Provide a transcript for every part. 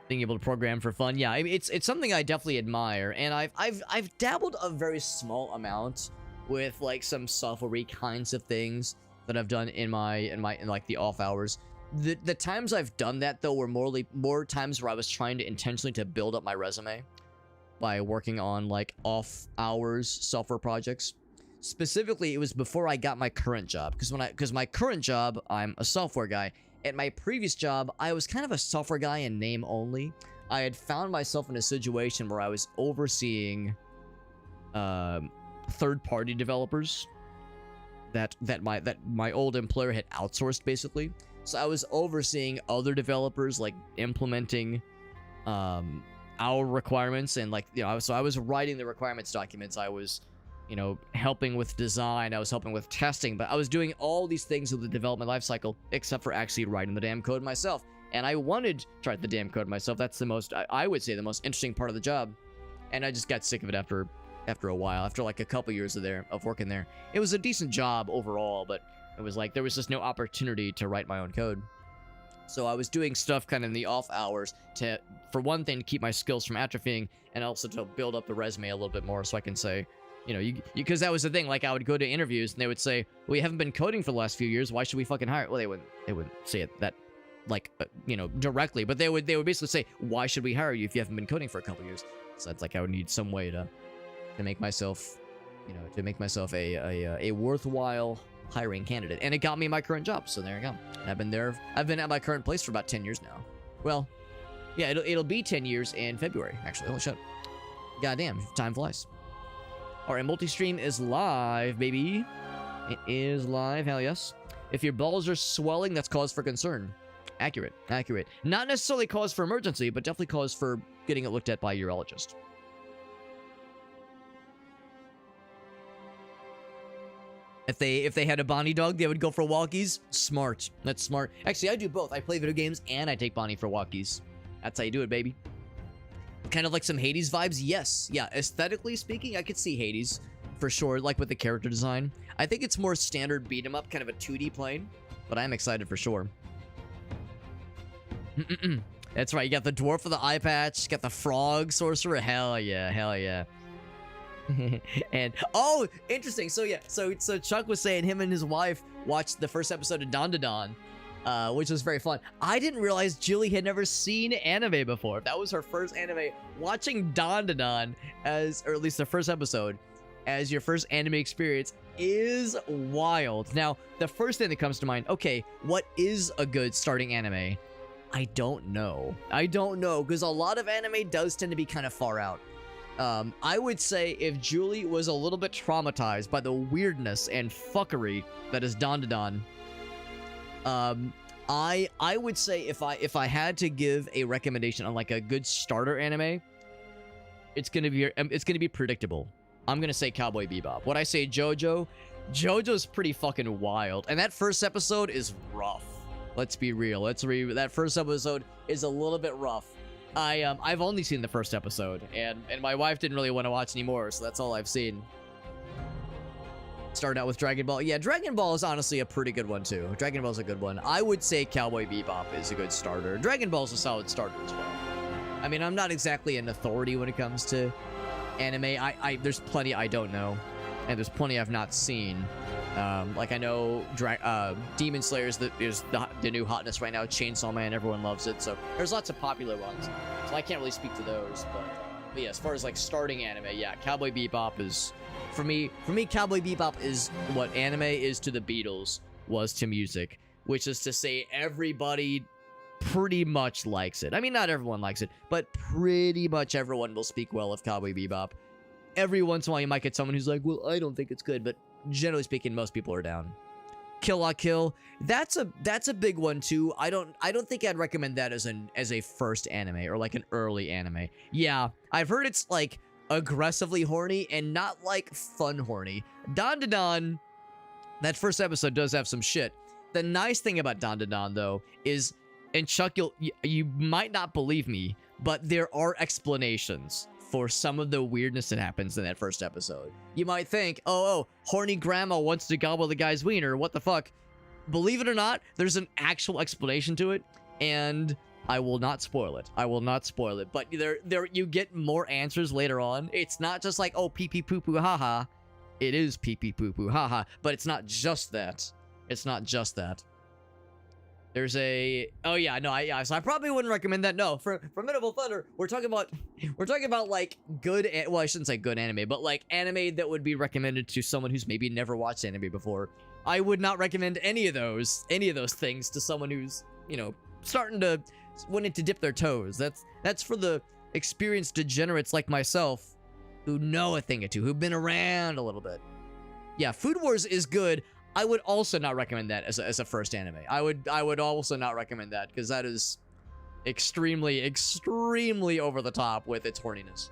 being able to program for fun. Yeah, I mean, it's something I definitely admire, and I've dabbled a very small amount with like some software kinds of things that I've done in like the off hours. The times I've done that though were more times where I was trying to intentionally to build up my resume by working on like off hours software projects. Specifically, it was before I got my current job, because my current job, I'm a software guy. At my previous job, I was kind of a software guy in name only. I had found myself in a situation where I was overseeing third-party developers that my old employer had outsourced, basically. So I was overseeing other developers, like implementing our requirements, and like, you know, so I was writing the requirements documents. I was, you know, helping with design, I was helping with testing, but I was doing all these things with the development lifecycle, except for actually writing the damn code myself. And I wanted to write the damn code myself. That's the most, I would say, the most interesting part of the job. And I just got sick of it after a while, after like a couple years of working there. It was a decent job overall, but it was like, there was just no opportunity to write my own code. So I was doing stuff kind of in the off hours to, for one thing, to keep my skills from atrophying, and also to build up the resume a little bit more, so I can say, you know, because that was the thing. Like, I would go to interviews and they would say, "Well, you haven't been coding for the last few years. Why should we fucking hire?" Well, they wouldn't say it that, like, you know, directly, but they would basically say, "Why should we hire you if you haven't been coding for a couple years?" So it's like I would need some way to make myself, you know, to make myself a worthwhile hiring candidate, and it got me my current job. So there you go. And I've been at my current place for about 10 years now. Well, yeah, it'll be 10 years in February, actually. Holy shit. Goddamn, time flies. Alright, multi-stream is live, baby. It is live, hell yes. If your balls are swelling, that's cause for concern. Accurate. Not necessarily cause for emergency, but definitely cause for getting it looked at by a urologist. If they had a Bonnie dog, they would go for walkies. Smart. That's smart. Actually, I do both. I play video games and I take Bonnie for walkies. That's how you do it, baby. Kind of like some Hades vibes? Yes. Yeah, aesthetically speaking, I could see Hades for sure, like with the character design. I think it's more standard beat 'em up, kind of a 2D plane, but I'm excited for sure. That's right, you got the dwarf with the eye patch, got the frog sorcerer. Hell yeah. And oh, interesting. So yeah, so Chuck was saying him and his wife watched the first episode of Don to Don, which was very fun. I didn't realize Julie had never seen anime before. That was her first anime. Watching Don to Don, or at least the first episode, as your first anime experience is wild. Now, the first thing that comes to mind, okay, what is a good starting anime? I don't know, because a lot of anime does tend to be kind of far out. I would say if Julie was a little bit traumatized by the weirdness and fuckery that is Don to Don, I would say if I had to give a recommendation on like a good starter anime, it's gonna be predictable. I'm gonna say Cowboy Bebop. When I say JoJo's pretty fucking wild, and that first episode is rough. Let's be real. That first episode is a little bit rough. I've only seen the first episode, and my wife didn't really want to watch anymore, so that's all I've seen. Started out with Dragon Ball. Yeah, Dragon Ball is honestly a pretty good one too. Dragon Ball's a good one. I would say Cowboy Bebop is a good starter. Dragon Ball's a solid starter as well. I mean, I'm not exactly an authority when it comes to anime. There's plenty I don't know, and there's plenty I've not seen. Like I know Demon Slayer is the new hotness right now. Chainsaw Man, everyone loves it. So there's lots of popular ones. So I can't really speak to those. But yeah, as far as like starting anime, yeah, Cowboy Bebop is for me. Cowboy Bebop is what anime is to the Beatles was to music, which is to say everybody pretty much likes it. I mean, not everyone likes it, but pretty much everyone will speak well of Cowboy Bebop. Every once in a while, you might get someone who's like, "Well, I don't think it's good," but generally speaking, most people are down. Kill La Kill, that's a big one too. I don't think I'd recommend that as a first anime or like an early anime. Yeah, I've heard it's like aggressively horny and not like fun horny. Don to Don, that first episode does have some shit. The nice thing about Don to Don though is, and Chuck, you might not believe me, but there are explanations for some of the weirdness that happens in that first episode. You might think, oh, horny grandma wants to gobble the guy's wiener, what the fuck? Believe it or not, there's an actual explanation to it, and I will not spoil it. I will not spoil it. But there you get more answers later on. It's not just like, oh, pee pee poo poo haha. It is pee pee poo poo haha. But it's not just that. It's not just that. There's a so I probably wouldn't recommend that. No, for Medieval Thunder, we're talking about like good, well, I shouldn't say good anime, but like anime that would be recommended to someone who's maybe never watched anime before. I would not recommend any of those things to someone who's, you know, starting to wanting to dip their toes. That's for the experienced degenerates like myself who know a thing or two, who've been around a little bit. Yeah, Food Wars is good. I would also not recommend that as a first anime. I would also not recommend that because that is extremely over the top with its horniness.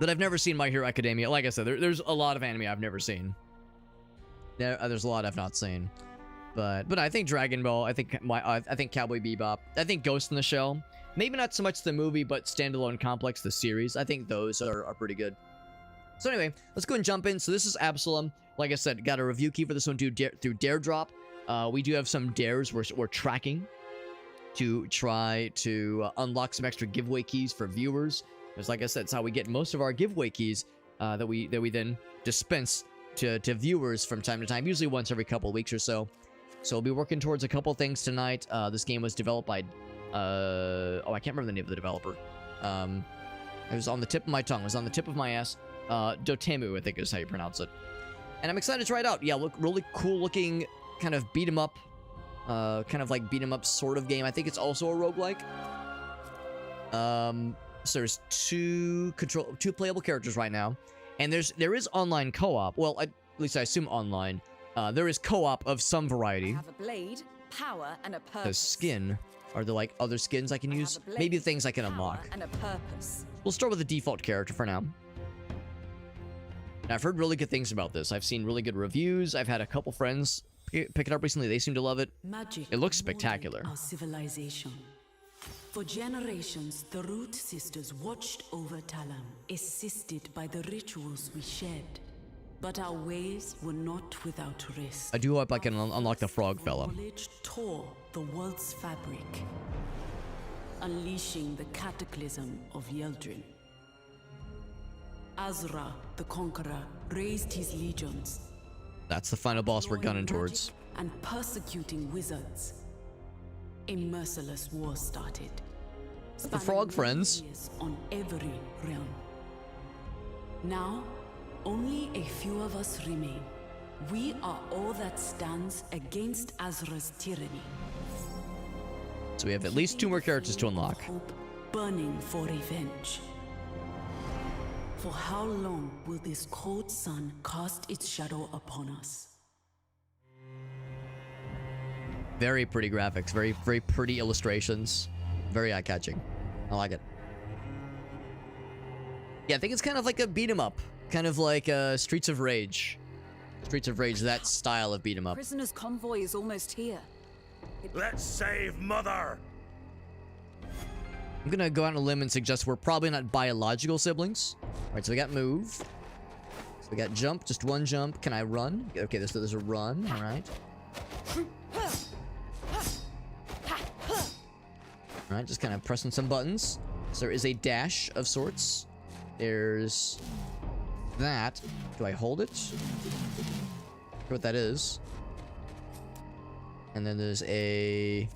But I've never seen My Hero Academia. Like I said, there's a lot of anime I've never seen. There's a lot I've not seen. But I think Dragon Ball, I think Cowboy Bebop, I think Ghost in the Shell. Maybe not so much the movie, but Standalone Complex, the series. I think those are pretty good. So anyway, let's go and jump in. So this is Absolum. Like I said, got a review key for this one through Dare Drop. We do have some dares we're tracking to try to unlock some extra giveaway keys for viewers. Because like I said, it's how we get most of our giveaway keys that we then dispense to viewers from time to time, usually once every couple of weeks or so. So we'll be working towards a couple things tonight. This game was developed by I can't remember the name of the developer. It was on the tip of my tongue. It was on the tip of my ass. Dotemu, I think is how you pronounce it. And I'm excited to try it out. Yeah, look, really cool looking, kind of beat 'em up, sort of game. I think it's also a roguelike. So there's two playable characters right now, and there is online co-op. Well, at least I assume online. There is co-op of some variety. I have a blade, power, and a purpose. The skin. Are there like other skins I can use? Maybe things I can unlock. And a purpose. We'll start with the default character for now. Now, I've heard really good things about this. I've seen really good reviews. I've had a couple friends pick it up recently. They seem to love it. It looks spectacular. Our civilization. For generations, the Root Sisters watched over Talam, assisted by the rituals we shared. But our ways were not without risk. I do hope I can unlock the frog fella. Knowledge tore the world's fabric, unleashing the cataclysm of Yeldrin. Azra, the Conqueror, raised his legions. That's the final boss we're gunning towards. And persecuting wizards. A merciless war started. The frog friends. On every realm. Now, only a few of us remain. We are all that stands against Azra's tyranny. So we have at least 2 more characters to unlock. Hope burning for revenge. For how long will this cold sun cast its shadow upon us? Very pretty graphics, very pretty illustrations, very eye-catching. I like it. Yeah, I think it's kind of like a beat 'em up, kind of like Streets of Rage. Streets of Rage, that style of beat 'em up. Prisoner's convoy is almost here. Let's save Mother! I'm gonna go out on a limb and suggest we're probably not biological siblings. Alright, so we got move. So we got jump, just one jump. Can I run? Okay, there's a run, alright. Alright, just kind of pressing some buttons. So there is a dash of sorts. There's that. Do I hold it? I don't know what that is. And then there's a...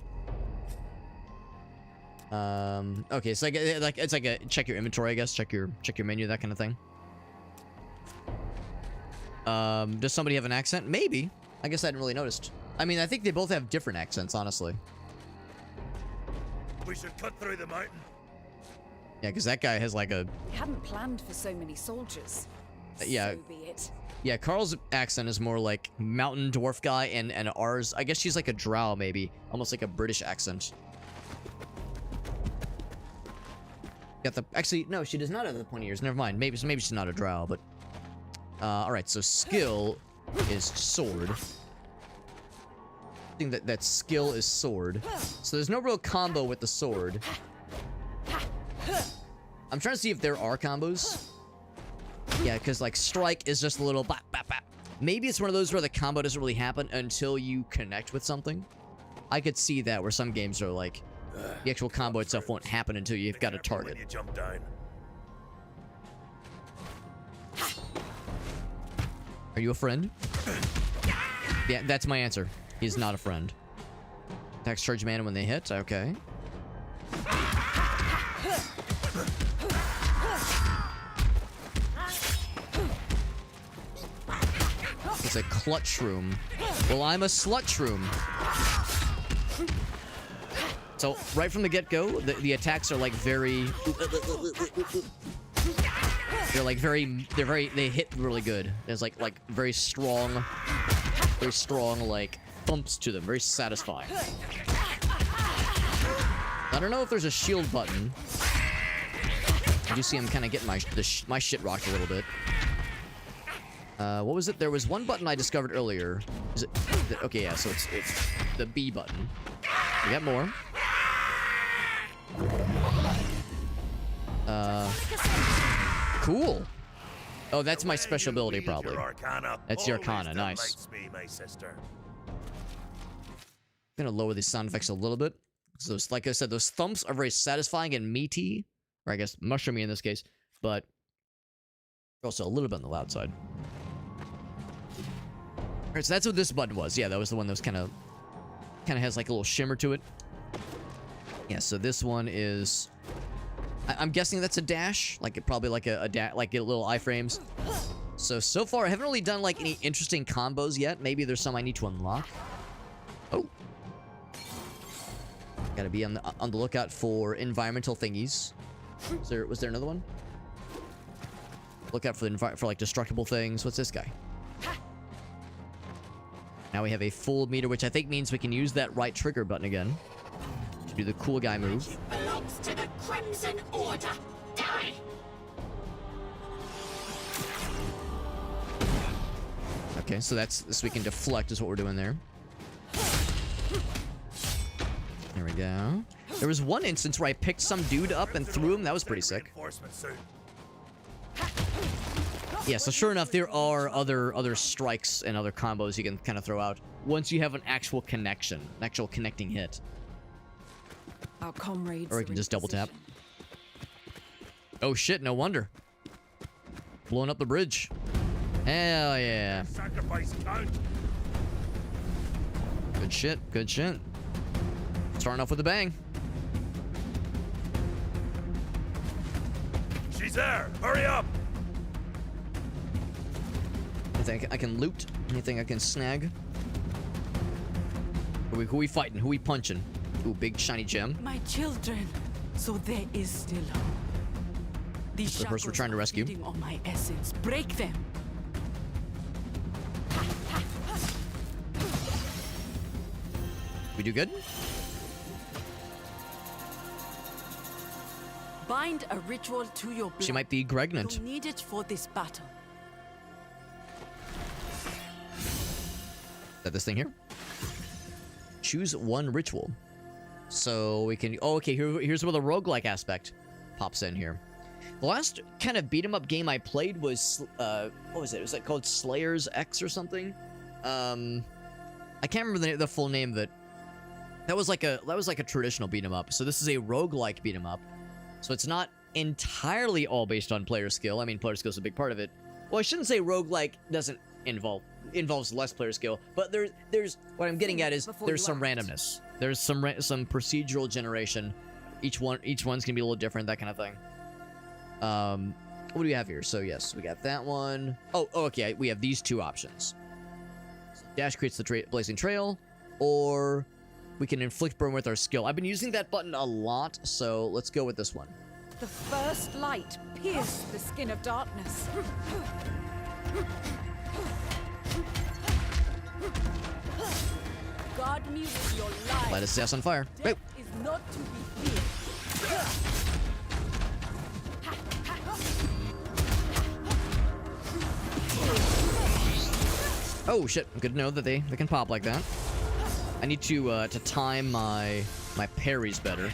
okay, it's like a check your inventory, I guess. Check your menu, that kind of thing. Does somebody have an accent? Maybe. I guess I hadn't really noticed. I mean, I think they both have different accents, honestly. We should cut through the mountain. Yeah, because that guy has like a... We hadn't planned for so many soldiers. Yeah. So be it. Yeah, Carl's accent is more like mountain dwarf guy, and ours, I guess she's like a drow, maybe. Almost like a British accent. Got the... Actually, no, she does not have the pointy ears. Never mind. Maybe she's not a drow, but... alright, so skill is sword. I think that skill is sword. So there's no real combo with the sword. I'm trying to see if there are combos. Yeah, because like strike is just a little bap, bap, bap. Maybe it's one of those where the combo doesn't really happen until you connect with something. I could see that where some games are like, the actual combo itself won't happen until you've got a target. When you jump down. Are you a friend? Yeah, that's my answer. He's not a friend. Attacks charge mana when they hit. Okay. It's a clutch shroom. Well, I'm a slut shroom. So right from the get-go, the attacks are like very. They're like they hit really good. There's like very strong like thumps to them. Very satisfying. I don't know if there's a shield button. I do see him kind of getting my shit rocked a little bit. What was it? There was one button I discovered earlier. Is it? Okay, yeah. So it's the B button. We got more. Cool. Oh, that's my special ability, probably. That's your Arcana. Nice. I'm gonna lower the sound effects a little bit. So, like I said, those thumps are very satisfying and meaty, or I guess mushroomy in this case, but also a little bit on the loud side. All right, so that's what this button was. Yeah, that was the one that was kind of has like a little shimmer to it. Yeah, so this one is. I'm guessing that's a dash, like probably like a little iframes. So far I haven't really done like any interesting combos yet. Maybe there's some I need to unlock. Oh, gotta be on the lookout for environmental thingies. Was there another one? Look out for like destructible things. What's this guy? Now we have a full meter, which I think means we can use that right trigger button again. Do the cool guy move. Belongs to the Crimson Order. Die. Okay, so we can deflect is what we're doing there. There we go. There was one instance where I picked some dude up and threw him. That was pretty sick. Yeah, so sure enough, there are other strikes and other combos you can kind of throw out once you have an actual connection, an actual connecting hit. Our comrades. Or we can just double tap. Oh shit, no wonder. Blowing up the bridge. Hell yeah. Sacrifice count. Good shit, good shit. Starting off with a bang. She's there. Hurry up. Anything I can loot? Anything I can snag? Who we fighting? Who we punching? Ooh, big shiny gem. My children, so there is still hope. These the person we're trying to rescue. On my essence, break them. We do good? Bind a ritual to your blood. She might be pregnant. You'll need it for this battle. Is that this thing here? Choose one ritual. So we can. Oh, okay. Here's where the roguelike aspect pops in here. The last kind of beat 'em up game I played was what was it? Was that called Slayers X or something? I can't remember the full name of it. That was like a traditional beat 'em up. So this is a roguelike beat 'em up. So it's not entirely all based on player skill. I mean, player skill is a big part of it. Well, I shouldn't say roguelike doesn't involves less player skill, but there's what I'm getting at is there's some randomness. There's some procedural generation. Each one's gonna be a little different, that kind of thing. What do we have here? So yes, we got that one. Oh, okay. We have these two options. So dash creates the blazing trail, or we can inflict burn with our skill. I've been using that button a lot, so let's go with this one. The first light pierced the skin of darkness. Guard me with your life. Light his ass on fire. Wait. Death is not to be feared. Oh shit! Good to know that they can pop like that. I need to time my parries better.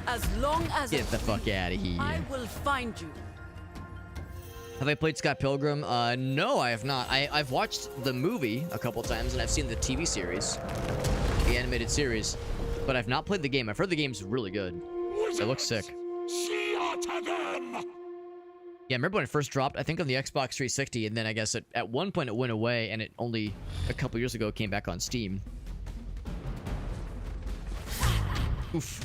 As long as Get the fuck out of here. I will find you. Have I played Scott Pilgrim? No, I have not. I've watched the movie a couple times, and I've seen the TV series, the animated series, but I've not played the game. I've heard the game's really good. It looks sick. See to them! Yeah, I remember when it first dropped, I think on the Xbox 360, and then I guess at one point it went away, and it only a couple years ago came back on Steam. Oof.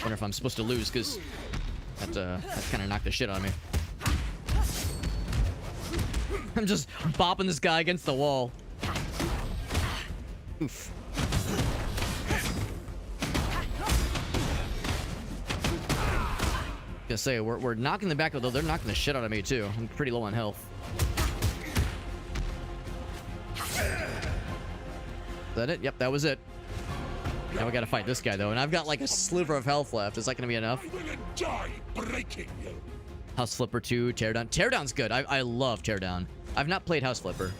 Wonder if I'm supposed to lose, because that kind of knocked the shit out of me. I'm just bopping this guy against the wall. Oof. Gonna say, we're knocking the back, although they're knocking the shit out of me, too. I'm pretty low on health. Is that it? Yep, that was it. Now we gotta fight this guy, though, and I've got like a sliver of health left. Is that gonna be enough? I will enjoy breaking you. House Flipper 2, Teardown. Teardown's good. I love Teardown. I've not played House Flipper.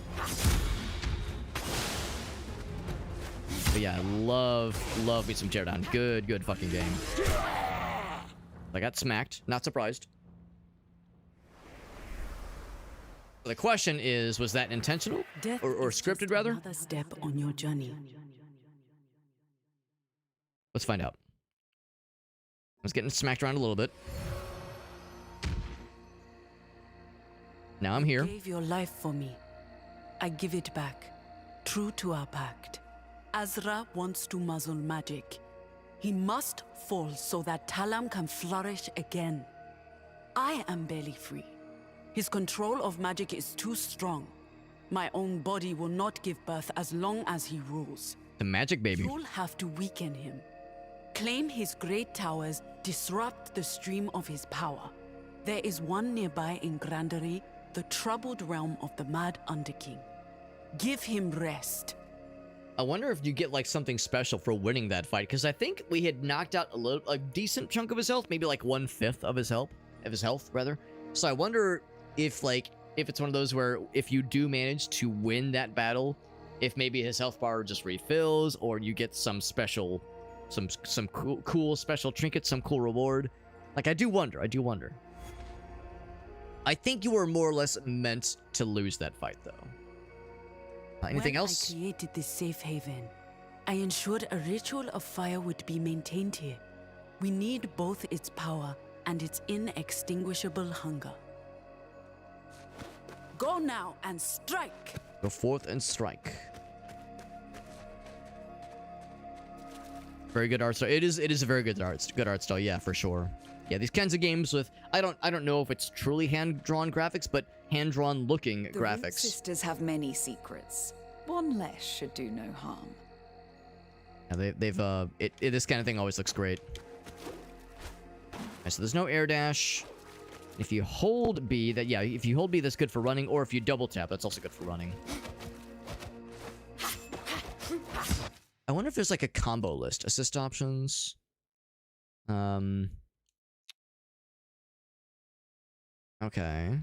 But yeah, I love me some Teardown. Good fucking game. I got smacked. Not surprised. So the question is, was that intentional? Or scripted, rather? Another step on your journey. Let's find out. I was getting smacked around a little bit. Now I'm here. You gave your life for me. I give it back, true to our pact. Azra wants to muzzle magic. He must fall so that Talam can flourish again. I am barely free. His control of magic is too strong. My own body will not give birth as long as he rules. The magic baby. You'll have to weaken him. Claim his great towers, disrupt the stream of his power. There is one nearby in Grandery, the troubled realm of the Mad Underking. Give him rest. I wonder if you get like something special for winning that fight, because I think we had knocked out a decent chunk of his health, maybe like 1/5 of his health, rather. So I wonder if it's one of those where if you do manage to win that battle, if maybe his health bar just refills, or you get some special, some cool special trinket, some cool reward. Like I do wonder. I think you were more or less meant to lose that fight, though. Anything else? When I created this safe haven, I ensured a ritual of fire would be maintained here. We need both its power and its inextinguishable hunger. Go now and strike! Go forth and strike. Very good art style. It is a very good art style, yeah, for sure. Yeah, these kinds of games with I don't know if it's truly hand-drawn graphics, but hand-drawn looking The graphics. Root Sisters have many secrets. One less should do no harm. Yeah, this kind of thing always looks great. Okay, so there's no air dash. If you hold B, if you hold B, that's good for running, or if you double tap, that's also good for running. I wonder if there's like a combo list. Assist options. Okay.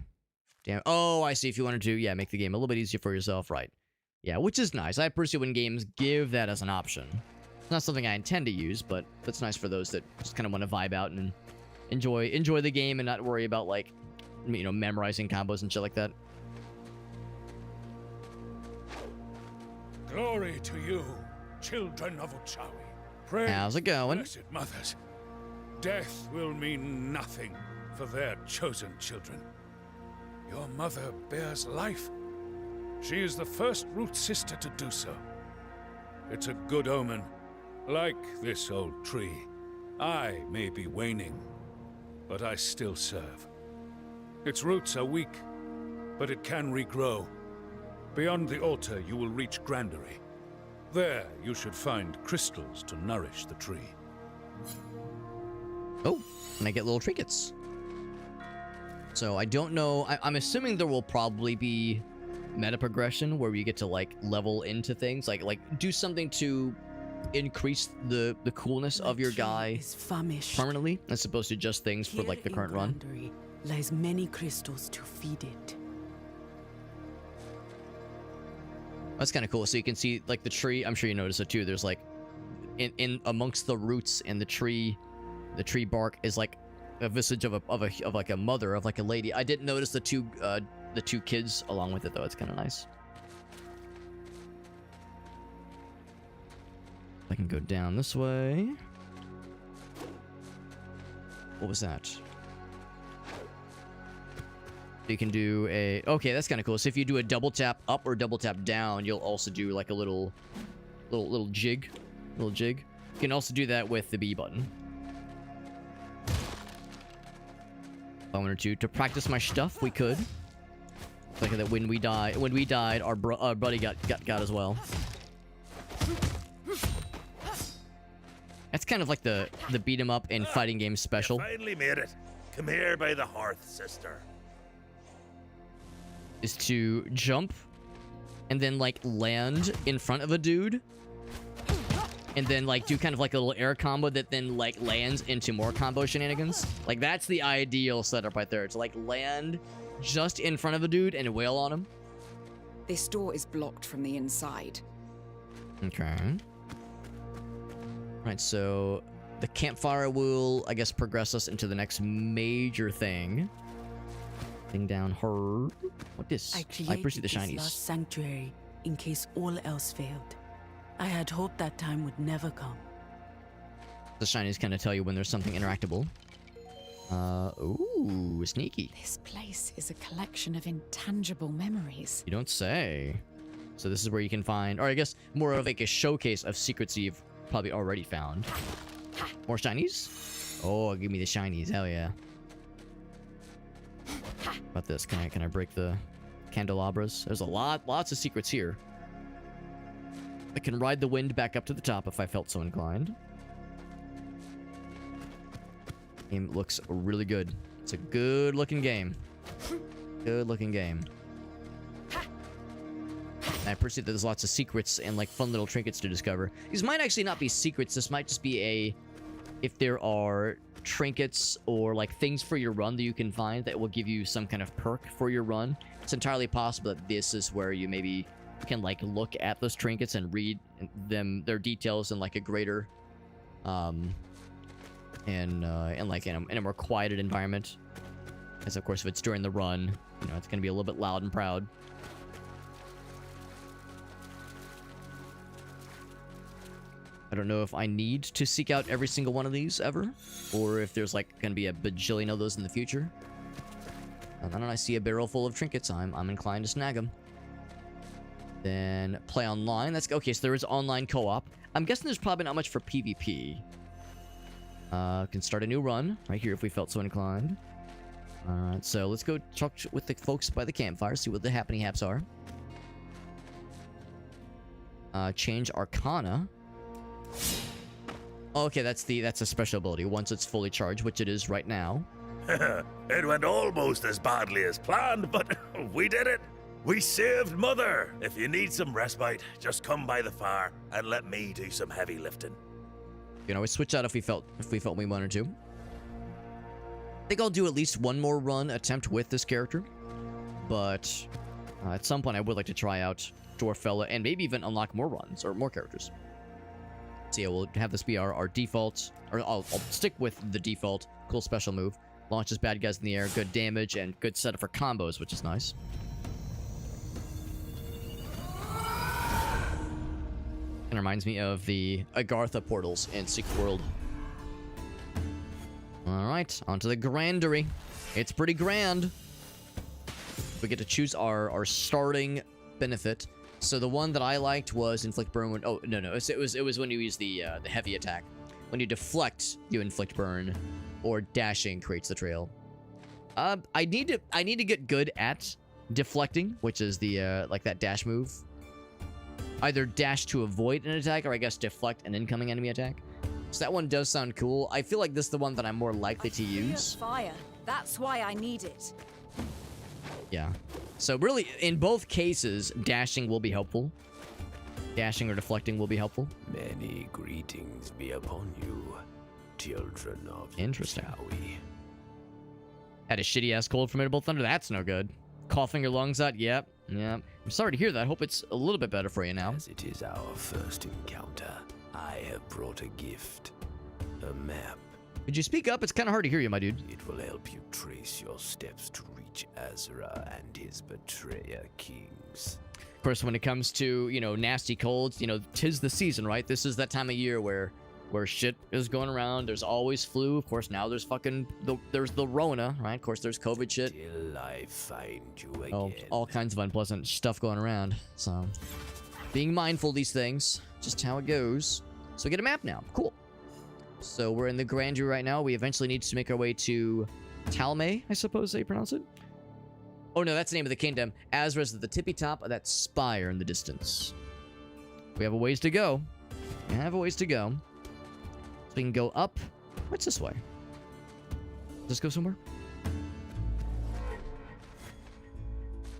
Damn. Oh, I see. If you wanted to, make the game a little bit easier for yourself, right? Yeah, which is nice. I appreciate when games give that as an option. It's not something I intend to use, but that's nice for those that just kind of want to vibe out and enjoy the game and not worry about like, memorizing combos and shit like that. Glory to you, children of Uchawi. Praise How's it going? blessed mothers. Death will mean nothing for their chosen children. Your mother bears life. She is the first root sister to do so. It's a good omen. Like this old tree, I may be waning, but I still serve. Its roots are weak, but it can regrow. Beyond the altar, you will reach Grandery. There, you should find crystals to nourish the tree. Oh, and I get little trinkets. So I don't know. I'm assuming there will probably be meta progression where you get to like level into things, like do something to increase the coolness of your guy permanently, as opposed to just things for like the current run. Lies many crystals to feed it. That's kind of cool. So you can see like the tree. I'm sure you notice it too. There's like in amongst the roots and the tree bark is like a visage of like a mother, of like a lady. I didn't notice the two kids along with it though. It's kind of nice. I can go down this way. What was that? You can do a... Okay, that's kind of cool. So if you do a double tap up or double tap down, you'll also do like a little jig. Little jig. You can also do that with the B button. If I wanted to practice my stuff, we could. Like that when we died, our buddy got as well. That's kind of like the beat 'em up and fighting game special. You finally made it. Come here by the hearth, sister. Is to jump and then like land in front of a dude and then like do kind of like a little air combo that then like lands into more combo shenanigans. Like that's the ideal setup right there. To like land just in front of a dude and wail on him. This door is blocked from the inside. Okay. Right, so the campfire will, I guess, progress us into the next major thing. Thing down her. What this? I perceive created the this shinies. last sanctuary in case all else failed. I had hoped that time would never come. The shinies kind of tell you when there's something interactable. Ooh, sneaky. This place is a collection of intangible memories. You don't say. So this is where you can find, or I guess more of like a showcase of secrets you've probably already found. More shinies? Oh, give me the shinies. Hell yeah. About this, can I break the candelabras? There's lots of secrets here. I can ride the wind back up to the top if I felt so inclined. Game looks really good. It's a good looking game. Good looking game. And I perceive that there's lots of secrets and like fun little trinkets to discover. These might actually not be secrets. This might just be if there are trinkets or like things for your run that you can find that will give you some kind of perk for your run. It's entirely possible that this is where you maybe can like look at those trinkets and read their details in like a greater and like in a more quieted environment. Because of course if it's during the run, you know, it's gonna be a little bit loud and proud. I don't know if I need to seek out every single one of these ever, or if there's like gonna be a bajillion of those in the future. And then I see a barrel full of trinkets. I'm inclined to snag them. Then play online. That's okay. So there is online co-op. I'm guessing there's probably not much for PvP. Can start a new run right here if we felt so inclined. All right, so let's go talk with the folks by the campfire, see what the happening haps are. Change Arcana. Okay, that's a special ability once it's fully charged, which it is right now. It went almost as badly as planned, but we did it. We saved Mother. If you need some respite, just come by the fire and let me do some heavy lifting. You can always switch out if we felt we wanted to. I think I'll do at least one more run attempt with this character, but at some point I would like to try out Dwarfella and maybe even unlock more runs or more characters. So yeah, we'll have this be our default, or I'll stick with the default. Cool special move. Launches bad guys in the air, good damage, and good setup for combos, which is nice. And reminds me of the Agartha portals in Secret World. Alright, onto the grandery. It's pretty grand. We get to choose our starting benefit. So the one that I liked was inflict burn when... Oh, no. It was when you use the heavy attack. When you deflect, you inflict burn. Or dashing creates the trail. I need to get good at deflecting, which is the like that dash move. Either dash to avoid an attack, or I guess deflect an incoming enemy attack. So that one does sound cool. I feel like this is the one that I'm more likely to use. Fire. That's why I need it. Yeah. So really, in both cases, dashing will be helpful. Dashing or deflecting will be helpful. Many greetings be upon you, children of Interesting. Yowie. Had a shitty-ass cold from Formidable Thunder. That's no good. Coughing your lungs out. Yep. I'm sorry to hear that. Hope it's a little bit better for you now. As it is our first encounter, I have brought a gift. A map Could you speak up? It's kind of hard to hear you, my dude. It will help you trace your steps to reach Azra and his betrayer kings. Of course, when it comes to, you know, nasty colds, you know, 'tis the season, right? This is that time of year where shit is going around. There's always flu. Of course, now there's there's the Rona, right? Of course, there's COVID shit. Till I find you again. Oh, all kinds of unpleasant stuff going around. So, being mindful of these things, just how it goes. So, we get a map now. Cool. So, we're in the Grandeur right now. We eventually need to make our way to Talmay, I suppose they pronounce it. Oh, no, that's the name of the kingdom. Azra's at the tippy top of that spire in the distance. We have a ways to go. We have a ways to go. So we can go up. What's this way? Does this go somewhere?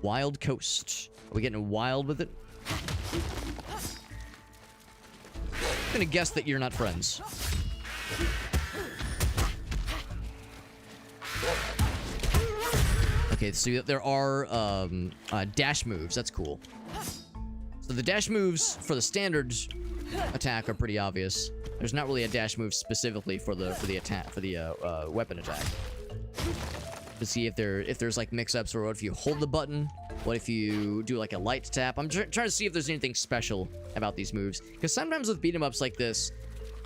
Wild Coast. Are we getting wild with it? I'm gonna guess that you're not friends. Okay, so there are dash moves. That's cool. So the dash moves for the standard attack are pretty obvious. There's not really a dash move specifically for the weapon attack. To see if there's like mix-ups, or what if you hold the button, what if you do like a light tap. I'm trying to see if there's anything special about these moves, because sometimes with beat 'em ups like this,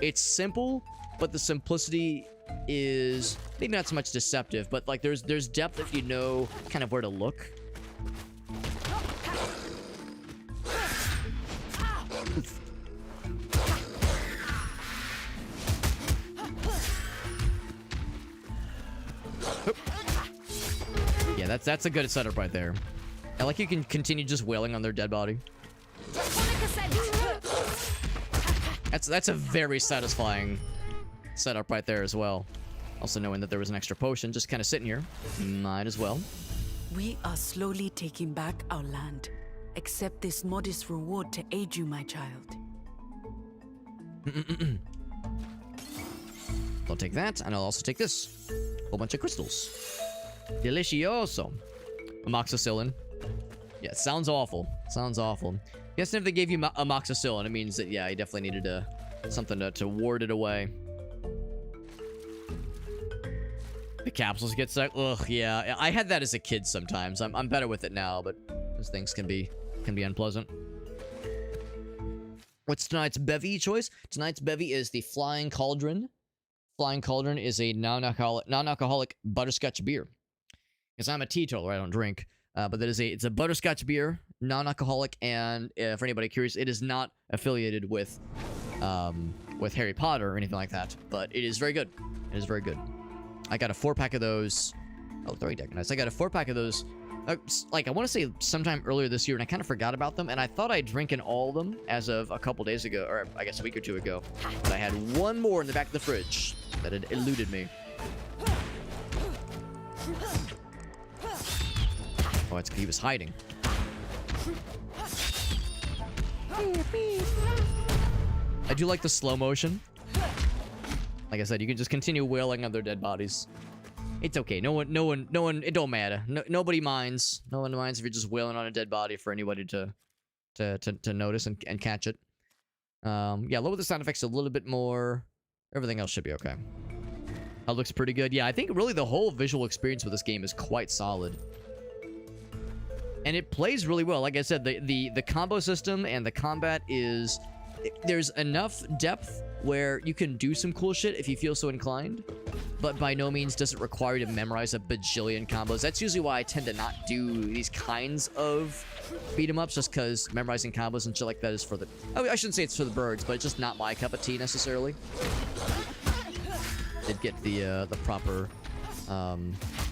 it's simple, but the simplicity is maybe not so much deceptive, but like there's depth if you know kind of where to look. Yeah, that's a good setup right there. I like you can continue just wailing on their dead body. That's a very satisfying setup right there as well. Also knowing that there was an extra potion just kind of sitting here. Might as well. We are slowly taking back our land. Accept this modest reward to aid you, my child. I'll take that, and I'll also take this. A whole bunch of crystals. Delicioso. Amoxicillin. Yeah, it sounds awful. Sounds awful. Guessing if they gave you amoxicillin, it means that, yeah, you definitely needed something to ward it away. The capsules get stuck. Ugh, yeah. I had that as a kid sometimes. I'm better with it now, but those things can be unpleasant. What's tonight's bevy choice? Tonight's bevy is the Flying Cauldron. Flying Cauldron is a non-alcoholic butterscotch beer. Because I'm a teetotaler, I don't drink. But it's a butterscotch beer, non-alcoholic, and for anybody curious, it is not affiliated with Harry Potter or anything like that. But it is very good. It is very good. I got a 4-pack of those. Oh, 3 deck nice. I got a 4-pack of those. Like, I want to say sometime earlier this year, and I kind of forgot about them, and I thought I'd drinking all of them as of a couple days ago, or I guess a week or two ago. But I had one more in the back of the fridge that had eluded me. Oh, it's he was hiding. I do like the slow motion. Like I said, you can just continue wailing on their dead bodies. It's okay. No one, it don't matter. Nobody minds. No one minds if you're just wailing on a dead body for anybody to notice and catch it. Yeah, lower the sound effects a little bit more. Everything else should be okay. That looks pretty good. Yeah, I think really the whole visual experience with this game is quite solid. And it plays really well. Like I said, the combo system and the combat is... There's enough depth where you can do some cool shit if you feel so inclined, but by no means does it require you to memorize a bajillion combos. That's usually why I tend to not do these kinds of beat 'em ups, just because memorizing combos and shit like that is for the... I shouldn't say it's for the birds, but it's just not my cup of tea necessarily. Did get the proper...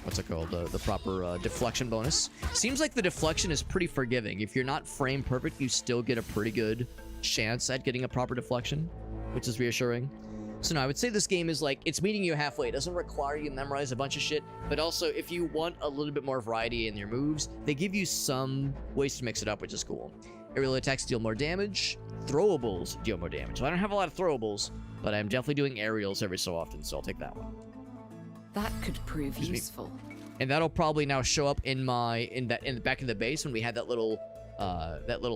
what's it called? The proper deflection bonus. Seems like the deflection is pretty forgiving. If you're not frame perfect, you still get a pretty good chance at getting a proper deflection, which is reassuring. So no, I would say this game is like, it's meeting you halfway. It doesn't require you to memorize a bunch of shit, but also if you want a little bit more variety in your moves, they give you some ways to mix it up, which is cool. Aerial attacks deal more damage. Throwables deal more damage. So I don't have a lot of throwables, but I'm definitely doing aerials every so often, so I'll take that one. That could prove useful. And that'll probably now show up in the back of the base when we had that little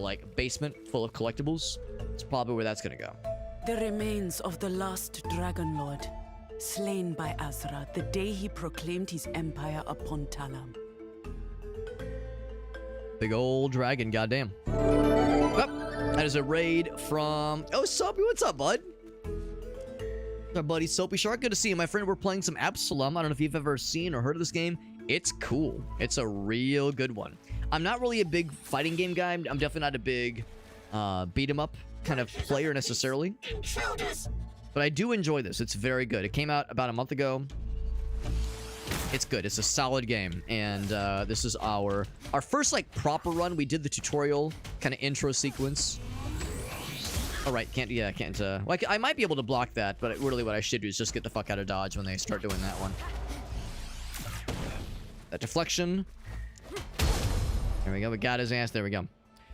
like basement full of collectibles. It's probably where that's gonna go. The remains of the last Dragon Lord. slain by Azra the day he proclaimed his empire upon Talam. Big old dragon, goddamn. Oh, that is a raid from... Oh, Soapy, what's up, bud? Our buddy Soapy Shark, good to see you, my friend. We're playing some Absolum. I don't know if you've ever seen or heard of this game. It's cool. It's a real good one. I'm not really a big fighting game guy. I'm definitely not a big beat 'em up kind of player necessarily. But I do enjoy this. It's very good. It came out about a month ago. It's good. It's a solid game. And this is our first like proper run. We did the tutorial kind of intro sequence. All right, can't. Well, I might be able to block that, but really what I should do is just get the fuck out of dodge when they start doing that one. That deflection. There we go. We got his ass. There we go.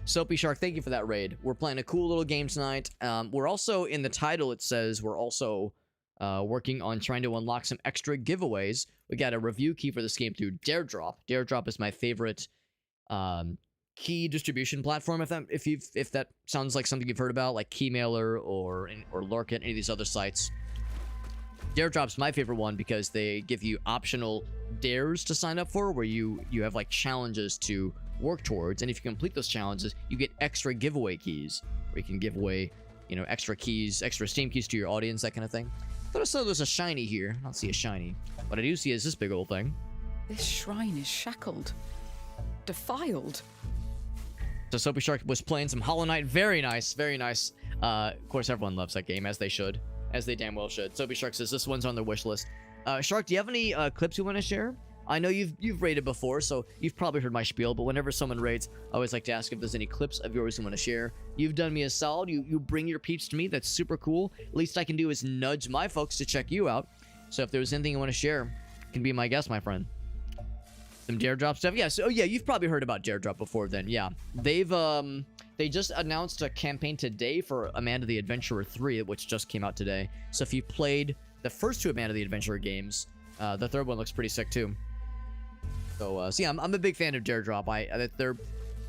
Soapy Shark, thank you for that raid. We're playing a cool little game tonight. We're also, in the title, it says we're also working on trying to unlock some extra giveaways. We got a review key for this game through Daredrop. Daredrop is my favorite key distribution platform. If that sounds like something you've heard about, like Keymailer or Lurkit, any of these other sites. Daredrop's my favorite one because they give you optional dares to sign up for, where you have like challenges to work towards, and if you complete those challenges, you get extra giveaway keys, where you can give away, you know, extra keys, extra Steam keys to your audience, that kind of thing. I thought I saw there's a shiny here. I don't see a shiny. What I do see is this big old thing. This shrine is shackled. Defiled. So Soapy Shark was playing some Hollow Knight. Very nice, very nice. Of course, everyone loves that game, as they should. As they damn well should. Soapy Shark says this one's on their wish list. Shark, do you have any clips you want to share? I know you've raided before, so you've probably heard my spiel, but whenever someone raids, I always like to ask if there's any clips of yours you want to share. You've done me a solid. You bring your peeps to me. That's super cool. Least I can do is nudge my folks to check you out. So if there's anything you want to share, you can be my guest, my friend. Some Daredrop stuff? Yeah, so yeah, you've probably heard about Daredrop before then. Yeah. They just announced a campaign today for Amanda the Adventurer 3, which just came out today. So if you played the first two Amanda the Adventurer games, the third one looks pretty sick too. So yeah, I'm a big fan of Daredrop. They're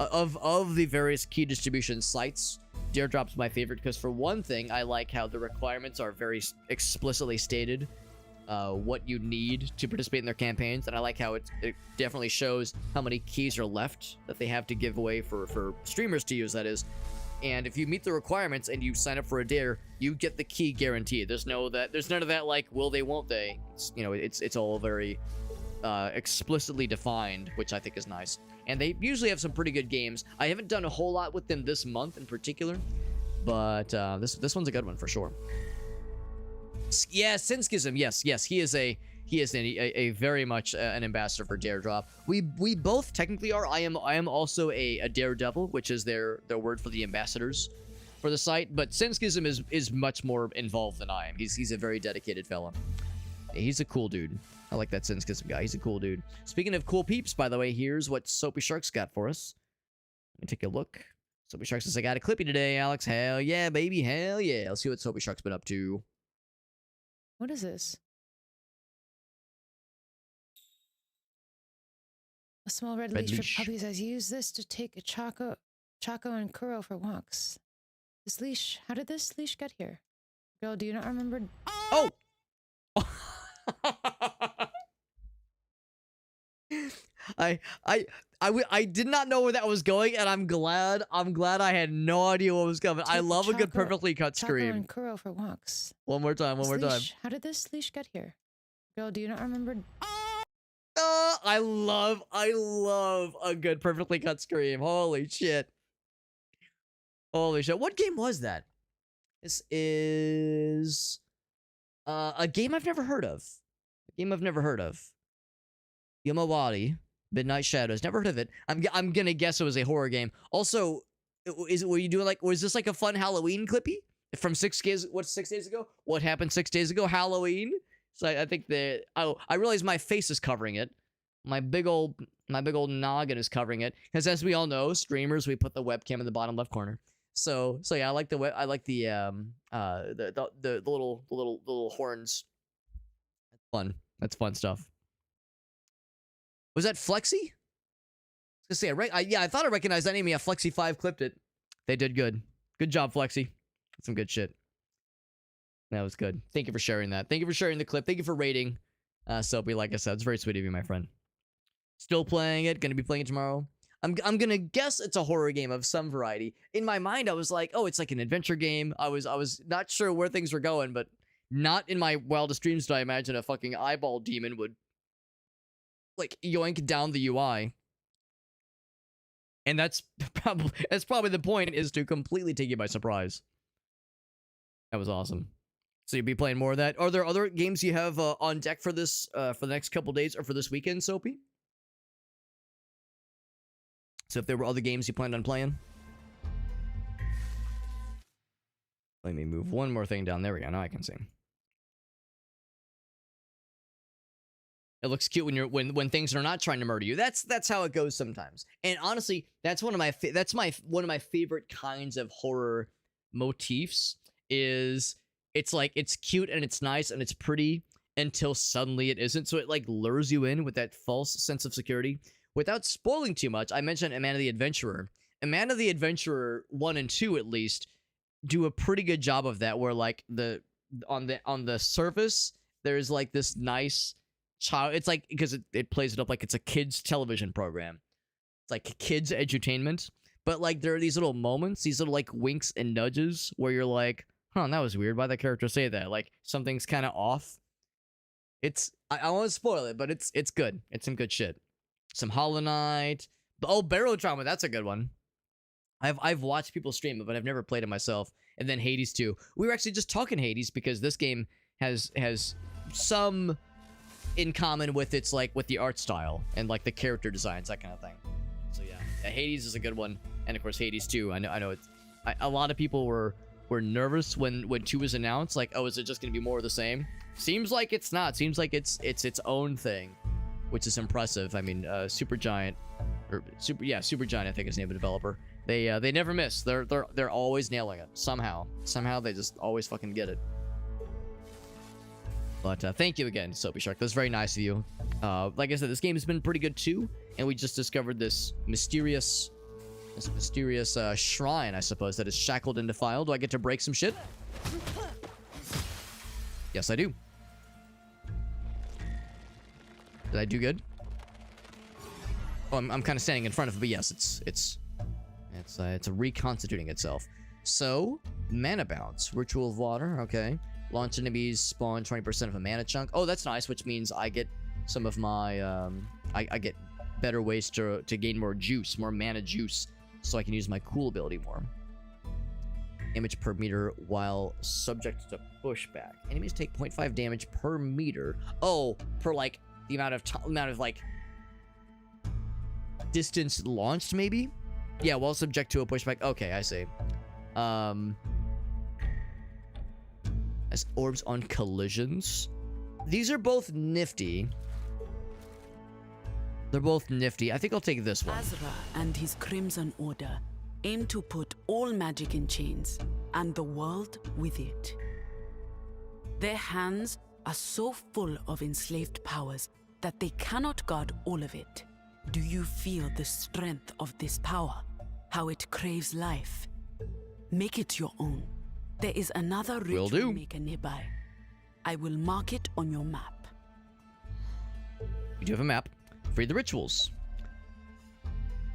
of the various key distribution sites, Daredrop's my favorite because, for one thing, I like how the requirements are very explicitly stated, what you need to participate in their campaigns, and I like how it definitely shows how many keys are left that they have to give away for streamers to use, that is. And if you meet the requirements and you sign up for a dare, you get the key guaranteed. There's none of that like will they, won't they. It's all very explicitly defined, which I think is nice. And they usually have some pretty good games. I haven't done a whole lot with them this month in particular, but this one's a good one for sure. Yeah, Sinskism. Yes, he is a very much an ambassador for Daredrop. We both technically are. I am also a Daredevil, which is their word for the ambassadors for the site. But Sinskism is much more involved than I am. He's a very dedicated fella. He's a cool dude. I like that Sinskism guy. He's a cool dude. Speaking of cool peeps, by the way, here's what Soapy Shark's got for us. Let me take a look. Soapy Shark says, I got a clippy today, Alex. Hell yeah, baby. Hell yeah. Let's see what Soapy Shark's been up to. What is this? A small red leash for puppies. I use this to take a Choco and Kuro for walks. This leash, how did this leash get here? Girl, do you not remember? Oh! I did not know where that was going, and I'm glad I had no idea what was coming. I love a good perfectly cut scream. And Kuro for walks. One more time. How did this leash get here? Girl, do you not remember? I love a good perfectly cut scream. Holy shit. What game was that? This is a game I've never heard of. Yamawari, Midnight Shadows. Never heard of it. I'm gonna guess it was a horror game. Also, was this like a fun Halloween clippy from 6 days ago? What happened 6 days ago? Halloween. So I think I realize my face is covering it. My big old noggin is covering it, because as we all know, streamers, we put the webcam in the bottom left corner. So yeah, I like the little horns. That's fun. That's fun stuff. Was that Flexi? I was gonna say, I thought I recognized that name. Yeah, Flexi 5 clipped it. They did good. Good job, Flexi. That's some good shit. That was good. Thank you for sharing that. Thank you for sharing the clip. Thank you for rating. Soapy, like I said, it's very sweet of you, my friend. Still playing it. Gonna be playing it tomorrow. I'm gonna guess it's a horror game of some variety. In my mind, I was like, oh, it's like an adventure game. I was not sure where things were going, but not in my wildest dreams did I imagine a fucking eyeball demon would like yoink down the UI. And that's probably the point, is to completely take you by surprise. That was awesome. So you'll be playing more of that. Are there other games you have on deck for this for the next couple days or for this weekend, Soapy? So if there were other games you planned on playing? Let me move one more thing down. There we go. Now I can see. It looks cute when you're when things are not trying to murder you. That's how it goes sometimes. And honestly, that's one of my favorite kinds of horror motifs. Is it's like it's cute and it's nice and it's pretty until suddenly it isn't. So it like lures you in with that false sense of security. Without spoiling too much, I mentioned Amanda the Adventurer. Amanda the Adventurer 1 and 2 at least do a pretty good job of that, where like on the surface there's like this nice child. It's like, because it plays it up like it's a kids television program. It's like kids edutainment, but like there are these little moments, these little like winks and nudges where you're like, huh, that was weird. Why'd that character say that? Like something's kind of off. I won't spoil it, but it's good. It's some good shit. Some Hollow Knight. Oh, Barrow Trauma, that's a good one. I've watched people stream it, but I've never played it myself. And then Hades 2. We were actually just talking Hades because this game has some in common with its like with the art style and like the character designs, that kind of thing. So yeah, Hades is a good one, and of course Hades 2. I know it's a lot of people were nervous when 2 was announced. Like, oh, is it just gonna be more of the same? Seems like it's not. Seems like it's its own thing, which is impressive. I mean, Supergiant, I think is the name of the developer. They never miss. They're always nailing it somehow. Somehow they just always fucking get it. But thank you again, Soapy Shark. That's very nice of you. Like I said, this game has been pretty good too, and we just discovered this mysterious shrine, I suppose, that is shackled and defiled. Do I get to break some shit? Yes, I do. Did I do good? Oh, I'm kind of standing in front of it, but yes, it's reconstituting itself. So, mana bounce, ritual of water. Okay, launch enemies, spawn 20% of a mana chunk. Oh, that's nice, which means I get some of my I get better ways to gain more juice, more mana juice, so I can use my cool ability more. Damage per meter while subject to pushback. Enemies take 0.5 damage per meter. Oh, per like the amount of like distance launched, maybe? Yeah, while subject to a pushback. Okay, I see. As orbs on collisions. These are both nifty. They're both nifty. I think I'll take this one. Azra and his Crimson Order aim to put all magic in chains, and the world with it. Their hands are so full of enslaved powers that they cannot guard all of it. Do you feel the strength of this power? How it craves life? Make it your own. There is another ritual maker nearby. I will mark it on your map. You do have a map. Free the rituals.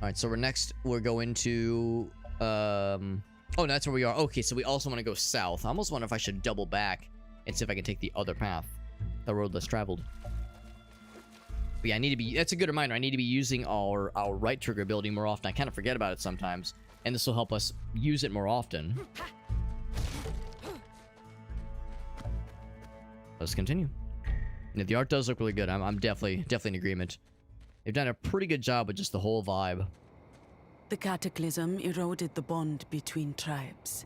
Alright, so we're going to oh, no, that's where we are. Okay, so we also want to go south. I almost wonder if I should double back and see if I can take the other path. The road less traveled. But yeah, I need to be, that's a good reminder. I need to be using our right trigger ability more often. I kind of forget about it sometimes, and this will help us use it more often. Let's continue. Yeah, the art does look really good. I'm definitely in agreement. They've done a pretty good job with just the whole vibe. The cataclysm eroded the bond between tribes.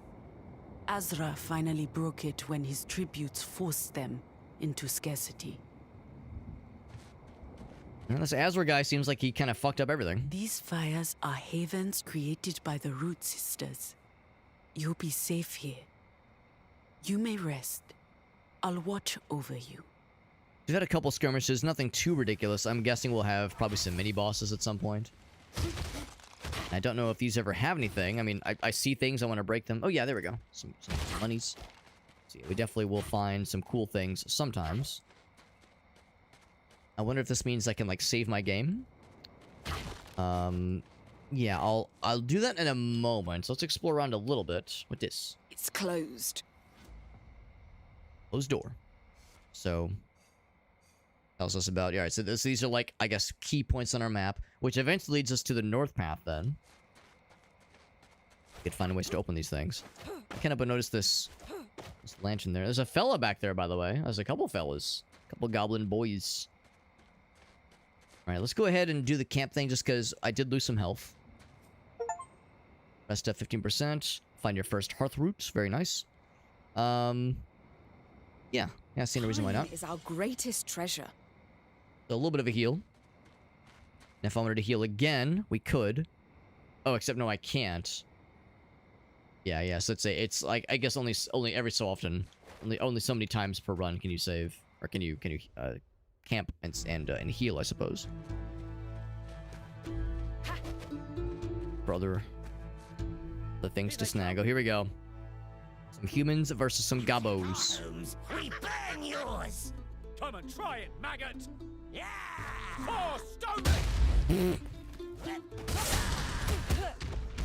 Azra finally broke it when his tributes forced them into scarcity. Well, this Azra guy seems like he kind of fucked up everything. These fires are havens created by the Root Sisters. You'll be safe here. You may rest. I'll watch over you. We've had a couple skirmishes, nothing too ridiculous. I'm guessing we'll have probably some mini-bosses at some point. I don't know if these ever have anything. I mean, I see things, I want to break them. Oh yeah, there we go. Some monies. So yeah, we definitely will find some cool things sometimes. I wonder if this means I can, like, save my game. Yeah, I'll do that in a moment. So let's explore around a little bit with this. It's closed. Closed door. So tells us about, alright, so these are, like, I guess, key points on our map, which eventually leads us to the north path then. Could find ways to open these things. I can't help but notice this lantern there. There's a fella back there, by the way. There's a couple fellas. A couple goblin boys. Alright, let's go ahead and do the camp thing just because I did lose some health. Rest at 15%. Find your first hearth roots. Very nice. Yeah, I see no reason why not. Is our greatest treasure. So a little bit of a heal. And if I wanted to heal again, we could. Oh, except no, I can't. Yeah, so it's like, I guess only every so often. Only so many times per run can you save. Or can you camp and heal, I suppose. Brother. The things to snag. Oh, here we go. Some humans versus some gobos. We burn yours! Come and try it, maggot! Yeah! For stone!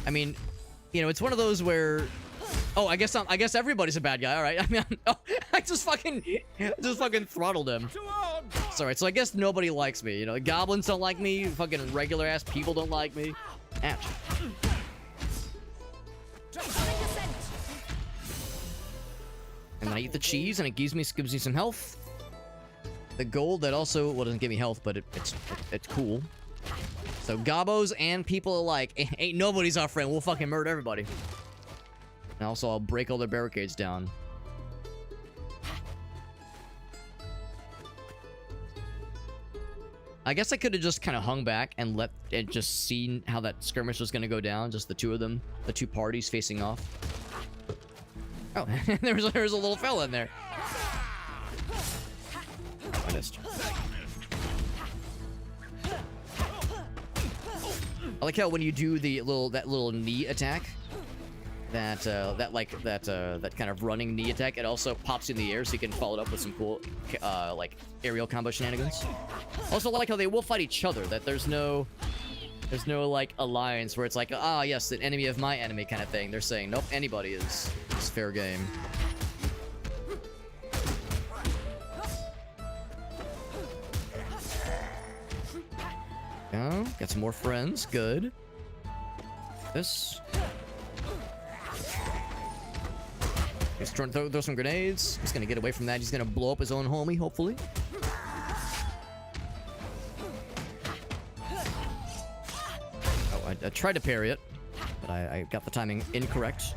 I mean, you know, it's one of those where, oh, I guess everybody's a bad guy. All right. I mean, I just fucking throttled him. It's all right. So I guess nobody likes me. You know, goblins don't like me. Fucking regular ass people don't like me. Ouch. And then I eat the cheese, and it gives me some health. The gold that also, well, doesn't give me health, but it's cool. So gobos and people alike, ain't nobody's our friend. We'll fucking murder everybody. And also, I'll break all their barricades down. I guess I could have just kind of hung back and let it just seen how that skirmish was going to go down. Just the two of them, the two parties facing off. Oh, there was a little fella in there. I missed. I like how when you do that little knee attack, that kind of running knee attack, it also pops in the air, so you can follow it up with some cool like aerial combo shenanigans. Also, I like how they will fight each other. That there's no like alliance where it's like, ah, yes, an enemy of my enemy kind of thing. They're saying, nope, anybody is fair game. Oh, got some more friends. Good. This. He's trying to throw some grenades. He's gonna get away from that. He's gonna blow up his own homie, hopefully. Oh, I tried to parry it, but I got the timing incorrect.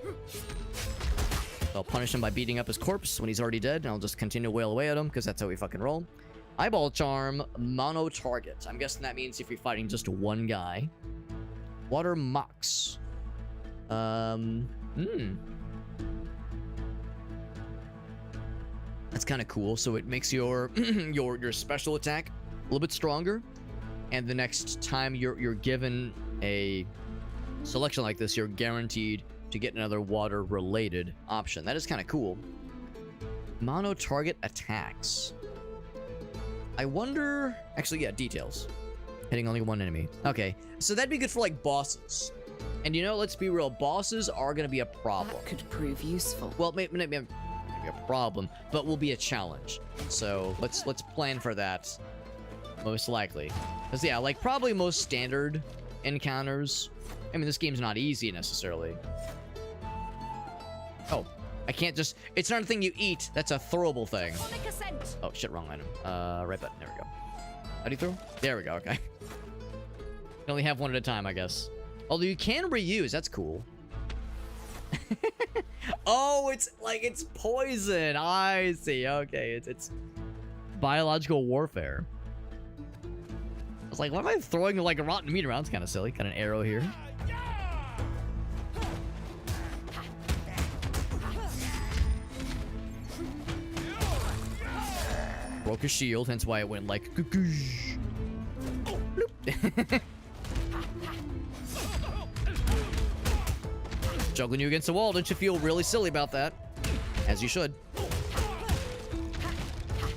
So I'll punish him by beating up his corpse when he's already dead, and I'll just continue to wail away at him, because that's how we fucking roll. Eyeball charm, mono target. I'm guessing that means if you're fighting just one guy. Water mox. That's kind of cool. So it makes your your special attack a little bit stronger, and the next time you're given a selection like this, you're guaranteed to get another water-related option. That is kind of cool. Mono target attacks. I wonder... Actually, yeah, details. Hitting only one enemy. Okay, so that'd be good for, like, bosses. And, you know, let's be real. Bosses are going to be a problem. That could prove useful. Well, maybe a problem, but will be a challenge. So, let's plan for that. Most likely. Because, yeah, like, probably most standard encounters... I mean, this game's not easy, necessarily. Oh. I can't just... It's not a thing you eat. That's a throwable thing. Oh, shit, wrong item. Right button. There we go. How do you throw? There we go, okay. You only have one at a time, I guess. Although you can reuse. That's cool. Oh, it's like it's poison. I see. Okay, it's biological warfare. I was like, why am I throwing like a rotten meat around? It's kind of silly. Got an arrow here. Broke his shield, hence why it went like juggling you against the wall. Don't you feel really silly about that? As you should.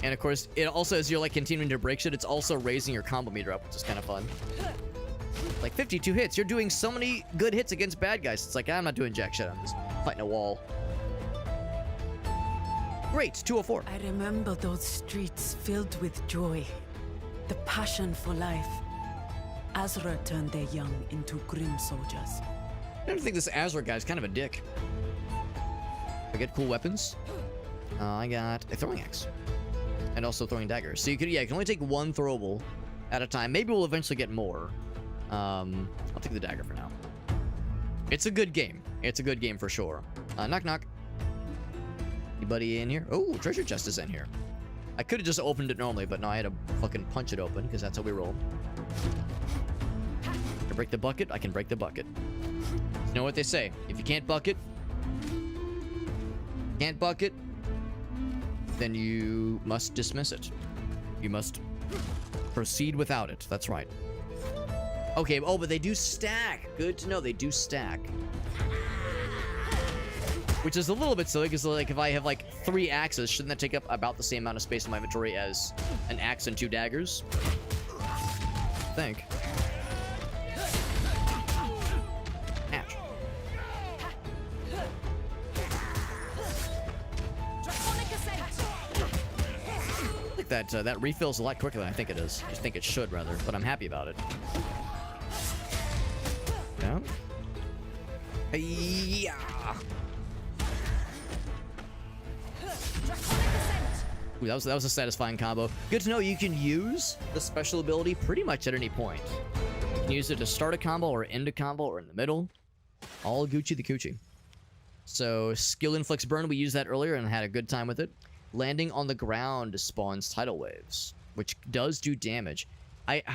And of course, it also, as you're like continuing to break shit, it's also raising your combo meter up, which is kind of fun. Like 52 hits. You're doing so many good hits against bad guys. It's like, I'm not doing jack shit. I'm just fighting a wall. Great, 204. I remember those streets filled with joy, the passion for life. Azra turned their young into grim soldiers. I don't think this Azra guy's kind of a dick. I get cool weapons. I got a throwing axe. And also throwing daggers. So you can, yeah, you can only take one throwable at a time. Maybe we'll eventually get more. I'll take the dagger for now. It's a good game. It's a good game for sure. Knock, knock. Anybody in here? Oh, treasure chest is in here. I could have just opened it normally, but no, I had to fucking punch it open because that's how we roll. To break the bucket, I can break the bucket. You know what they say? If you can't bucket, then you must dismiss it. You must proceed without it. That's right. Okay, oh, but they do stack. Good to know, they do stack. Which is a little bit silly, because like if I have like 3 axes, shouldn't that take up about the same amount of space in my inventory as an axe and 2 daggers? I think. Ouch. I think that refills a lot quicker than I think it is. I just think it should, rather, but I'm happy about it. Yeah. Yeah. Ooh, that was a satisfying combo. Good to know you can use the special ability pretty much at any point. You can use it to start a combo or end a combo or in the middle. All Gucci the Coochie. So skill inflicts burn, we used that earlier and had a good time with it. Landing on the ground spawns tidal waves, which does do damage.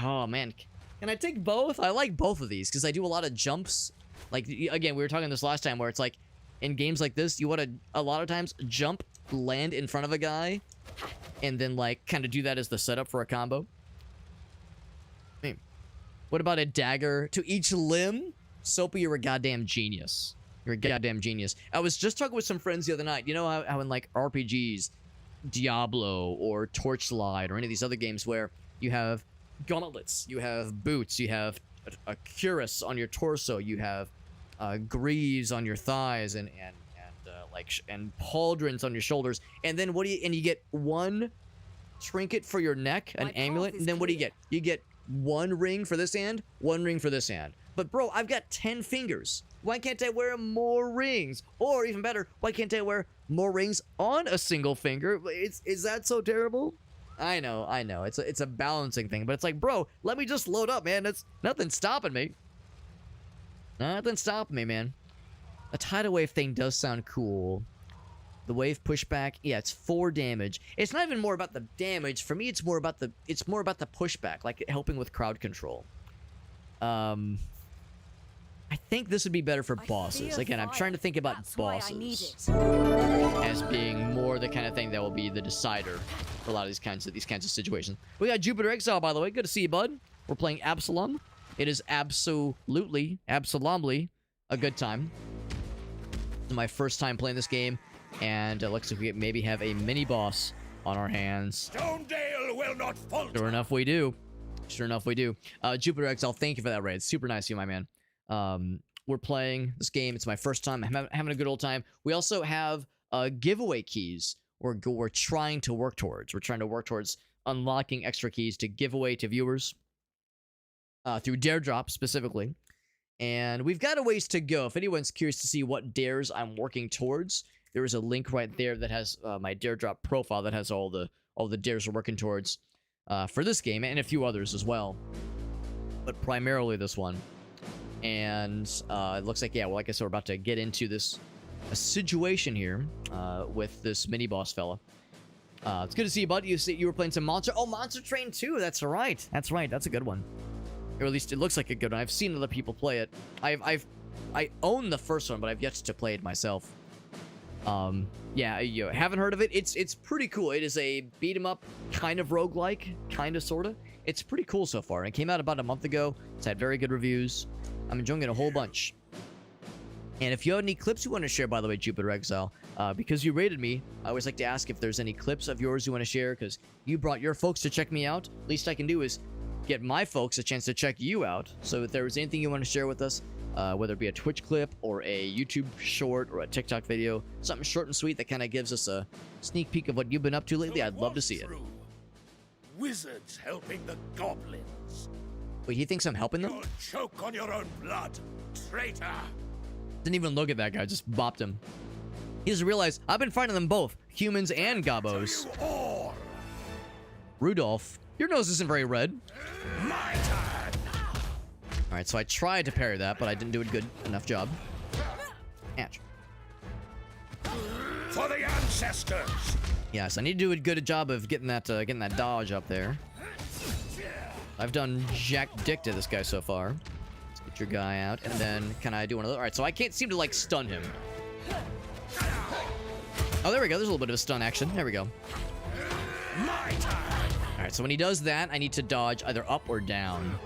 Oh man, can I take both? I like both of these because I do a lot of jumps. Like, again, we were talking this last time where it's like, in games like this, you want to, a lot of times, jump, land in front of a guy, and then, like, kind of do that as the setup for a combo. Hey, what about a dagger to each limb? Soapy, you're a goddamn genius. You're a goddamn genius. I was just talking with some friends the other night. You know how in, like, RPGs, Diablo, or Torchlight, or any of these other games where you have gauntlets, you have boots, you have a cuirass on your torso, you have greaves on your thighs, and pauldrons on your shoulders, and then you get one trinket for your neck, an amulet, and then what do you get? You get one ring for this hand, one ring for this hand. But bro, I've got 10 fingers. Why can't I wear more rings? Or even better, why can't I wear more rings on a single finger? Is that so terrible? I know. It's a balancing thing, but it's like, bro, let me just load up, man. It's nothing stopping me. Nothing stopping me, man. A tidal wave thing does sound cool. The wave pushback, yeah, it's 4 damage. It's not even more about the damage. For me, it's more about the pushback, like helping with crowd control. I think this would be better for bosses. Again, I'm trying to think about bosses as being more the kind of thing that will be the decider for a lot of these kinds of situations. We got Jupiter Exile, by the way. Good to see you, bud. We're playing Absolum. It is absolutely a good time. It's my first time playing this game, and it looks like we maybe have a mini boss on our hands. Stonedale will not falter. Sure enough, we do. Jupiter Exile, thank you for that raid. Super nice of you, my man. We're playing this game. It's my first time. I'm having a good old time. We also have giveaway keys we're trying to work towards. We're trying to work towards unlocking extra keys to give away to viewers through Dare Drop specifically. And we've got a ways to go. If anyone's curious to see what dares I'm working towards, there is a link right there that has my Dare Drop profile that has all the dares we're working towards for this game and a few others as well. But primarily this one. And it looks like, yeah, well, like I said, we're about to get into a situation here with this mini boss fella. It's good to see you, bud. You were playing some Monster. Oh, Monster Train 2. That's right. That's a good one. Or at least it looks like a good one. I've seen other people play it. I own the first one, but I've yet to play it myself. Yeah, you haven't heard of it? It's pretty cool. It is a beat 'em up kind of roguelike, kind of sorta. It's pretty cool so far. It came out about a month ago. It's had very good reviews. I'm enjoying it a whole bunch. And if you have any clips you want to share, by the way, Jupiter Exile, because you rated me, I always like to ask if there's any clips of yours you want to share, because you brought your folks to check me out. Least I can do is get my folks a chance to check you out. So if there was anything you want to share with us, whether it be a Twitch clip or a YouTube short or a TikTok video, something short and sweet that kind of gives us a sneak peek of what you've been up to lately, I'd love to see it. Wizards helping the goblins. Wait, he thinks I'm helping them? You'll choke on your own blood, traitor. Didn't even look at that guy, just bopped him. He doesn't realize I've been fighting them both, humans and gobbos. Rudolph, your nose isn't very red. My turn. Alright, so I tried to parry that, but I didn't do a good enough job. Ouch. For the ancestors. Yes, I need to do a good job of getting that dodge up there. I've done jack dick to this guy so far. Let's get your guy out, and then can I do another? Alright, so I can't seem to, like, stun him. Oh, there we go. There's a little bit of a stun action. There we go. My turn. Alright, so when he does that, I need to dodge either up or down.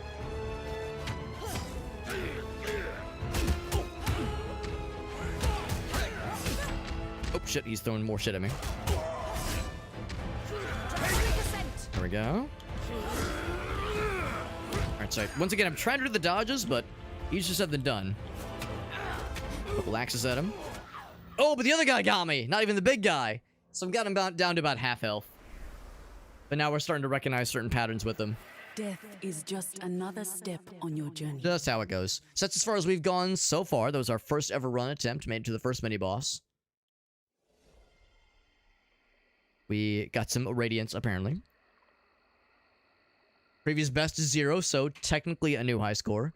Oh, shit. He's throwing more shit at me. There we go. Alright, so once again, I'm trying to do the dodges, but easier said than done. Couple axes at him. Oh, but the other guy got me! Not even the big guy! So I've got him down to about half health. But now we're starting to recognize certain patterns with him. Death is just another step on your journey. Just how it goes. So that's as far as we've gone so far. That was our first ever run attempt, made it to the first mini-boss. We got some radiance, apparently. Previous best is 0, so technically a new high score.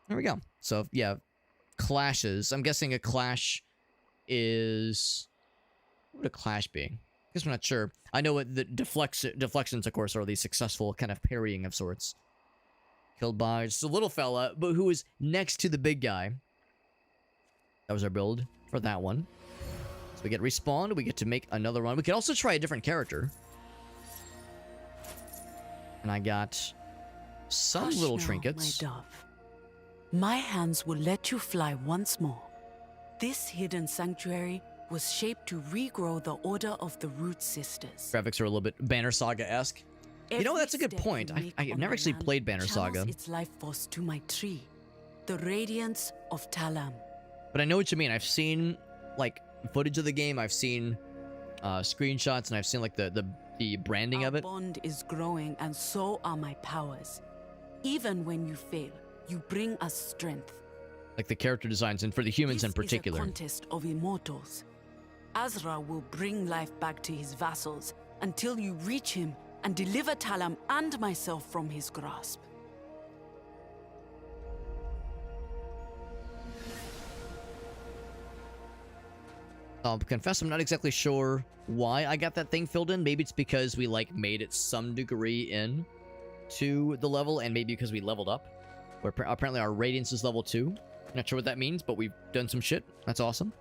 There we go. So, yeah. Clashes. I'm guessing a clash is... What would a clash be? I guess I'm not sure. I know what the deflections, of course, are the successful kind of parrying of sorts. Killed by just a little fella, but who is next to the big guy. That was our build for that one. So we get respawned, we get to make another run. We could also try a different character. And I got some Hush little now, trinkets. my dove. My hands will let you fly once more. This hidden sanctuary was shaped to regrow the Order of the Root Sisters. Graphics are a little bit Banner Saga-esque. You know, that's a good Every point. step you I make have on never the actually land played Banner channels Saga. its life force to my tree, the radiance of Talam. But I know what you mean. I've seen, like, footage of the game. I've seen screenshots, and I've seen, like, the branding of Our it. bond is growing, and so are my powers. Even when you fail, you bring us strength. Like the character designs, and for the humans in particular. This is a contest of immortals. Azra will bring life back to his vassals until you reach him and deliver Talam and myself from his grasp. I'll confess I'm not exactly sure why I got that thing filled in. Maybe it's because we, like, made it some degree in to the level, and maybe because we leveled up. Where apparently our radiance is level 2. Not sure what that means, but we've done some shit. That's awesome.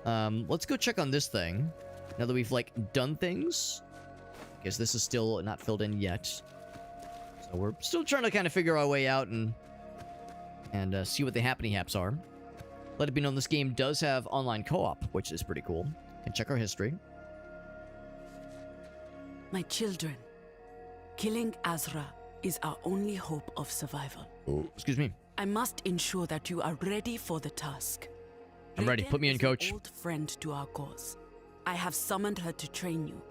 Let's go check on this thing. Now that we've, like, done things. I guess this is still not filled in yet. So we're still trying to kind of figure our way out and see what the happy haps are. Let it be known this game does have online co-op, which is pretty cool. Can check our history. My children, killing Azra is our only hope of survival. Oh, excuse me. I must ensure that you are ready for the task. I'm ready. Raiden Put me in, is coach. An old friend to our cause. I have summoned her to train you.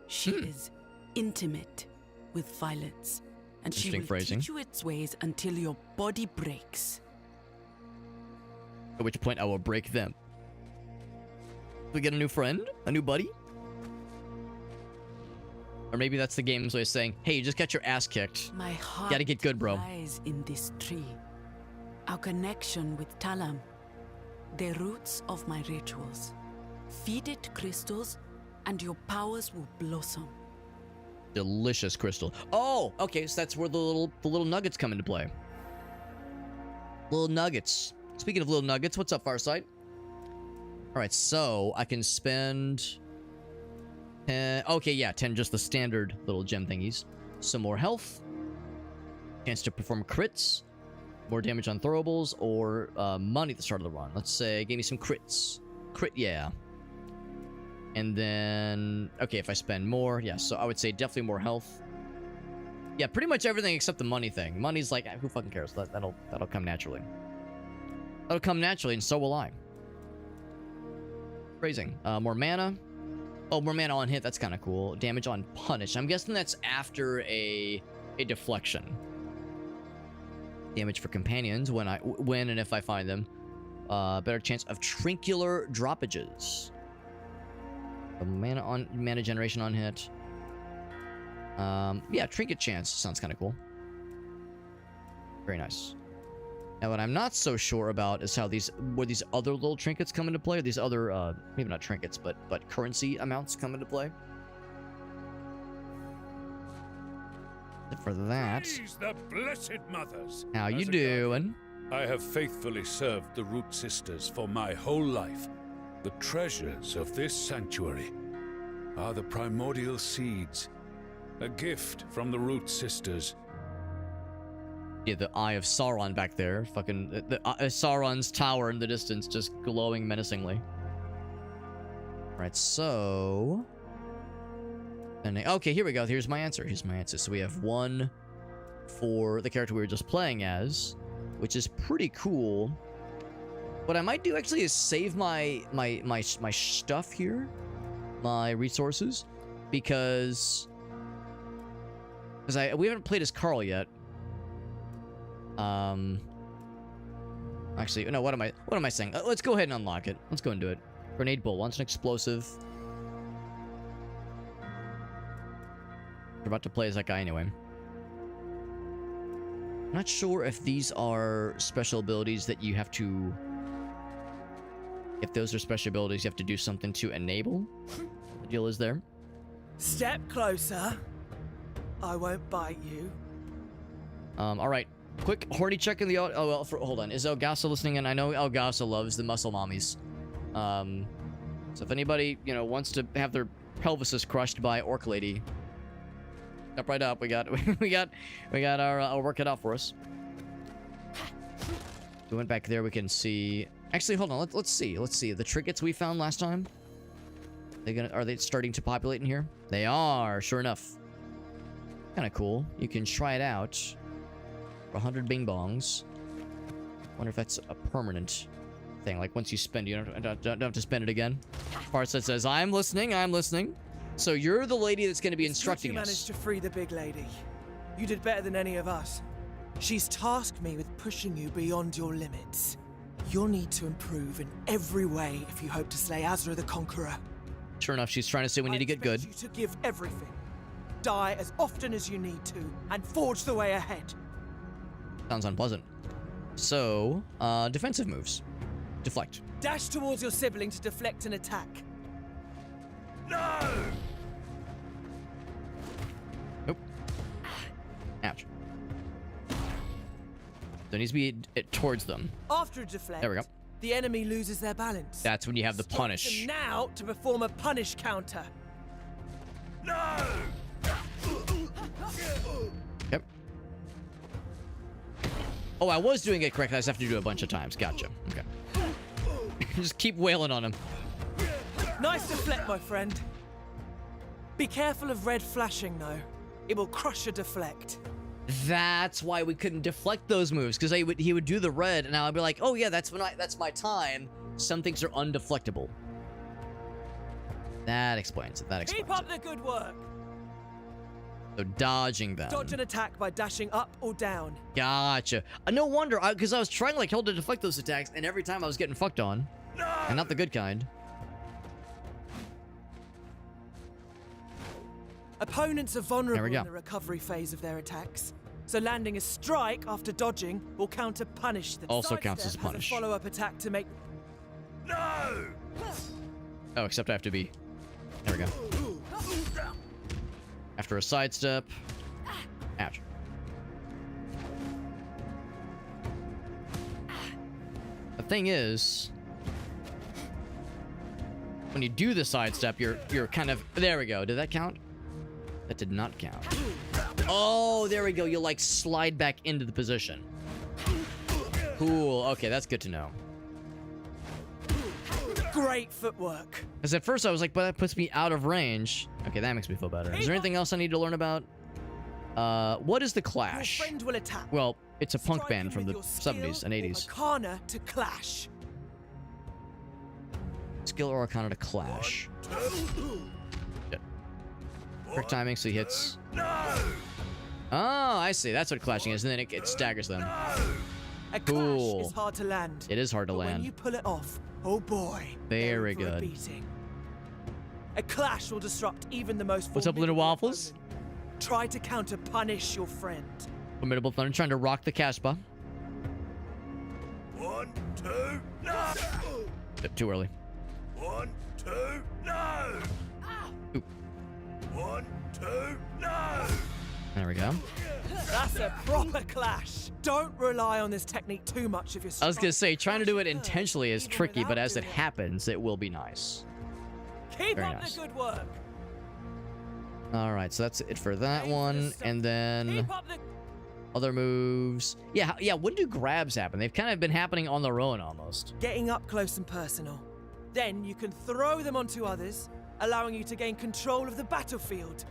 She is intimate with violence, and she Interesting will phrasing. teach you its ways until your body breaks. At which point I will break them. We get a new friend? A new buddy? Or maybe that's the game's way of saying, hey, you just got your ass kicked. My heart Gotta get good, bro. lies in this tree. Our connection with Talam, the roots of my rituals. Feed it crystals, and your powers will blossom. Delicious crystal. Oh, okay, so that's where the little nuggets come into play. Little nuggets. Speaking of little nuggets, what's up, Farsight? Alright, so I can spend 10... Okay, yeah, 10 just the standard little gem thingies. Some more health. Chance to perform crits. More damage on throwables, or money at the start of the run. Let's say, give me some crits. Crit, yeah. And then, okay, if I spend more, yeah, so I would say definitely more health. Yeah, pretty much everything except the money thing. Money's like, who fucking cares? That'll come naturally. That'll come naturally, and so will I. Phrasing. More mana. Oh, more mana on hit. That's kind of cool. Damage on punish. I'm guessing that's after a deflection. Damage for companions when and if I find them. Better chance of trincular droppages. Mana generation on hit. Yeah, trinket chance sounds kind of cool. Very nice. Now, what I'm not so sure about is how these other little trinkets come into play. Or these other, maybe not trinkets, but currency amounts come into play. For that, Praise the blessed mothers. how you As a doing? guardian, I have faithfully served the Root Sisters for my whole life. The treasures of this sanctuary are the primordial seeds, a gift from the Root Sisters. Yeah, the Eye of Sauron back there. Fucking Sauron's tower in the distance, just glowing menacingly. Right, so... okay, here we go. Here's my answer. So we have one for the character we were just playing as, which is pretty cool. What I might do actually is save my stuff here, my resources, because we haven't played as Carl yet. Actually, no. What am I saying? Let's go ahead and unlock it. Let's go and do it. Grenade bolt. Launch an explosive. We're about to play as that guy anyway. I'm not sure if these are special abilities that you have to... If those are special abilities you have to do something to enable. The deal is there. Step closer. I won't bite you. Alright. Quick horny check in the... Oh, well, hold on. Is Elgasa listening in? I know Elgasa loves the muscle mommies. So if anybody, wants to have their pelvises crushed by Orc Lady... Step right up. We got our work cut out for us. We went back there. We can see. Actually, hold on. Let's see. The trinkets we found last time. Are they starting to populate in here? They are. Sure enough. Kind of cool. You can try it out. For 100 bing bongs. Wonder if that's a permanent thing. Like once you spend, you don't have to spend it again. Parts that says, "I'm listening. I'm listening." So you're the lady that's going to be instructing you us. managed to free the big lady. You did better than any of us. She's tasked me with pushing you beyond your limits. You'll need to improve in every way if you hope to slay Azra the Conqueror. Sure enough, she's trying to say we need to get good. I expect you to give everything. Die as often as you need to, and forge the way ahead. Sounds unpleasant. So, defensive moves. Deflect. Dash towards your sibling to deflect an attack. No! Nope. Ouch. There needs to be towards them. After a deflect, there we go. The enemy loses their balance. That's when you have the punish. Them now to perform a punish counter. No! Yep. Oh, I was doing it correctly. I just have to do it a bunch of times. Gotcha. Okay. Just keep wailing on him. Nice deflect, my friend. Be careful of red flashing, though. It will crush your deflect. That's why we couldn't deflect those moves, because he would do the red, and I'd be like, oh yeah, that's my time. Some things are undeflectable. That explains it. Keep up the good work. So dodging them. Dodge an attack by dashing up or down. Gotcha. No wonder, because I was trying to hold to deflect those attacks, and every time I was getting fucked on. No! And not the good kind. Opponents are vulnerable in the recovery phase of their attacks, so landing a strike after dodging will counter-punish them. Also counts as a punish. Follow-up attack to make... No! Oh, except I have to be... There we go. After a sidestep... Ouch. The thing is... When you do the sidestep, you're kind of... There we go. Did that count? That did not count. Oh, there we go. You slide back into the position. Cool. Okay, that's good to know. Great footwork. Because at first I was like, but that puts me out of range. Okay, that makes me feel better. Is there anything else I need to learn about? What is the Clash? Your friend will attack. Well, it's a punk Striking band from the with your 70s and skill or 80s. Arcana to clash. Skill or Arcana to Clash. Yep. Quick timing, so he hits. Oh, I see. That's what clashing is, and then it staggers them. A Cool. clash is hard to land. It is hard to but land. when you pull it off, oh boy. Very they're in for a good. beating. A clash will disrupt even the most What's up, Little formidable Waffles? opponent. Try to counter-punish your friend. Formidable Thunder trying to rock the Casbah. 1, 2, no! Too early. 1, 2, no! Oop. 1, 2, no! There we go. That's a proper clash. Don't rely on this technique too much if you're I was gonna say, striking trying to do it first, intentionally is even tricky, but without as it doing happens, it will be nice. Keep Very up nice. the good work. All right, so that's it for that one, and then Keep up the other moves. Yeah, yeah. When do grabs happen? They've kind of been happening on their own almost. getting up close and personal. Then you can throw them onto others, allowing you to gain control of the battlefield.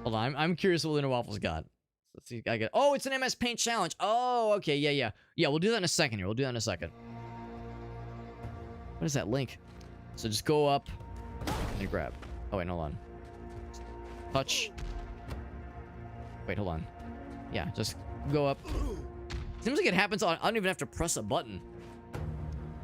Hold on, I'm curious what Lunar Waffles got. Let's see. I get. Oh, it's an MS Paint challenge. Oh, okay, yeah. We'll do that in a second here. We'll do that in a second. What is that link? So just go up and you grab. Oh wait, hold on. Touch. Wait, hold on. Yeah, just go up. Seems like it happens on. I don't even have to press a button.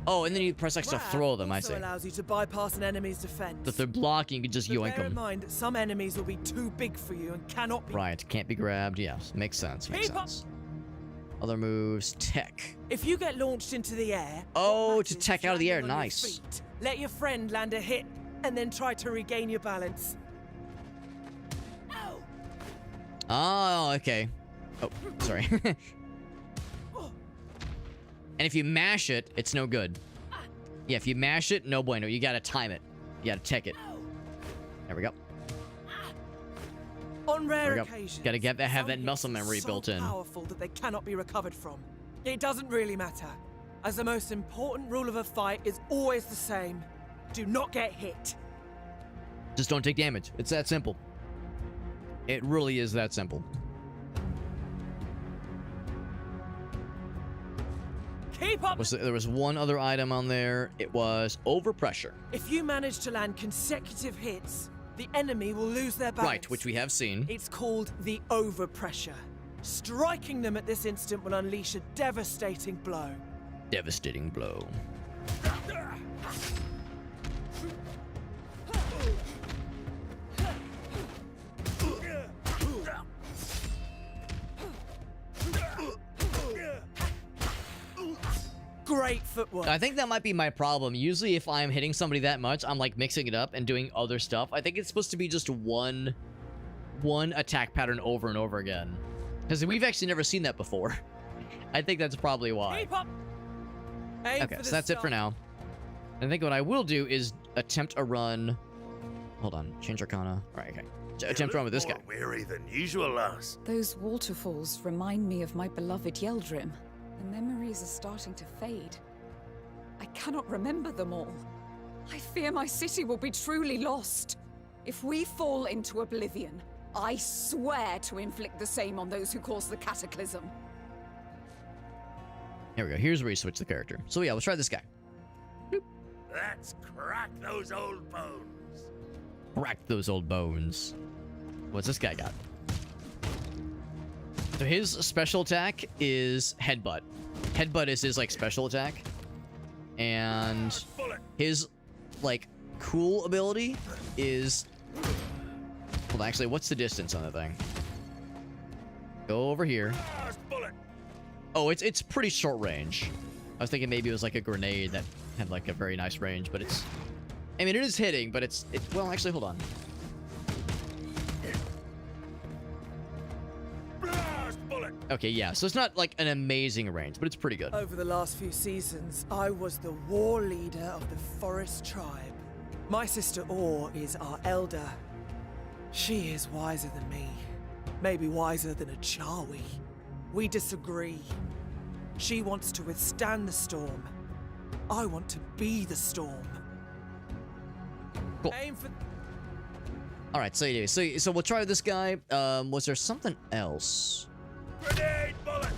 Oh, and then you press X to Grab throw them. I also see. allows you to bypass an enemy's defense. If they're blocking, you can just But yoink bear in them. mind that some enemies will be too big for you and cannot be. Right, can't be grabbed. Yes, makes sense. Makes Keep up. sense. Other moves, tech. If you get launched into the air, Oh, what to matters tech is out of the air, landing on your nice. feet. Let your friend land a hit, and then try to regain your balance. Oh, okay. Oh, sorry. And if you mash it, it's no good. Yeah, if you mash it, no bueno. You gotta time it. You gotta tech it. There we go. On There rare we go. occasions, Gotta have some that muscle hits are memory so built in. powerful that they cannot be recovered from. It doesn't really matter, as the most important rule of a fight is always the same: do not get hit. Just don't take damage. It's that simple. It really is that simple. Keep up. There was one other item on there. It was overpressure. If you manage to land consecutive hits, the enemy will lose their balance. Right, which we have seen. It's called the overpressure. Striking them at this instant will unleash a devastating blow. Devastating blow. Great footwork. I think that might be my problem. Usually if I'm hitting somebody that much, I'm like mixing it up and doing other stuff. I think it's supposed to be just one attack pattern over and over again. Because we've actually never seen that before. I think that's probably why. Keep up. Aim Okay, for so the that's it for start. now. I think what I will do is attempt a run. Hold on, change Arcana. All right, okay. Attempt to run with this guy. More weary than usual, lass. Those waterfalls remind me of my beloved Yeldrim. The memories are starting to fade. I cannot remember them all. I fear my city will be truly lost. If we fall into oblivion, I swear to inflict the same on those who cause the cataclysm. Here we go. Here's where you switch the character. So yeah, let's try this guy. Let's crack those old bones. Crack those old bones. What's this guy got? So his special attack is Headbutt. Headbutt is his like special attack. And his like cool ability is... Well, actually, what's the distance on the thing? Go over here. Oh, it's pretty short range. I was thinking maybe it was like a grenade that had like a very nice range, but it's... I mean, it is hitting, but it's... Well, actually, hold on. Okay, yeah, so it's not like an amazing range, but it's pretty good. Over the last few seasons, I was the war leader of the Forest Tribe. My sister Or is our elder. She is wiser than me. Maybe wiser than a Chawi. We disagree. She wants to withstand the storm, I want to be the storm. Cool. Aim for... All right, so anyway, so we'll try this guy. Was there something else? Grenade bullet!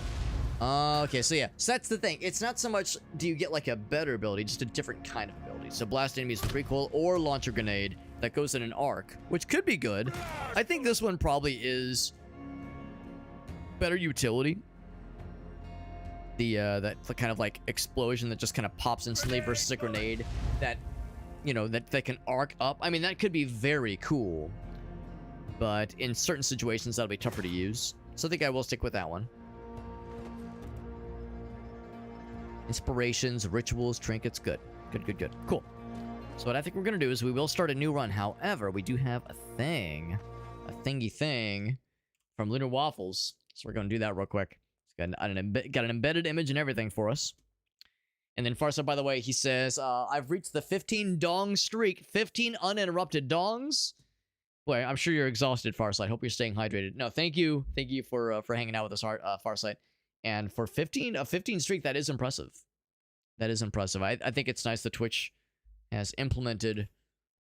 Okay, so yeah, so that's the thing. It's not so much do you get like a better ability, just a different kind of ability. So blast enemies with recoil or launch a grenade that goes in an arc, which could be good. I think this one probably is better utility. That kind of like explosion that just kind of pops instantly versus a grenade that, you know, that can arc up. I mean, that could be very cool, but in certain situations that'll be tougher to use. So I think I will stick with that one. Inspirations, rituals, trinkets, good. Good. Cool. So what I think we're going to do is we will start a new run. However, we do have a thingy thing from Lunar Waffles. So we're going to do that real quick. It's got an embedded image and everything for us. And then Farsa, by the way, he says, I've reached the 15 dong streak. 15 uninterrupted dongs. Boy, I'm sure you're exhausted, Farsight. Hope you're staying hydrated. No, thank you. Thank you for hanging out with us, Farsight. And for 15 streak, that is impressive. That is impressive. I think it's nice that Twitch has implemented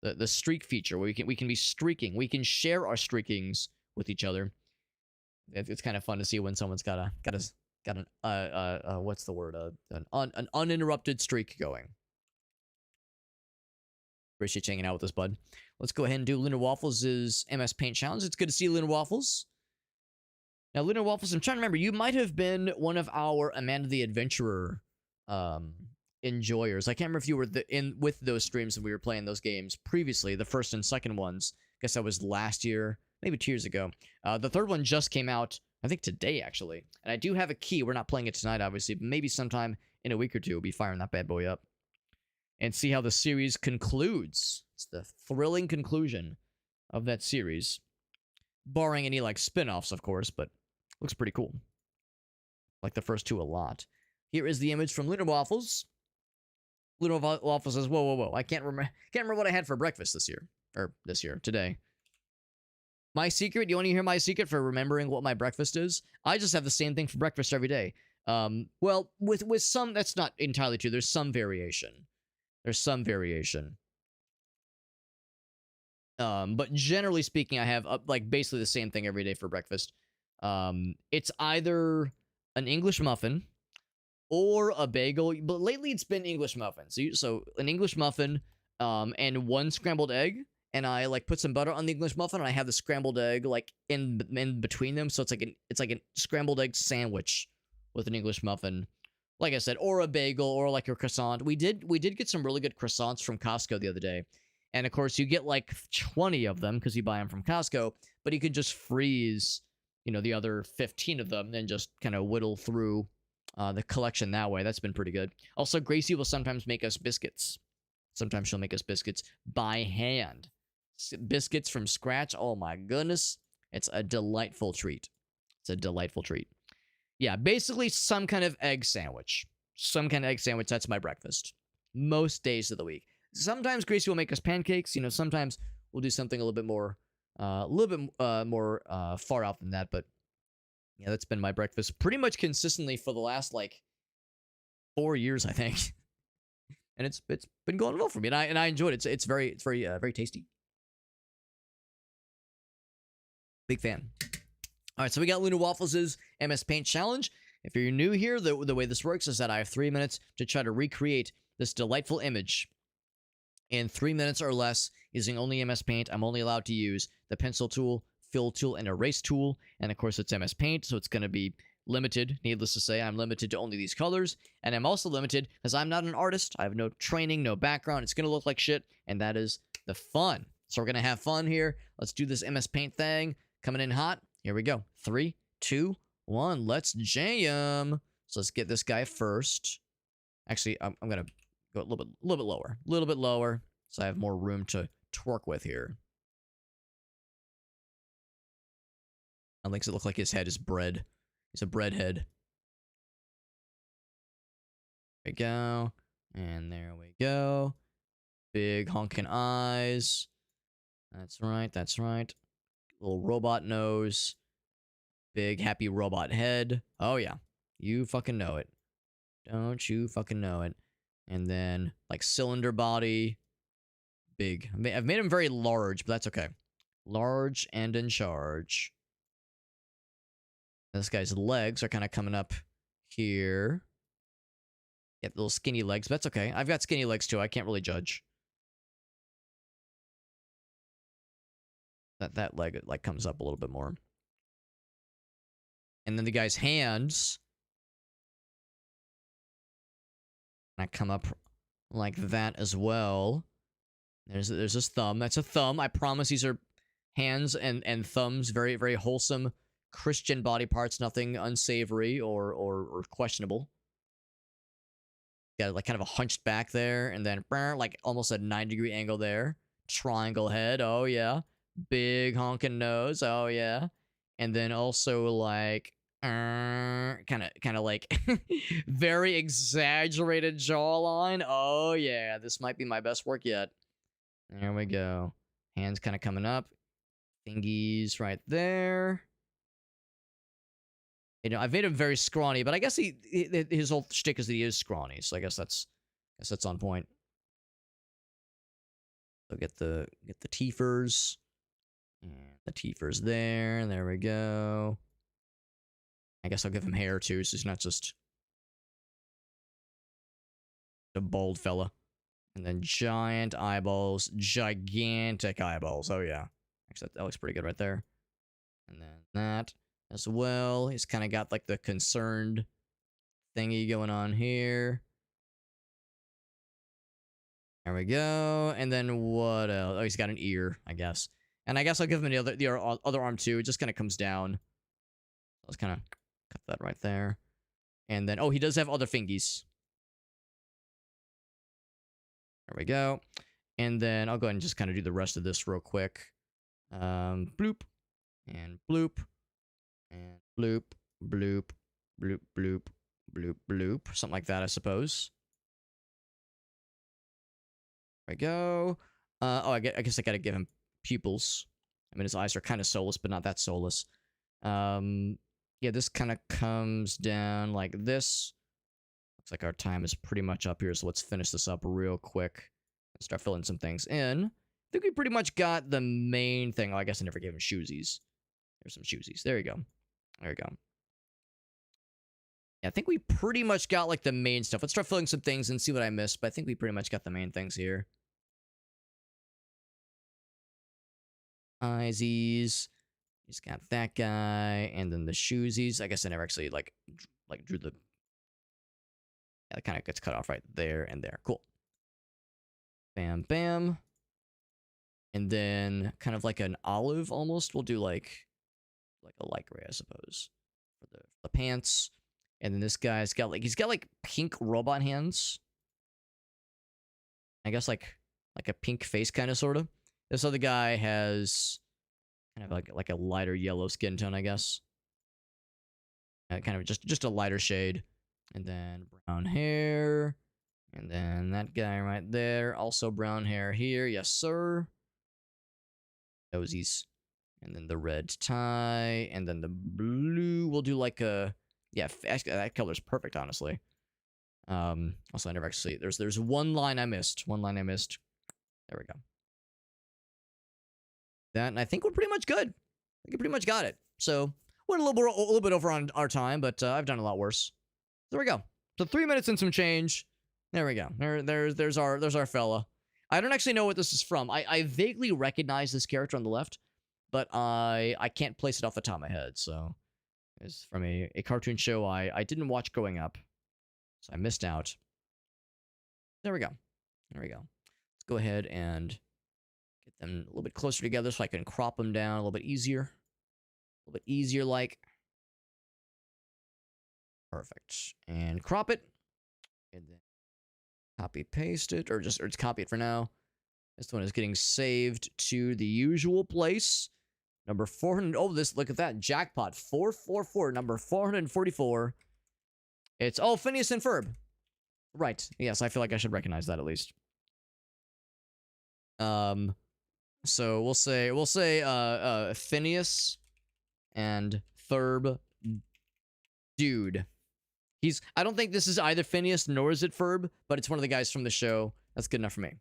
the streak feature where we can be streaking. We can share our streakings with each other. It's kind of fun to see when someone's got an what's the word? An uninterrupted streak going. Appreciate you hanging out with us, bud. Let's go ahead and do Lunar Waffles' MS Paint Challenge. It's good to see you, Lunar Waffles. Now, Lunar Waffles, I'm trying to remember, you might have been one of our Amanda the Adventurer enjoyers. I can't remember if you were with those streams when we were playing those games previously, the first and second ones. I guess that was last year, maybe 2 years ago. The third one just came out, I think today, actually. And I do have a key. We're not playing it tonight, obviously, but maybe sometime in a week or two we'll be firing that bad boy up. And see how the series concludes. It's the thrilling conclusion of that series. Barring any, like, spin-offs, of course, but looks pretty cool. Like the first two a lot. Here is the image from Lunar Waffles. Lunar Waffles says, whoa. I can't remember what I had for breakfast this year. Or today. My secret, you want to hear my secret for remembering what my breakfast is? I just have the same thing for breakfast every day. Well, with some, that's not entirely true. There's some variation. But generally speaking, I have like basically the same thing every day for breakfast. It's either an English muffin or a bagel, but lately it's been English muffin. So an English muffin, and one scrambled egg, and I like put some butter on the English muffin, and I have the scrambled egg like in between them, so it's like a scrambled egg sandwich with an English muffin. Like I said, or a bagel, or like a croissant. We did get some really good croissants from Costco the other day. And of course, you get like 20 of them because you buy them from Costco, but you could just freeze, you know, the other 15 of them and just kind of whittle through the collection that way. That's been pretty good. Also, Gracie will sometimes make us biscuits. Sometimes she'll make us biscuits by hand. Biscuits from scratch. Oh my goodness. It's a delightful treat. Yeah, basically some kind of egg sandwich. That's my breakfast. Most days of the week. Sometimes Gracie will make us pancakes. You know, sometimes we'll do something a little bit more far out than that. But yeah, that's been my breakfast pretty much consistently for the last like 4 years, I think. And it's been going well for me, and I enjoyed it. It's very tasty. Big fan. All right, so we got Lunar Waffles' MS Paint Challenge. If you're new here, the way this works is that I have 3 minutes to try to recreate this delightful image. In 3 minutes or less, using only MS Paint, I'm only allowed to use the pencil tool, fill tool, and erase tool. And of course, it's MS Paint, so it's going to be limited. Needless to say, I'm limited to only these colors. And I'm also limited because I'm not an artist. I have no training, no background. It's going to look like shit, and that is the fun. So we're going to have fun here. Let's do this MS Paint thing. Coming in hot. Here we go. 3, 2, 1. Let's jam. So let's get this guy first. Actually, I'm going to go a little bit lower. So I have more room to twerk with here. That makes it look like his head is bread. He's a bread head. There we go. And there we go. Big honking eyes. That's right. Little robot nose. Big happy robot head. Oh yeah. You fucking know it. Don't you fucking know it. And then, like, cylinder body. Big. I've made him very large, but that's okay. Large and in charge. This guy's legs are kind of coming up here. Yeah, little skinny legs, but that's okay. I've got skinny legs too. I can't really judge. That leg, like, comes up a little bit more. And then the guy's hands. I come up like that as well. There's his thumb. That's a thumb. I promise these are hands and thumbs. Very, very wholesome Christian body parts. Nothing unsavory or questionable. Got like kind of a hunched back there, and then like almost a 9-degree angle there. Triangle head. Oh yeah. Big honking nose. Oh yeah. And then also like kind of like very exaggerated jawline. Oh yeah, this might be my best work yet. There we go. Hands kind of coming up. Fingies right there. You know, I've made him very scrawny, but I guess his whole shtick is that he is scrawny, so I guess that's on point. So get the teethers. And the teethers there. There we go. I guess I'll give him hair too, so he's not just a bald fella. And then giant eyeballs, gigantic eyeballs. Oh yeah, actually that looks pretty good right there. And then that as well. He's kind of got like the concerned thingy going on here. There we go. And then what else? Oh, he's got an ear, I guess. And I guess I'll give him the other arm too. It just kind of comes down. Let's kind of cut that right there. And then, oh, he does have other fingies. There we go. And then I'll go ahead and just kind of do the rest of this real quick. Bloop. And bloop. And bloop. Bloop. Bloop. Bloop. Bloop. Bloop. Something like that, I suppose. There we go. Oh, I guess I gotta give him pupils. I mean, his eyes are kind of soulless, but not that soulless. Yeah, this kind of comes down like this. Looks like our time is pretty much up here, so let's finish this up real quick and start filling some things in. I think we pretty much got the main thing. Oh, I guess I never gave him shoesies. There's some shoesies. There you go. There you go. Yeah, I think we pretty much got like the main stuff. Let's start filling some things and see what I missed, but I think we pretty much got the main things here. Eyesies. He's got that guy, and then the shoesies. I guess I never actually like drew the. Yeah, it kind of gets cut off right there and there. Cool. Bam, bam. And then kind of like an olive almost. We'll do like a light gray, I suppose, for the pants. And then this guy's got like pink robot hands. I guess like a pink face kind of sort of. This other guy has kind of like a lighter yellow skin tone, I guess. Kind of just a lighter shade. And then brown hair. And then that guy right there. Also brown hair here. Yes, sir. Nosies. And then the red tie. And then the blue. We'll do like a... Yeah, actually, that color's perfect, honestly. Also, I never actually... There's one line I missed. One line I missed. There we go. That, and I think we're pretty much good. I think we pretty much got it. So, went a little bit over on our time, but I've done a lot worse. There we go. So 3 minutes and some change. There we go. There's our fella. I don't actually know what this is from. I vaguely recognize this character on the left, but I can't place it off the top of my head. So it's from a cartoon show I didn't watch growing up, so I missed out. There we go. There we go. Let's go ahead and get them a little bit closer together so I can crop them down a little bit easier. A little bit easier like. Perfect. And crop it. And then copy paste it, or just copy it for now. This one is getting saved to the usual place. Number 400. Oh, look at that. Jackpot. 444. Number 444. It's, oh, Phineas and Ferb. Right. Yes, I feel like I should recognize that at least. So we'll say Phineas and Ferb dude. I don't think this is either Phineas nor is it Ferb, but it's one of the guys from the show. That's good enough for me.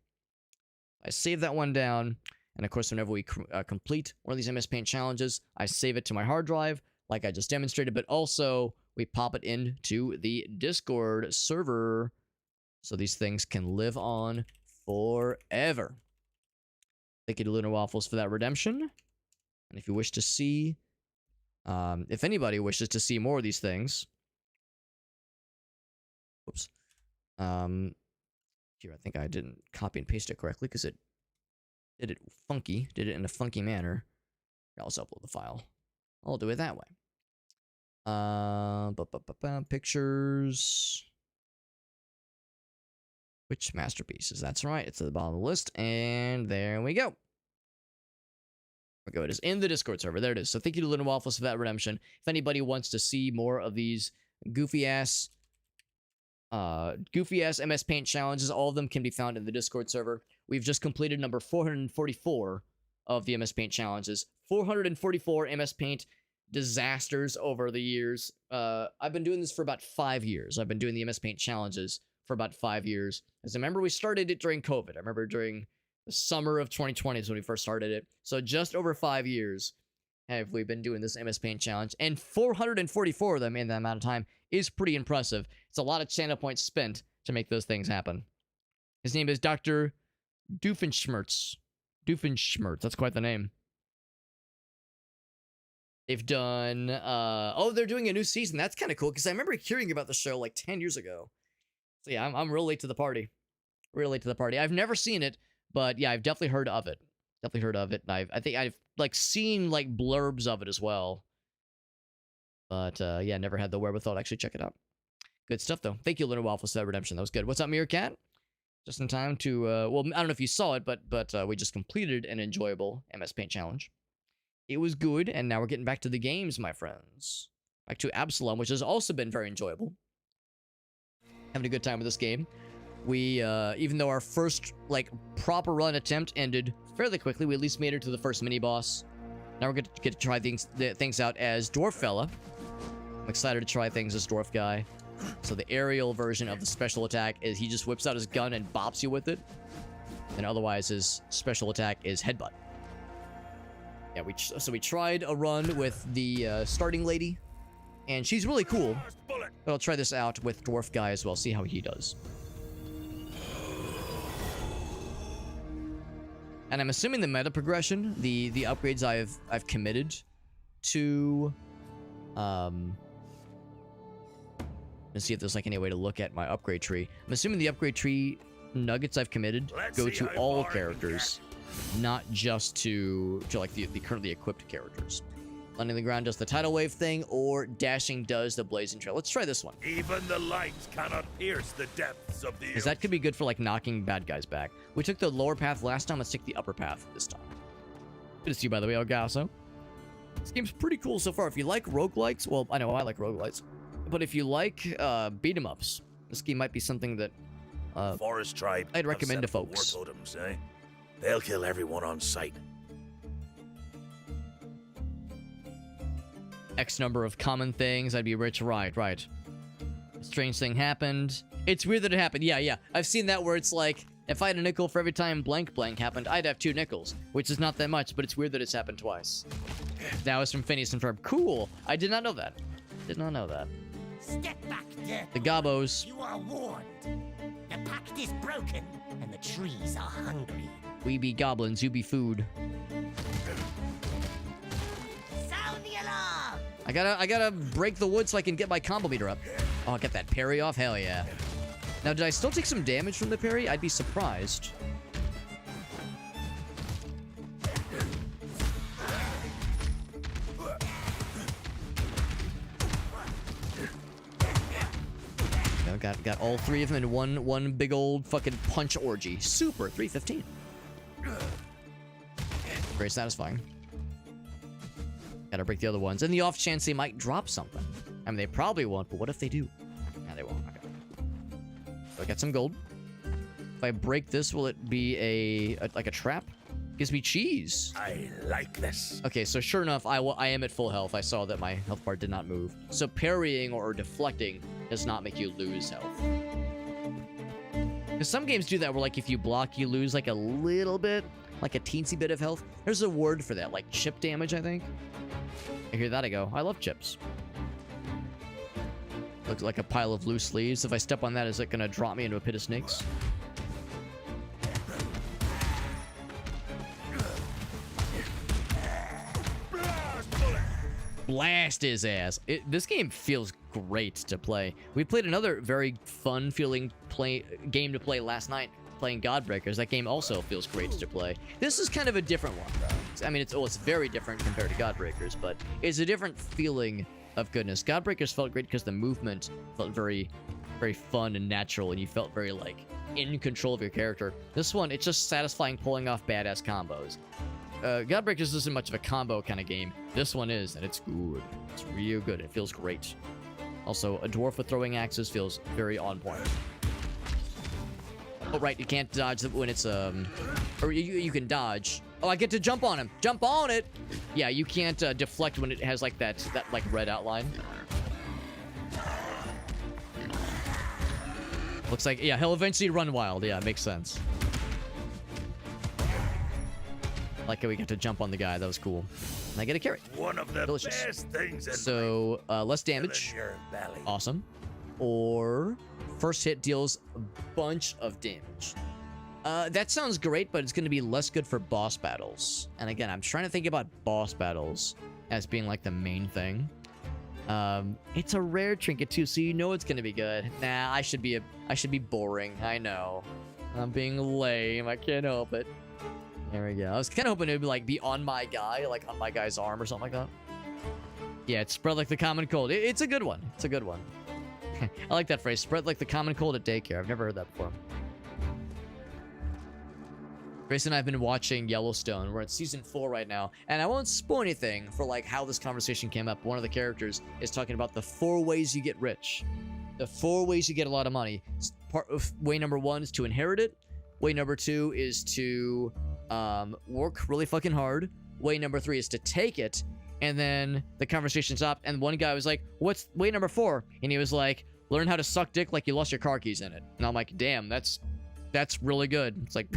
I save that one down. And of course, whenever we complete one of these MS Paint challenges, I save it to my hard drive, like I just demonstrated, but also we pop it into the Discord server so these things can live on forever. Thank you to Lunar Waffles for that redemption. And if you wish to see, if anybody wishes to see more of these things, whoops. Here, I think I didn't copy and paste it correctly because it did it funky, did it in a funky manner. I'll just upload the file. I'll do it that way. Pictures. Which masterpieces? That's right. It's at the bottom of the list. And there we go. It is in the Discord server. There it is. So thank you to Lunar Waffles for that redemption. If anybody wants to see more of these goofy ass MS Paint challenges, all of them can be found in the Discord server. We've just completed number 444 of the MS Paint challenges. 444 MS Paint disasters over the years. I've been doing this for about 5 years. I've been doing the MS Paint challenges for about 5 years. As I remember, we started it during COVID. I remember during the summer of 2020 is when we first started it. So just over 5 years have we been doing this MS Paint challenge. And 444 of them in that amount of time is pretty impressive. It's a lot of channel points spent to make those things happen. His name is Dr. Doofenshmirtz. Doofenshmirtz, that's quite the name. They've done, oh, they're doing a new season. That's kind of cool, because I remember hearing about the show like 10 years ago. So yeah, I'm real late to the party. Real late to the party. I've never seen it, but yeah, I've definitely heard of it. Definitely heard of it. And I think I've like seen like blurbs of it as well. But yeah, never had the wherewithal to actually check it out. Good stuff though. Thank you, Lunar Waffles, for that redemption. That was good. What's up, Meerkat? Just in time to, well, I don't know if you saw it, but we just completed an enjoyable MS Paint challenge. It was good, and now we're getting back to the games, my friends. Back to Absolum, which has also been very enjoyable. Having a good time with this game. We, even though our first, like, proper run attempt ended fairly quickly, we at least made it to the first mini-boss. Now we're going to get to try things out as Dwarf Fella. I'm excited to try things as Dwarf Guy. So the aerial version of the special attack is he just whips out his gun and bops you with it. And otherwise, his special attack is Headbutt. Yeah, so we tried a run with the starting lady, and she's really cool. But I'll try this out with Dwarf Guy as well, see how he does. And I'm assuming the meta progression, the upgrades I've committed to, let's see if there's like any way to look at my upgrade tree. I'm assuming the upgrade tree nuggets I've committed go to all characters, not just to like the currently equipped characters. Landing the ground does the tidal wave thing, or dashing does the blazing trail. Let's try this one. Even the lights cannot pierce the depths of the because that could be good for like knocking bad guys back. We took the lower path last time. Let's take the upper path this time. Good to see you, by the way, Elgaso. This game's pretty cool so far. If you like roguelikes, well, I know I like roguelikes, but if you like beat 'em ups, this game might be something that Forest Tribe I'd recommend to folks. War totems, eh? They'll kill everyone on sight. X number of common things. I'd be rich. Right. A strange thing happened. It's weird that it happened. Yeah. I've seen that where it's like, if I had a nickel for every time blank happened, I'd have 2 nickels, which is not that much, but it's weird that it's happened twice. That was from Phineas and Ferb. Cool. I did not know that. Step back, Dirk. The Gobos. You are warned. The pact is broken, and the trees are hungry. We be goblins, you be food. Sound the alarm! I gotta break the wood so I can get my combo meter up. Oh, I'll get that parry off? Hell yeah. Now, did I still take some damage from the parry? I'd be surprised. Got all 3 of them in one big old fucking punch orgy. Super. 315. Very satisfying. Gotta break the other ones. And the off chance they might drop something. I mean, they probably won't, but what if they do? Nah, they won't. Okay. So I got some gold. If I break this, will it be like a trap? Gives me cheese. I like this. Okay, so sure enough, I am at full health. I saw that my health bar did not move. So parrying or deflecting does not make you lose health. Because some games do that where, like, if you block, you lose, like, a little bit, like a teensy bit of health. There's a word for that, like chip damage, I think. I hear that, I go, I love chips. Looks like a pile of loose leaves. If I step on that, is it going to drop me into a pit of snakes? Blast his ass. This game feels great to play. We played another very fun feeling game to play last night, playing Godbreakers. That game also feels great to play. This is kind of a different one, though. I mean, it's very different compared to Godbreakers, but it's a different feeling of goodness. Godbreakers felt great because the movement felt very, very fun and natural, and you felt very, like, in control of your character. This one, it's just satisfying pulling off badass combos. Godbreakers isn't much of a combo kind of game. This one is, and it's good. It's real good. It feels great. Also, a dwarf with throwing axes feels very on point. Oh, right, you can't dodge when it's, or you can dodge. Oh, I get to jump on him. Jump on it! Yeah, you can't deflect when it has, like, that like, red outline. Looks like, yeah, he'll eventually run wild. Yeah, makes sense. Like how we got to jump on the guy. That was cool. And I get a carrot. One of the Delicious. best things in So, less damage. Awesome. Or first hit deals a bunch of damage. That sounds great, but it's going to be less good for boss battles. And again, I'm trying to think about boss battles as being like the main thing. It's a rare trinket too, so you know it's going to be good. Nah, I should be boring. I know. I'm being lame. I can't help it. There we go. I was kind of hoping it would like be on my guy, like on my guy's arm or something like that. Yeah, it's spread like the common cold. It's a good one. It's a good one. I like that phrase. Spread like the common cold at daycare. I've never heard that before. Grace and I have been watching Yellowstone. We're at season 4 right now, and I won't spoil anything for like how this conversation came up. One of the characters is talking about the 4 ways you get rich. The 4 ways you get a lot of money. Way number 1 is to inherit it. Way number 2 is to work really fucking hard. Way number 3 is to take it. And then the conversation stopped, and one guy was like, what's way number 4? And he was like, learn how to suck dick like you lost your car keys in it. And I'm like, damn, that's really good. It's like,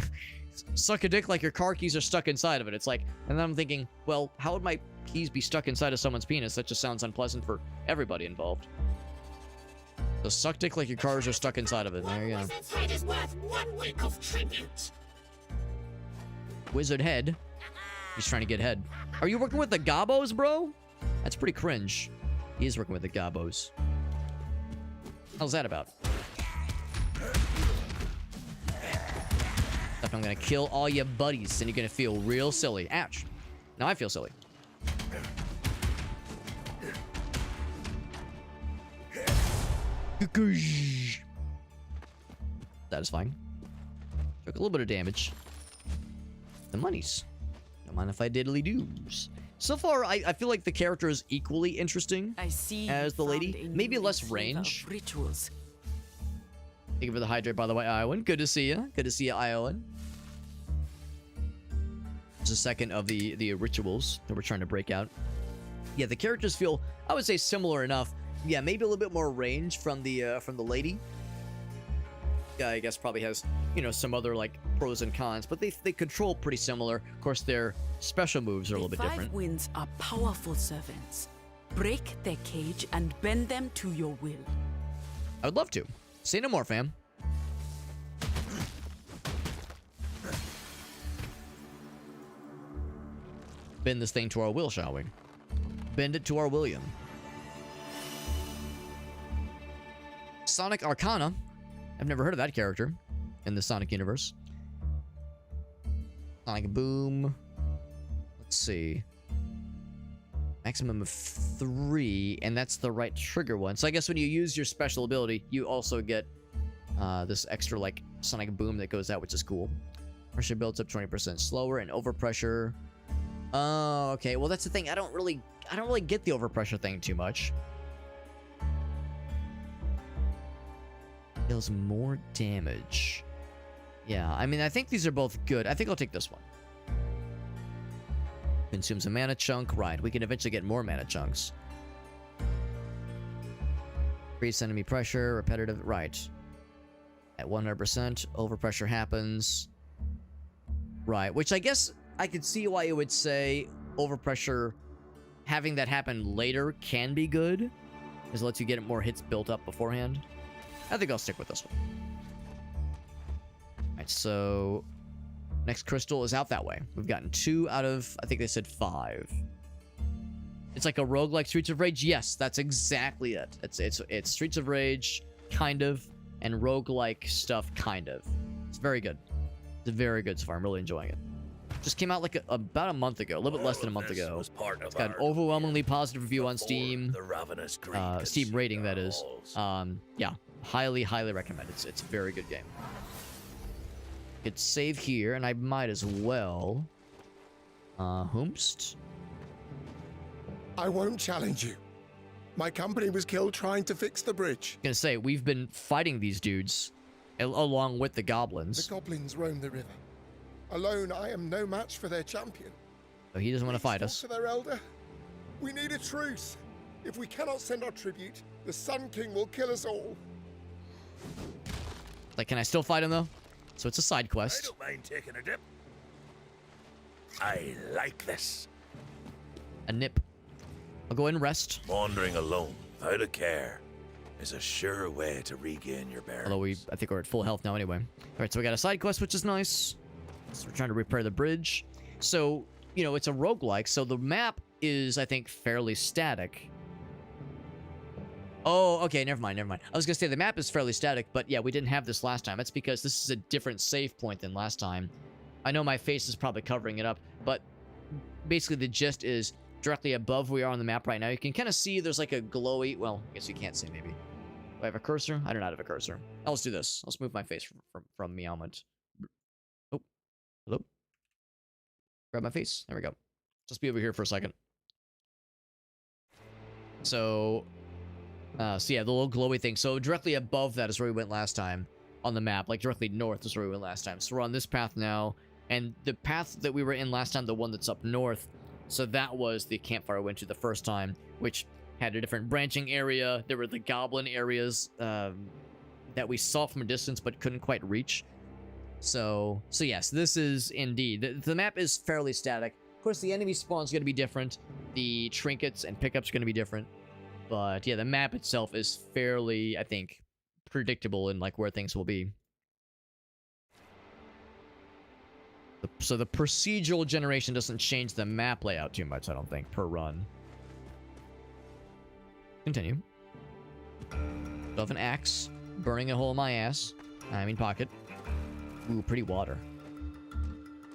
suck a dick like your car keys are stuck inside of it. It's like, and then I'm thinking, well, how would my keys be stuck inside of someone's penis? That just sounds unpleasant for everybody involved. So suck dick like your cars are stuck inside of it. There you go. Is worth 1 week of tribute. Wizard head. He's trying to get head. Are you working with the gobos, bro? That's pretty cringe. He is working with the gobos. How's that about? I'm gonna kill all your buddies, and you're gonna feel real silly. Ouch. Now I feel silly. Satisfying. Took a little bit of damage. The monies. Don't mind if I diddly doos. So far, I feel like the character is equally interesting as the lady. Maybe less range. Rituals. Thank you for the hydrate, by the way, Iowan. Good to see you. Good to see you, Iowan. There's a second of the rituals that we're trying to break out. Yeah, the characters feel, I would say, similar enough. Yeah, maybe a little bit more range from the lady. Yeah, I guess probably has, you know, some other like pros and cons, but they control pretty similar. Of course, their special moves are a little bit different. 5 winds are powerful servants. Break their cage and bend them to your will. I would love to. Say no more, fam. Bend this thing to our will, shall we? Bend it to our William. Sonic Arcana. I've never heard of that character in the Sonic universe. Sonic Boom. Let's see. Maximum of 3, and that's the right trigger one. So I guess when you use your special ability, you also get this extra like Sonic Boom that goes out, which is cool. Pressure builds up 20% slower, and overpressure. Oh, okay. Well, that's the thing. I don't really get the overpressure thing too much. Deals more damage. Yeah, I mean, I think these are both good. I think I'll take this one. Consumes a mana chunk. Right, we can eventually get more mana chunks. Increase enemy pressure, repetitive, right. At 100%, overpressure happens. Right, which I guess I could see why you would say overpressure, having that happen later can be good, because it lets you get more hits built up beforehand. I think I'll stick with this one. Alright, so next crystal is out that way. We've gotten 2 out of, I think they said 5. It's like a roguelike Streets of Rage? Yes, that's exactly it. It's Streets of Rage, kind of, and roguelike stuff, kind of. It's very good. It's very good so far. I'm really enjoying it. Just came out like about a month ago, a little bit less than a month ago. It's got an overwhelmingly positive review on Steam. Steam rating, that is. Yeah, highly, highly recommend. It's a very good game. Could save here, and I might as well. Whomst? I won't challenge you. My company was killed trying to fix the bridge. Gonna say, we've been fighting these dudes along with the goblins. The goblins roam the river. Alone, I am no match for their champion. So he doesn't want to fight us. To their elder. We need a truce. If we cannot send our tribute, the Sun King will kill us all. Like, can I still fight him though? So it's a side quest. I don't mind taking a dip. I like this. A nip. I'll go in and rest. Wandering alone, without a care, is a sure way to regain your bearings. Although I think we're at full health now anyway. Alright, so we got a side quest, which is nice. So we're trying to repair the bridge. So, you know, it's a roguelike, so the map is, I think, fairly static. Oh, okay, never mind. I was gonna say the map is fairly static, but yeah, we didn't have this last time. That's because this is a different save point than last time. I know my face is probably covering it up, but basically the gist is directly above where we are on the map right now. You can kind of see there's like a glowy, well, I guess you can't see maybe. Do I have a cursor? I do not have a cursor. Oh, let's do this. Let's move my face from Meowment. Oh, hello? Grab my face. There we go. Just be over here for a second. So yeah, the little glowy thing. So directly above that is where we went last time on the map. Like directly north is where we went last time. So we're on this path now. And the path that we were in last time, the one that's up north, so that was the campfire we went to the first time, which had a different branching area. There were the goblin areas that we saw from a distance but couldn't quite reach. So yes, this is indeed. The map is fairly static. Of course, the enemy spawn is going to be different. The trinkets and pickups are going to be different. But yeah, the map itself is fairly, I think, predictable in like where things will be. So the procedural generation doesn't change the map layout too much, I don't think, per run. Continue. Still have an axe, burning a hole in my ass. I mean pocket. Ooh, pretty water.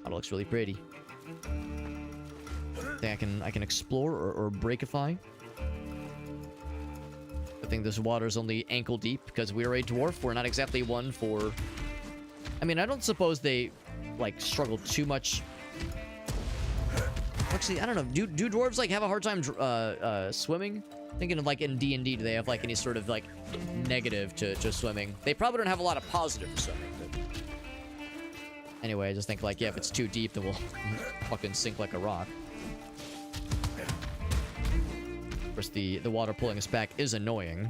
That looks really pretty. I think I can explore or breakify. I think this water is only ankle deep because we are a dwarf. We're not exactly one for... I mean, I don't suppose they like struggle too much. Actually, I don't know. Do dwarves like have a hard time swimming? Thinking of like in D&D, do they have like any sort of like negative to swimming? They probably don't have a lot of positive to swimming. But... Anyway, I just think like, yeah, if it's too deep, then we'll fucking sink like a rock. Of course, the water pulling us back is annoying.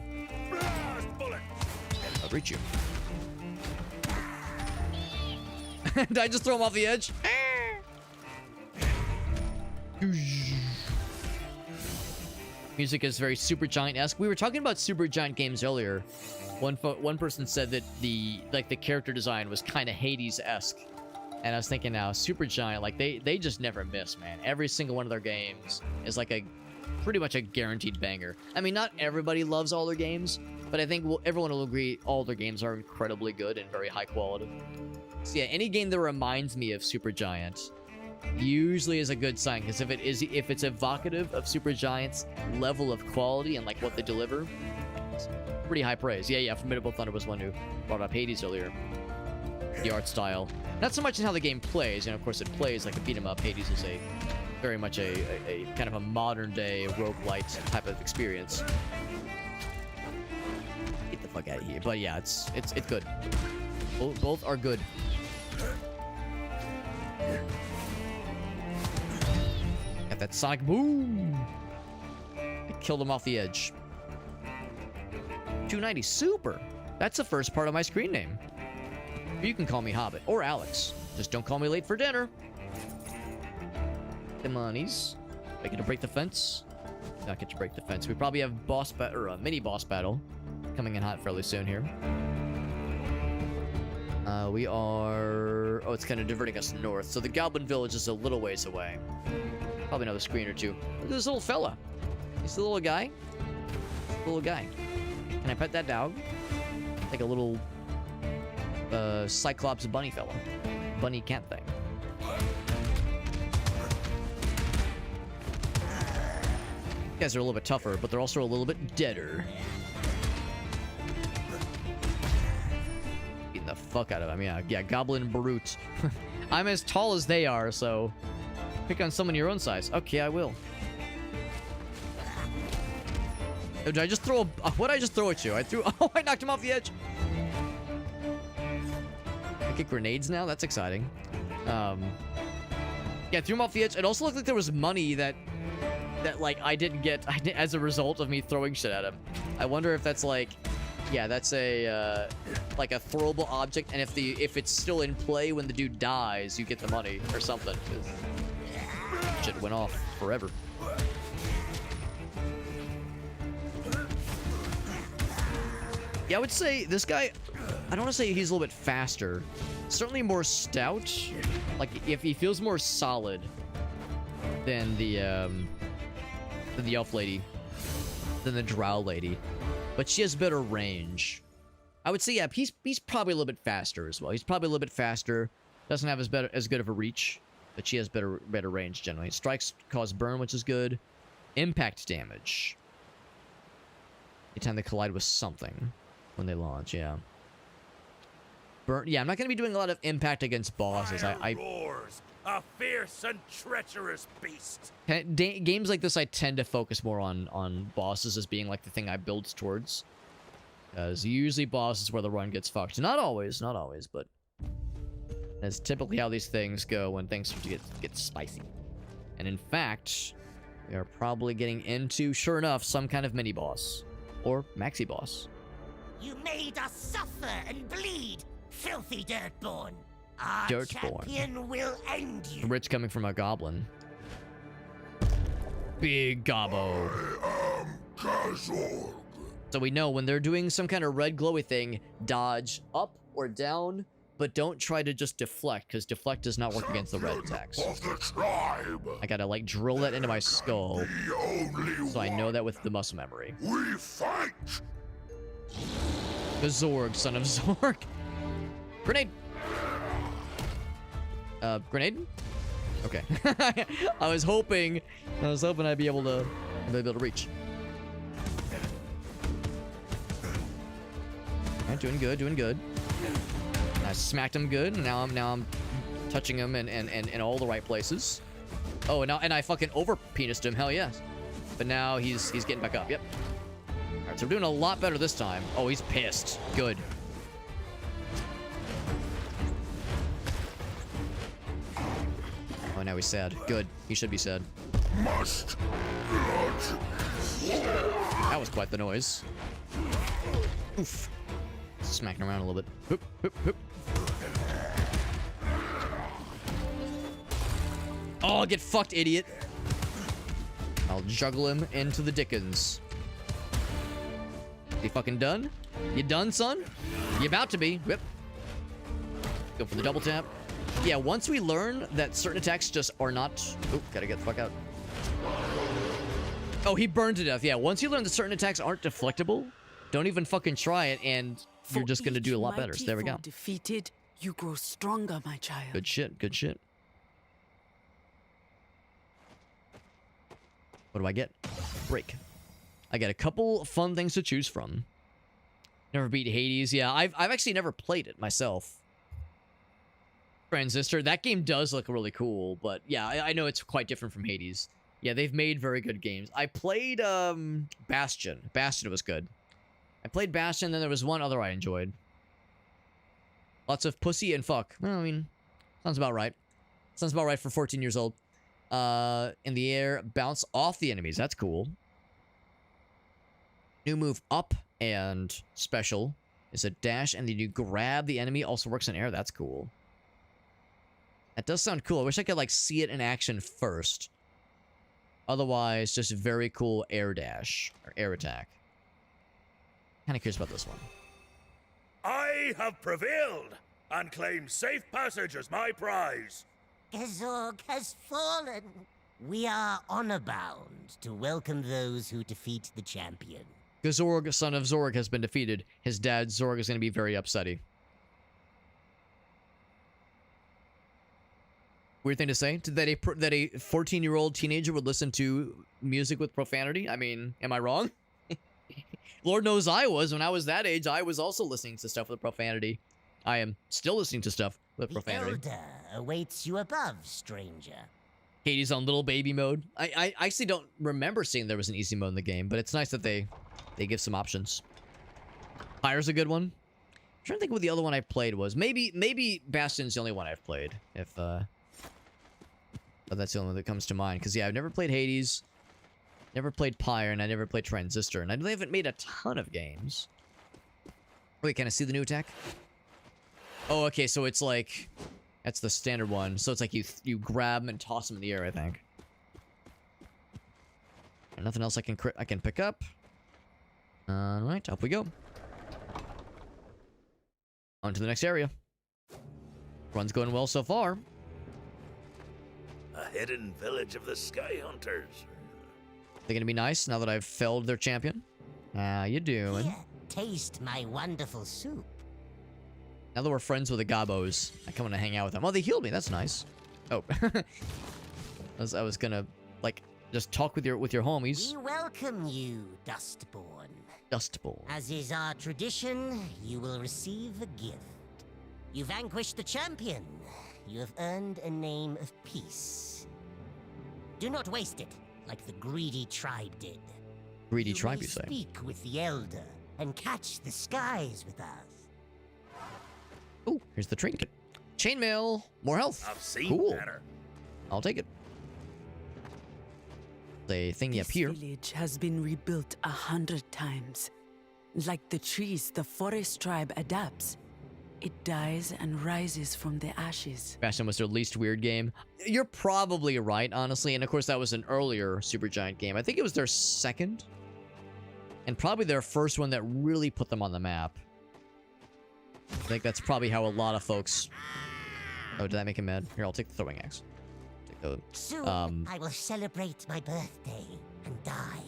I'll reach you. Did I just throw him off the edge? Music is very Supergiant-esque. We were talking about Supergiant games earlier. One person said that the character design was kind of Hades-esque. And I was thinking now, Supergiant, like they just never miss, man. Every single one of their games is like pretty much a guaranteed banger. I mean, not everybody loves all their games, but I think everyone will agree all their games are incredibly good and very high quality. So yeah, any game that reminds me of Supergiant usually is a good sign, because if it's evocative of Supergiant's level of quality and like what they deliver, it's pretty high praise. Yeah, Formidable Thunder was one who brought up Hades earlier. The art style, not so much in how the game plays, and of course it plays like a beat 'em up. Hades is very much a kind of a modern day roguelite type of experience. Get the fuck out of here. But yeah, it's good. Both are good. Got that sonic boom. I killed him off the edge. 290. Super. That's the first part of my screen name. You can call me Hobbit or Alex. Just don't call me late for dinner. The monies. I get to break the fence. Not get to break the fence. We probably have or a mini boss battle coming in hot fairly soon here. We are... Oh, it's kind of diverting us north. So the Goblin Village is a little ways away. Probably another screen or two. Look at this little fella. He's the little guy. Little guy. Can I pet that dog? Like a little Cyclops bunny fella. Bunny cat thing. These guys are a little bit tougher, but they're also a little bit deader. Beating the fuck out of them. Yeah, Goblin Brute. I'm as tall as they are, so pick on someone your own size. Okay, I will. Oh, did I just throw a... What did I just throw at you? I threw... Oh, I knocked him off the edge. I get grenades now? That's exciting. Yeah, I threw him off the edge. It also looked like there was money that like, I didn't get as a result of me throwing shit at him. I wonder if that's, like... Yeah, that's a, like a throwable object, and if it's still in play when the dude dies, you get the money or something. 'Cause shit went off forever. Yeah, I would say this guy, I don't want to say he's a little bit faster. Certainly more stout. Like, if he feels more solid than the elf lady, than the drow lady. But she has better range. I would say, yeah, he's probably a little bit faster as well. He's probably a little bit faster. Doesn't have as good of a reach, but she has better range generally. Strikes cause burn, which is good. Impact damage. Anytime they collide with something when they launch, yeah. Burn. Yeah, I'm not going to be doing a lot of impact against bosses. I roars, a fierce and treacherous beast. Games like this, I tend to focus more on bosses as being like the thing I build towards. Because usually bosses where the run gets fucked. Not always, but that's typically how these things go when things start to get spicy. And in fact, we are probably getting into, sure enough, some kind of mini boss or maxi boss. You made us suffer and bleed, filthy dirtborn. Our Dirtborn. champion will end you. Rich coming from a goblin. Big gobbo. I am Kazorg. So we know when they're doing some kind of red glowy thing, dodge up or down, but don't try to just deflect, because deflect does not work against the red attacks. Of the tribe. I gotta like drill that into my skull, The only so I know that with the muscle memory. We fight. The Zorg, son of Zorg. Grenade. Grenade? Okay. I was hoping I'd be able to reach. Alright, doing good. I smacked him good, and now I'm touching him in all the right places. Oh, and I fucking over-penised him, hell yes. But now he's getting back up, yep. Alright, so we're doing a lot better this time. Oh, he's pissed. Good. Oh, now he's sad. Good. He should be sad. Must blood. That was quite the noise. Oof. Smacking around a little bit. Hoop, hoop, hoop. Oh, get fucked, idiot. I'll juggle him into the Dickens. You fucking done? You done, son? You about to be. Whip. Go for the double tap. Yeah, once we learn that certain attacks just are not... Oh, gotta get the fuck out. Oh, he burned to death. Yeah, once you learn that certain attacks aren't deflectable, don't even fucking try it, and you're just gonna do a lot better. So there we go. Defeated, you grow stronger, my child. Good shit, good shit. What do I get? Break. I got a couple fun things to choose from. Never beat Hades. Yeah, I've actually never played it myself. Transistor. That game does look really cool, but yeah, I know it's quite different from Hades. Yeah, they've made very good games. I played Bastion. Bastion was good. I played Bastion, then there was one other I enjoyed. Lots of pussy and fuck. Well, I mean, sounds about right. Sounds about right for 14 years old. In the air, bounce off the enemies. That's cool. New move, up and special is a dash, and then you grab the enemy. Also works in air. That's cool. That does sound cool. I wish I could, like, see it in action first. Otherwise, just very cool air dash or air attack. Kind of curious about this one. I have prevailed and claim safe passage as my prize. Zorg has fallen. We are honor-bound to welcome those who defeat the champion. Gazorg, son of Zorg, has been defeated. His dad, Zorg, is going to be very upsetty. Weird thing to say? That a 14-year-old teenager would listen to music with profanity? I mean, am I wrong? Lord knows I was. When I was that age, I was also listening to stuff with profanity. I am still listening to stuff with profanity. The Elder awaits you above, stranger. Hades on little baby mode. I actually don't remember seeing there was an easy mode in the game, but it's nice that they give some options. Fire's a good one. I'm trying to think what the other one I played was. Maybe Bastion's the only one I've played. But that's the only one that comes to mind. Because, yeah, I've never played Hades, never played Pyre, and I never played Transistor. And I haven't made a ton of games. Wait, can I see the new attack? Oh, okay, so it's like... That's the standard one. So it's like you grab them and toss them in the air, I think. And nothing else I can pick up. Alright, up we go. On to the next area. Run's going well so far. A hidden village of the Sky Hunters. They're gonna be nice now that I've felled their champion. How you doing? Here, taste my wonderful soup. Now that we're friends with the Gabos, I come to hang out with them. Oh, they healed me. That's nice. Oh, I was gonna like just talk with your homies. We welcome you, Dustborn. Dustborn. As is our tradition, you will receive a gift. You vanquished the champion. You have earned a name of peace. Do not waste it, like the greedy tribe did. Greedy tribe, you say? Speak with the Elder and catch the skies with us. Oh, here's the trinket. Chainmail. More health. I've seen cool. better. I'll take it. The thingy up here. This village has been rebuilt 100 times. Like the trees, the forest tribe adapts. It dies and rises from the ashes. Bastion was their least weird game. You're probably right, honestly. And of course, that was an earlier Supergiant game. I think it was their second. And probably their first one that really put them on the map. I think that's probably how a lot of folks... Oh, did that make him mad? Here, I'll take the throwing axe. Take the... Soon, I will celebrate my birthday and die.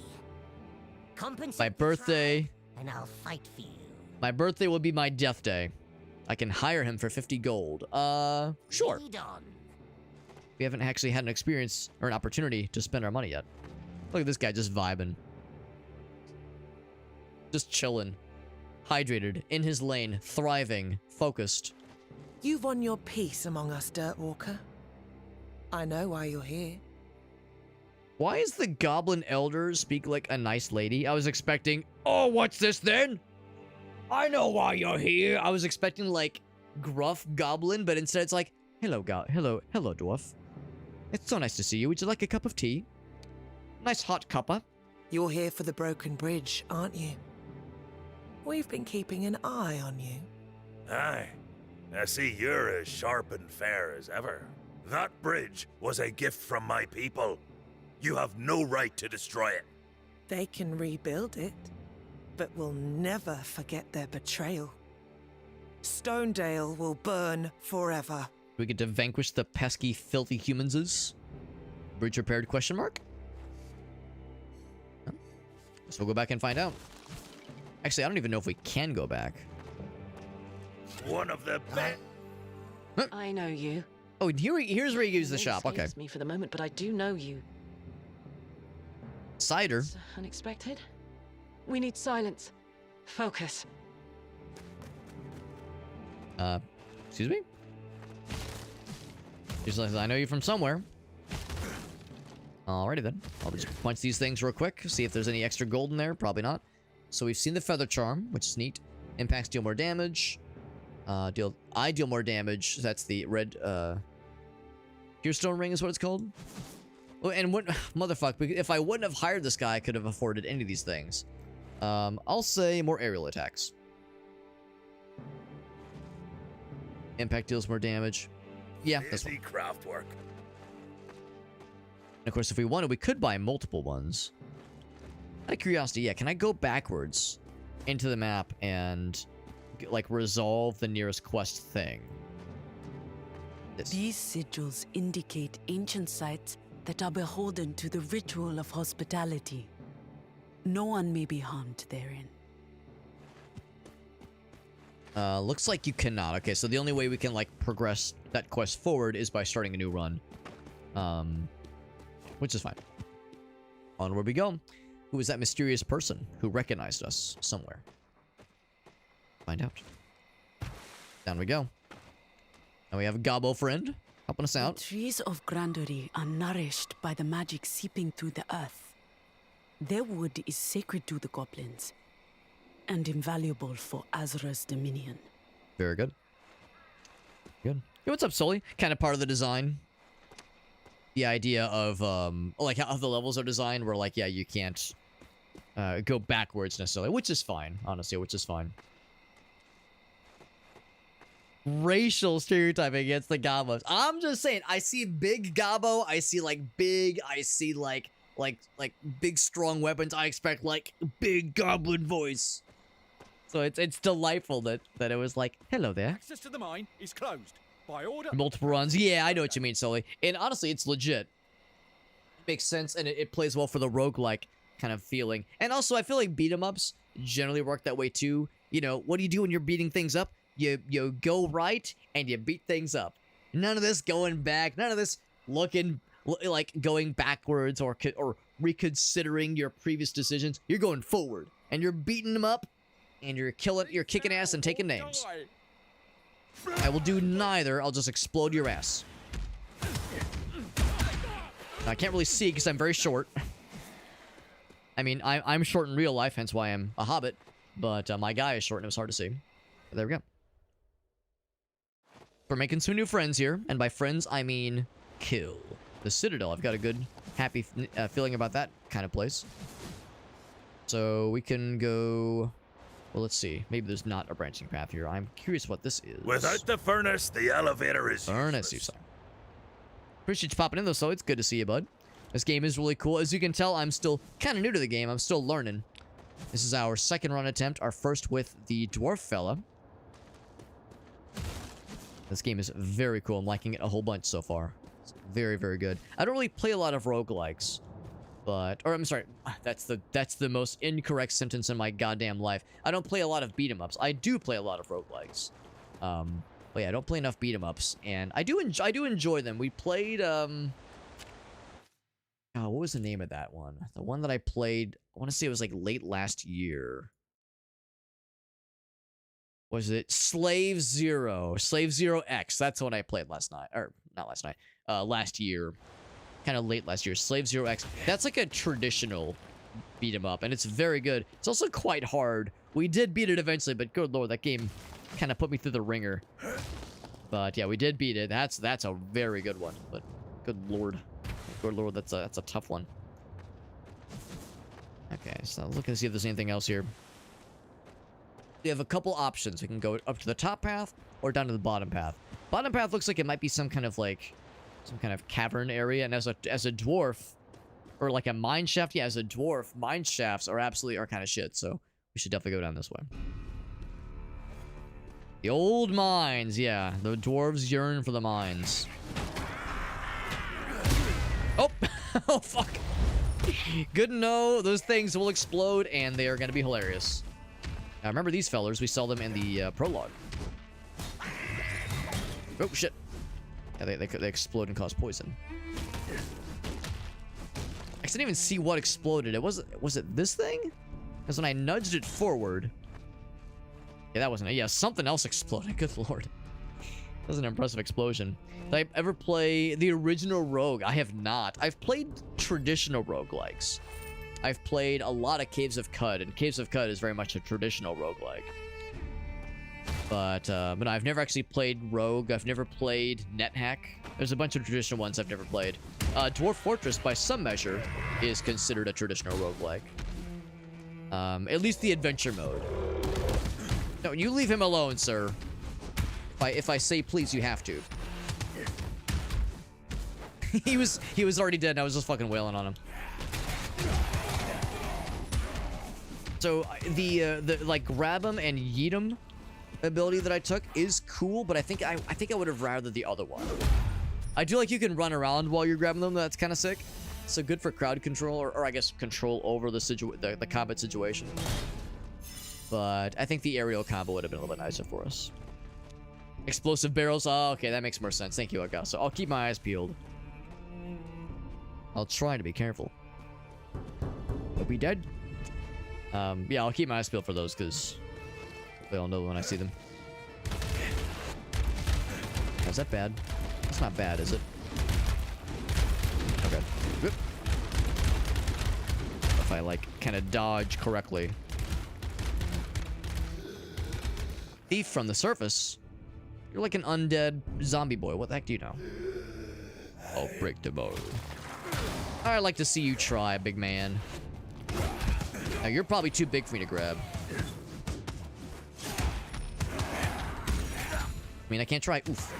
Compensate my birthday... and I'll fight for you. My birthday will be my death day. I can hire him for 50 gold. Sure. We haven't actually had an experience or an opportunity to spend our money yet. Look at this guy just vibing. Just chilling. Hydrated, in his lane, thriving, focused. You've won your peace among us, Dirtwalker. I know why you're here. Why is the Goblin Elder speak like a nice lady? I was expecting, oh, what's this then? I know why you're here. I was expecting like gruff goblin, but instead it's like, hello, dwarf. It's so nice to see you. Would you like a cup of tea? Nice hot cuppa. You're here for the broken bridge, aren't you? We've been keeping an eye on you. Aye. I see you're as sharp and fair as ever. That bridge was a gift from my people. You have no right to destroy it. They can rebuild it, but will never forget their betrayal. Stonedale will burn forever. We get to vanquish the pesky, filthy humanses. Bridge repaired, question mark? Huh? Guess we'll go back and find out. Actually, I don't even know if we can go back. One of the best. Huh? I know you. Oh, here's where you use the shop. Okay. Me for the moment, but I do know you. Cider. It's unexpected. We need silence. Focus. Excuse me? She's like, I know you from somewhere. Alrighty then. I'll just punch these things real quick. See if there's any extra gold in there. Probably not. So we've seen the Feather Charm, which is neat. Impacts deal more damage. I deal more damage. That's the red, Tearstone Ring is what it's called. Oh, and what, motherfuck, if I wouldn't have hired this guy, I could have afforded any of these things. I'll say more aerial attacks. Impact deals more damage. Yeah, that's one. Craft work. And of course, if we wanted, we could buy multiple ones. Out of curiosity, yeah, can I go backwards into the map and like resolve the nearest quest thing? These sigils indicate ancient sites that are beholden to the ritual of hospitality. No one may be harmed therein. Looks like you cannot. Okay, so the only way we can like progress that quest forward is by starting a new run. Which is fine. Onward we go. Who is that mysterious person who recognized us somewhere? Find out. Down we go. And we have a Gobbo friend helping us out. The trees of Grandery are nourished by the magic seeping through the earth. Their wood is sacred to the goblins and invaluable for Azra's dominion. Very good. Good. Hey, what's up, Sully? Kind of part of the design. The idea of, like, how the levels are designed where, like, yeah, you can't go backwards necessarily, which is fine, honestly, which is fine. Racial stereotyping against the Gobbos. I'm just saying, I see big Gobbo, I see, like, big, I see, like big, strong weapons, I expect, like, big goblin voice. So it's delightful that it was like, hello there. Access to the mine is closed. By order. Multiple runs. Yeah, I know what you mean, Sully. And honestly, it's legit. It makes sense, and it plays well for the roguelike kind of feeling. And also, I feel like beat-em-ups generally work that way too. You know, what do you do when you're beating things up? You go right, and you beat things up. None of this going back. None of this looking like going backwards or reconsidering your previous decisions. You're going forward, and you're beating them up, and you're kicking ass and taking names. I will do neither. I'll just explode your ass. I can't really see because I'm very short. I mean, I'm short in real life, hence why I'm a hobbit. But my guy is short and it was hard to see. But there we go. We're making some new friends here. And by friends, I mean kill. The Citadel. I've got a good, happy feeling about that kind of place. So we can go... Well, let's see. Maybe there's not a branching path here. I'm curious what this is. Without the furnace, the elevator is Furnace, you say. Appreciate you popping in, though, so it's good to see you, bud. This game is really cool. As you can tell, I'm still kind of new to the game. I'm still learning. This is our second run attempt. Our first with the dwarf fella. This game is very cool. I'm liking it a whole bunch so far. It's very, very good. I don't really play a lot of roguelikes. But, or I'm sorry, that's the most incorrect sentence in my goddamn life. I don't play a lot of beat-em-ups. I do play a lot of roguelikes. But yeah, I don't play enough beat-em-ups, and I do enjoy them. We played, oh, what was the name of that one? The one that I played, I want to say it was like late last year. Was it Slave Zero? Slave Zero X. That's the one I played last night, or not last night, last year. Kind of late last year. Slave Zero X. That's like a traditional beat 'em up, and it's very good. It's also quite hard. We did beat it eventually, but good lord, that game kind of put me through the ringer. But yeah, we did beat it. That's a very good one. But good lord, that's a tough one. Okay, so looking to see if there's anything else here. We have a couple options. We can go up to the top path or down to the bottom path. Bottom path looks like it might be some kind of cavern area, and as a dwarf, or like a mine shaft, yeah, as a dwarf, mine shafts are kind of shit, so we should definitely go down this way. The old mines, yeah, the dwarves yearn for the mines. Oh, oh fuck. Good to know, those things will explode, and they are going to be hilarious. Now remember these fellers, we saw them in the prologue. Oh shit. Yeah, they explode and cause poison. I didn't even see what exploded. Was it this thing? Because when I nudged it forward... Yeah, that wasn't it. Yeah, something else exploded. Good lord. That was an impressive explosion. Did I ever play the original Rogue? I have not. I've played traditional roguelikes. I've played a lot of Caves of Cud, and Caves of Cud is very much a traditional roguelike. But I've never actually played Rogue. I've never played NetHack. There's a bunch of traditional ones I've never played. Dwarf Fortress, by some measure, is considered a traditional roguelike. At least the adventure mode. No, you leave him alone, sir. If I say please, you have to. he was already dead and I was just fucking wailing on him. So the like grab him and yeet him ability that I took is cool, but I think I would have rather the other one. I do like you can run around while you're grabbing them. That's kind of sick. So good for crowd control, or I guess control over the combat situation. But I think the aerial combo would have been a little bit nicer for us. Explosive barrels. Oh, okay, that makes more sense. Thank you, Augusta. I'll keep my eyes peeled. I'll try to be careful. Are we dead? Yeah, I'll keep my eyes peeled for those because they'll know when I see them. Is that bad? That's not bad, is it? Okay. Whoop. If I like kind of dodge correctly. Thief from the surface. You're like an undead zombie boy. What the heck do you know? I'll break the bow. I'd like to see you try, big man. Now, you're probably too big for me to grab. I mean, I can't try. Oof.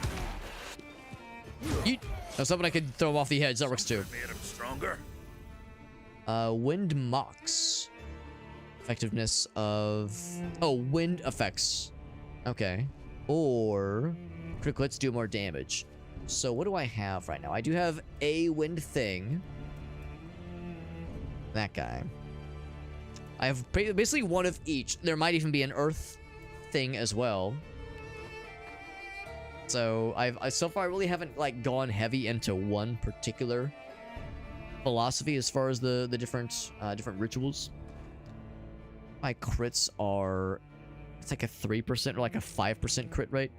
Yeet. That's something I could throw him off the edge. That works too. Made him stronger. Wind mocks. Effectiveness of... Oh, wind effects. Okay. Or... Critical do more damage. So what do I have right now? I do have a wind thing. That guy. I have basically one of each. There might even be an earth thing as well. So I so far I really haven't like gone heavy into one particular philosophy as far as the different rituals. My crits are, it's like a 3% or like a 5% crit rate.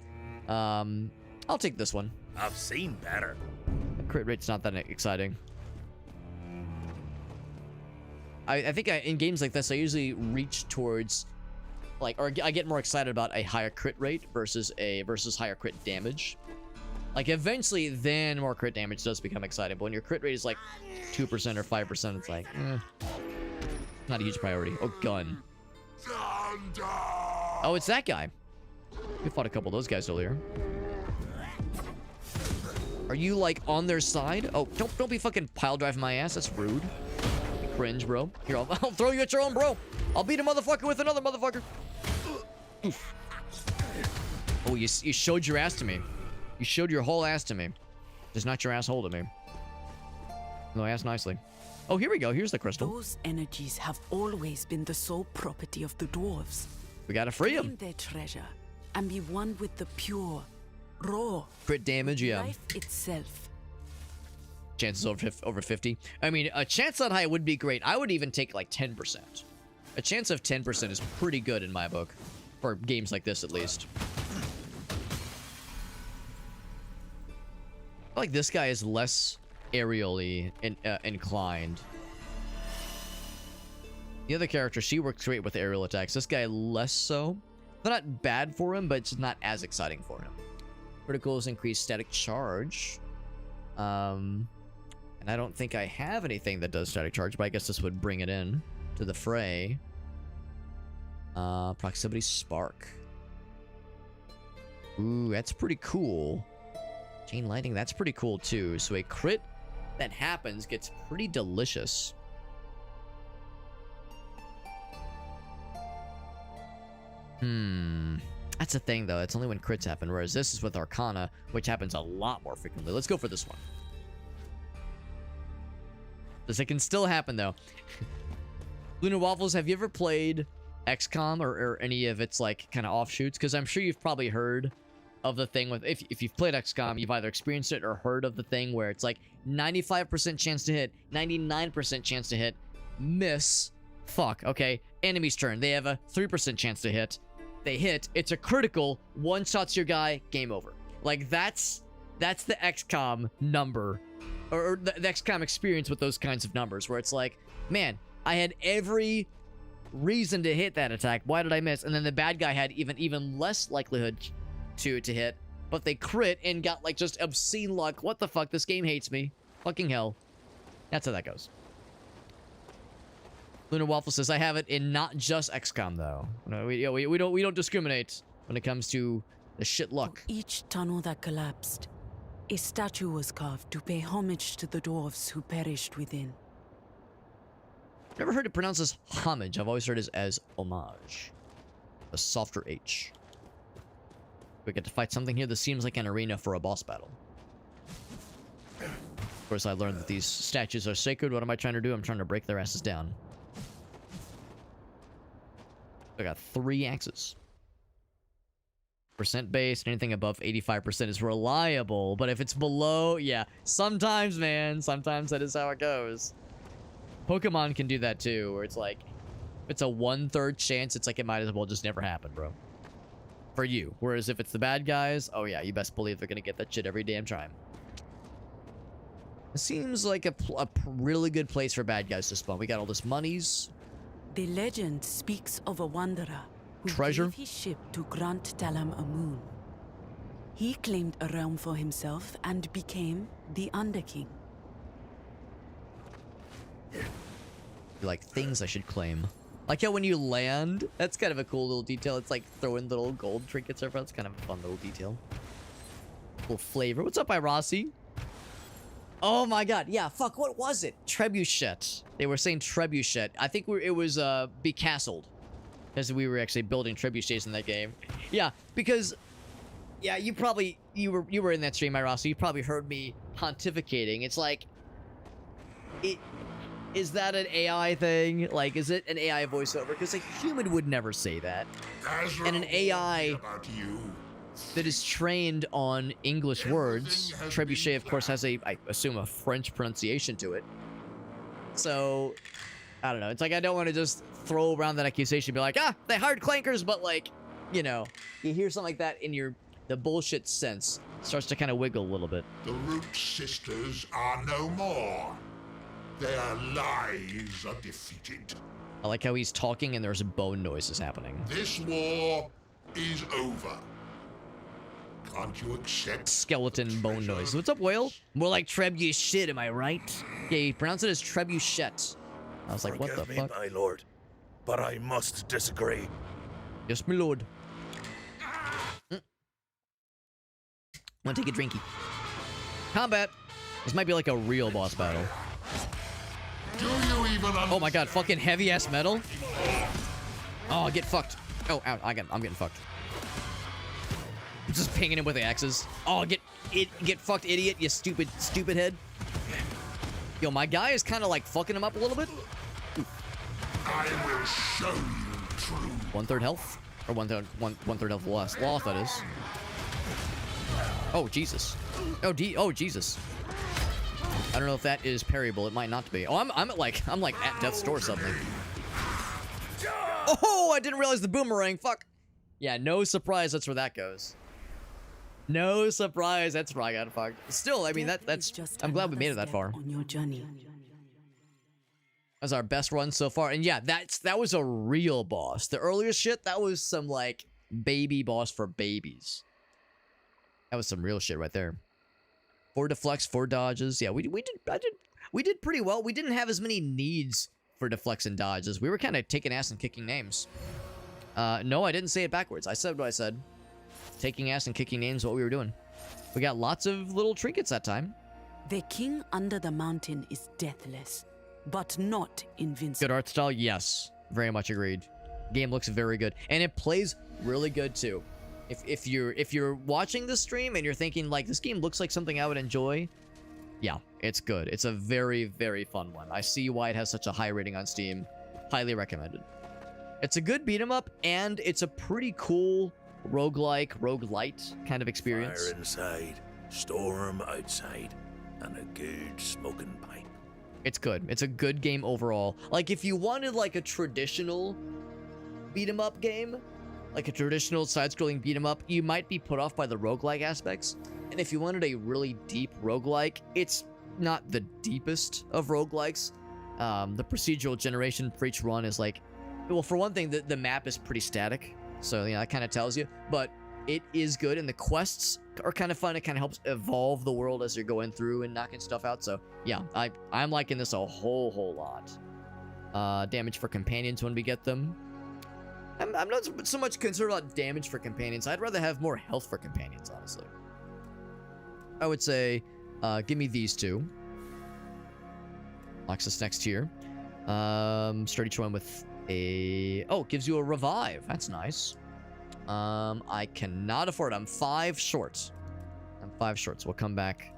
I'll take this one. I've seen better. The crit rate's not that exciting. I think in games like this I usually reach towards like, or I get more excited about a higher crit rate versus higher crit damage. Like eventually then more crit damage does become exciting, but when your crit rate is like 2% or 5%, it's like not a huge priority. Oh, gun. Oh, it's that guy. We fought a couple of those guys earlier. Are you like on their side? Oh, don't be fucking pile driving my ass. That's rude. Cringe, bro. Here, I'll throw you at your own, bro. I'll beat a motherfucker with another motherfucker. Oof. Oh, you showed your ass to me. You showed your whole ass to me. Just not your asshole to me. No, ass nicely. Oh, here we go. Here's the crystal. Those energies have always been the sole property of the dwarves. We gotta free them. Claim their treasure and be one with the pure, raw. Crit damage, yeah. Life itself. Chances over 50. I mean, a chance that high would be great. I would even take like 10%. A chance of 10% is pretty good in my book. For games like this, at least. I feel like this guy is less aerially inclined. The other character, she works great with aerial attacks. This guy less so. They're not bad for him, but it's not as exciting for him. Criticals increase static charge. And I don't think I have anything that does static charge, but I guess this would bring it in to the fray. Proximity spark. Ooh, that's pretty cool. Chain lightning, that's pretty cool too. So a crit that happens gets pretty delicious. That's the thing though. It's only when crits happen, whereas this is with Arcana, which happens a lot more frequently. Let's go for this one. This it can still happen though. Luna Waffles, have you ever played XCOM or any of its like kind of offshoots? Because I'm sure you've probably heard of the thing with, if you've played XCOM, you've either experienced it or heard of the thing where it's like 95% chance to hit, 99% chance to hit, miss, fuck, okay, enemy's turn. They have a 3% chance to hit. They hit, it's a critical, one shots your guy, game over. Like that's the XCOM number, or the XCOM experience with those kinds of numbers, where it's like, man, I had every reason to hit that attack. Why did I miss? And then the bad guy had even less likelihood to hit, but they crit and got like just obscene luck. What the fuck? This game hates me. Fucking hell. That's how that goes. Lunar Waffle says, I have it in not just XCOM, though. No, we don't discriminate when it comes to the shit luck. For each tunnel that collapsed, a statue was carved to pay homage to the dwarves who perished within. Never heard it pronounced as homage. I've always heard it as homage. A softer H. We get to fight something here that seems like an arena for a boss battle. Of course, I learned that these statues are sacred. What am I trying to do? I'm trying to break their asses down. I got 3 axes. Percent based, anything above 85% is reliable, but if it's below, yeah, sometimes, man, sometimes that is how it goes. Pokemon can do that too, where it's like, if it's a 1/3 chance, it's like it might as well just never happen, bro. For you. Whereas if it's the bad guys, oh yeah, you best believe they're gonna get that shit every damn time. It seems like a really good place for bad guys to spawn. We got all this monies. The legend speaks of a wanderer who Treasure? gave his ship to grant Talam a moon. He claimed a realm for himself and became the Underking. Like things I should claim. Like how when you land, that's kind of a cool little detail. It's like throwing little gold trinkets everywhere. It's kind of a fun little detail. Little flavor. What's up, Irasi? Oh my god, yeah, fuck, what was it? Trebuchet. They were saying trebuchet. I think it was becastled. Because we were actually building trebuchets in that game. Yeah, because yeah, you were in that stream, Irasi. You probably heard me pontificating. It's like is that an AI thing? Like, is it an AI voiceover? Because a human would never say that. And an AI that is trained on English words. Trebuchet, of course, has I assume, a French pronunciation to it. So, I don't know. It's like I don't want to just throw around that accusation and be like, they hired clankers, but like, you know, you hear something like that in the bullshit sense starts to kind of wiggle a little bit. The Root Sisters are no more. Their lies are defeated. I like how he's talking and there's bone noises happening. This war is over. Can't you accept skeleton bone noise? What's up, Whale? More like trebuchet, am I right? Yeah, you pronounce it as trebuchet. I was like, what the fuck? My lord, but I must disagree. Yes, my lord. Wanna take a drinky? Combat. This might be like a real boss battle. Do you even oh my god, fucking heavy ass metal. Oh, get fucked. Oh, ow, I'm getting fucked. I'm just pinging him with the axes. Oh, get fucked, idiot, you stupid head. Yo, my guy is kind of like fucking him up a little bit. I will show you true. 1/3 health, or one third health lost. That is. Oh Jesus. Oh Jesus. I don't know if that is parryable. It might not be. Oh, I'm like at death's door suddenly. Oh, I didn't realize the boomerang. Fuck. Yeah, no surprise. That's where that goes. No surprise. That's where I got fucked. Still, I mean that's. I'm glad we made it that far. On your journey. That's our best run so far, and yeah, that was a real boss. The earlier shit, that was some like baby boss for babies. That was some real shit right there. 4 deflects, 4 dodges. Yeah, we did pretty well. We didn't have as many needs for deflects and dodges. We were kind of taking ass and kicking names. No, I didn't say it backwards. I said what I said. Taking ass and kicking names, what we were doing. We got lots of little trinkets that time. The king under the mountain is deathless, but not invincible. Good art style, yes, very much agreed. Game looks very good, and it plays really good too. If you're watching this stream and you're thinking like this game looks like something I would enjoy, yeah, it's good. It's a very, very fun one. I see why it has such a high rating on Steam. Highly recommended. It's a good beat 'em up, and it's a pretty cool roguelite kind of experience. Fire inside, storm outside, and a good smoking pipe. It's good. It's a good game overall. Like if you wanted like a traditional beat 'em up game, like a traditional side-scrolling beat 'em up, you might be put off by the roguelike aspects. And if you wanted a really deep roguelike, it's not the deepest of roguelikes. The procedural generation for each run is like, well, for one thing, the map is pretty static. So, you know, that kind of tells you. But it is good, and the quests are kind of fun. It kind of helps evolve the world as you're going through and knocking stuff out. So, yeah, I'm liking this a whole lot. Damage for companions when we get them. I'm not so much concerned about damage for companions. I'd rather have more health for companions, honestly. I would say, give me these two. Locks us next here. Start each one with a... Oh, gives you a revive. That's nice. I cannot afford it. I'm 5 short. I'm 5 short, so we'll come back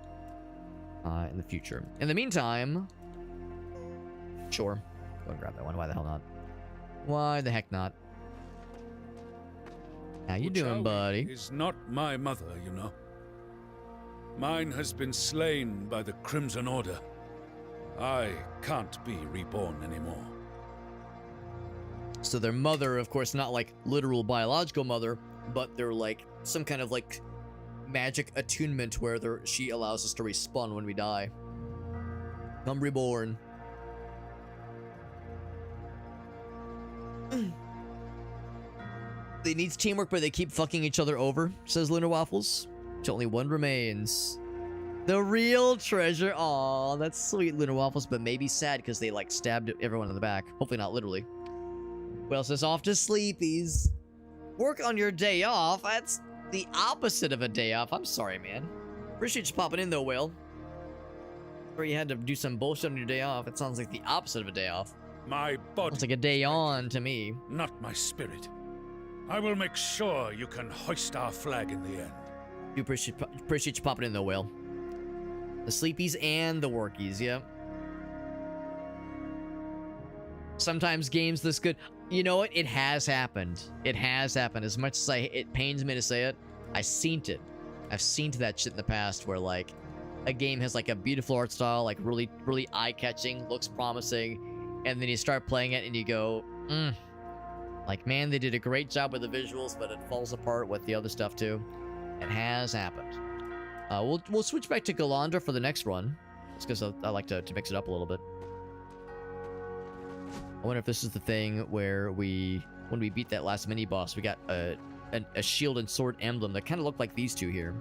in the future. In the meantime... Sure. Go and grab that one. Why the hell not? Why the heck not? How you doing, buddy? Is not my mother, you know. Mine has been slain by the Crimson Order. I can't be reborn anymore. So their mother, of course, not like literal biological mother, but they're like some kind of like magic attunement where she allows us to respawn when we die. Come reborn. They need teamwork, but they keep fucking each other over, says Lunar Waffles. Till only one remains. The real treasure. Aw, that's sweet, Lunar Waffles, but maybe sad because they like stabbed everyone in the back. Hopefully not literally. Who else is off to sleepies? Work on your day off? That's the opposite of a day off. I'm sorry, man. Appreciate you popping in though, Will. Or you had to do some bullshit on your day off. It sounds like the opposite of a day off. My body. It's like a day on to me. Not my spirit. I will make sure you can hoist our flag in the end. Do appreciate you popping in though, Will. The sleepies and the workies, yeah. Sometimes games this good. You know what? It has happened. It has happened. As much as it pains me to say it, I've seen it. I've seen that shit in the past where like a game has like a beautiful art style, like really, really eye-catching, looks promising, and then you start playing it and you go, like, man, they did a great job with the visuals, but it falls apart with the other stuff too. It has happened. We'll switch back to Galandra for the next run, just because I like to mix it up a little bit. I wonder if this is the thing where when we beat that last mini boss, we got a shield and sword emblem that kind of looked like these two here.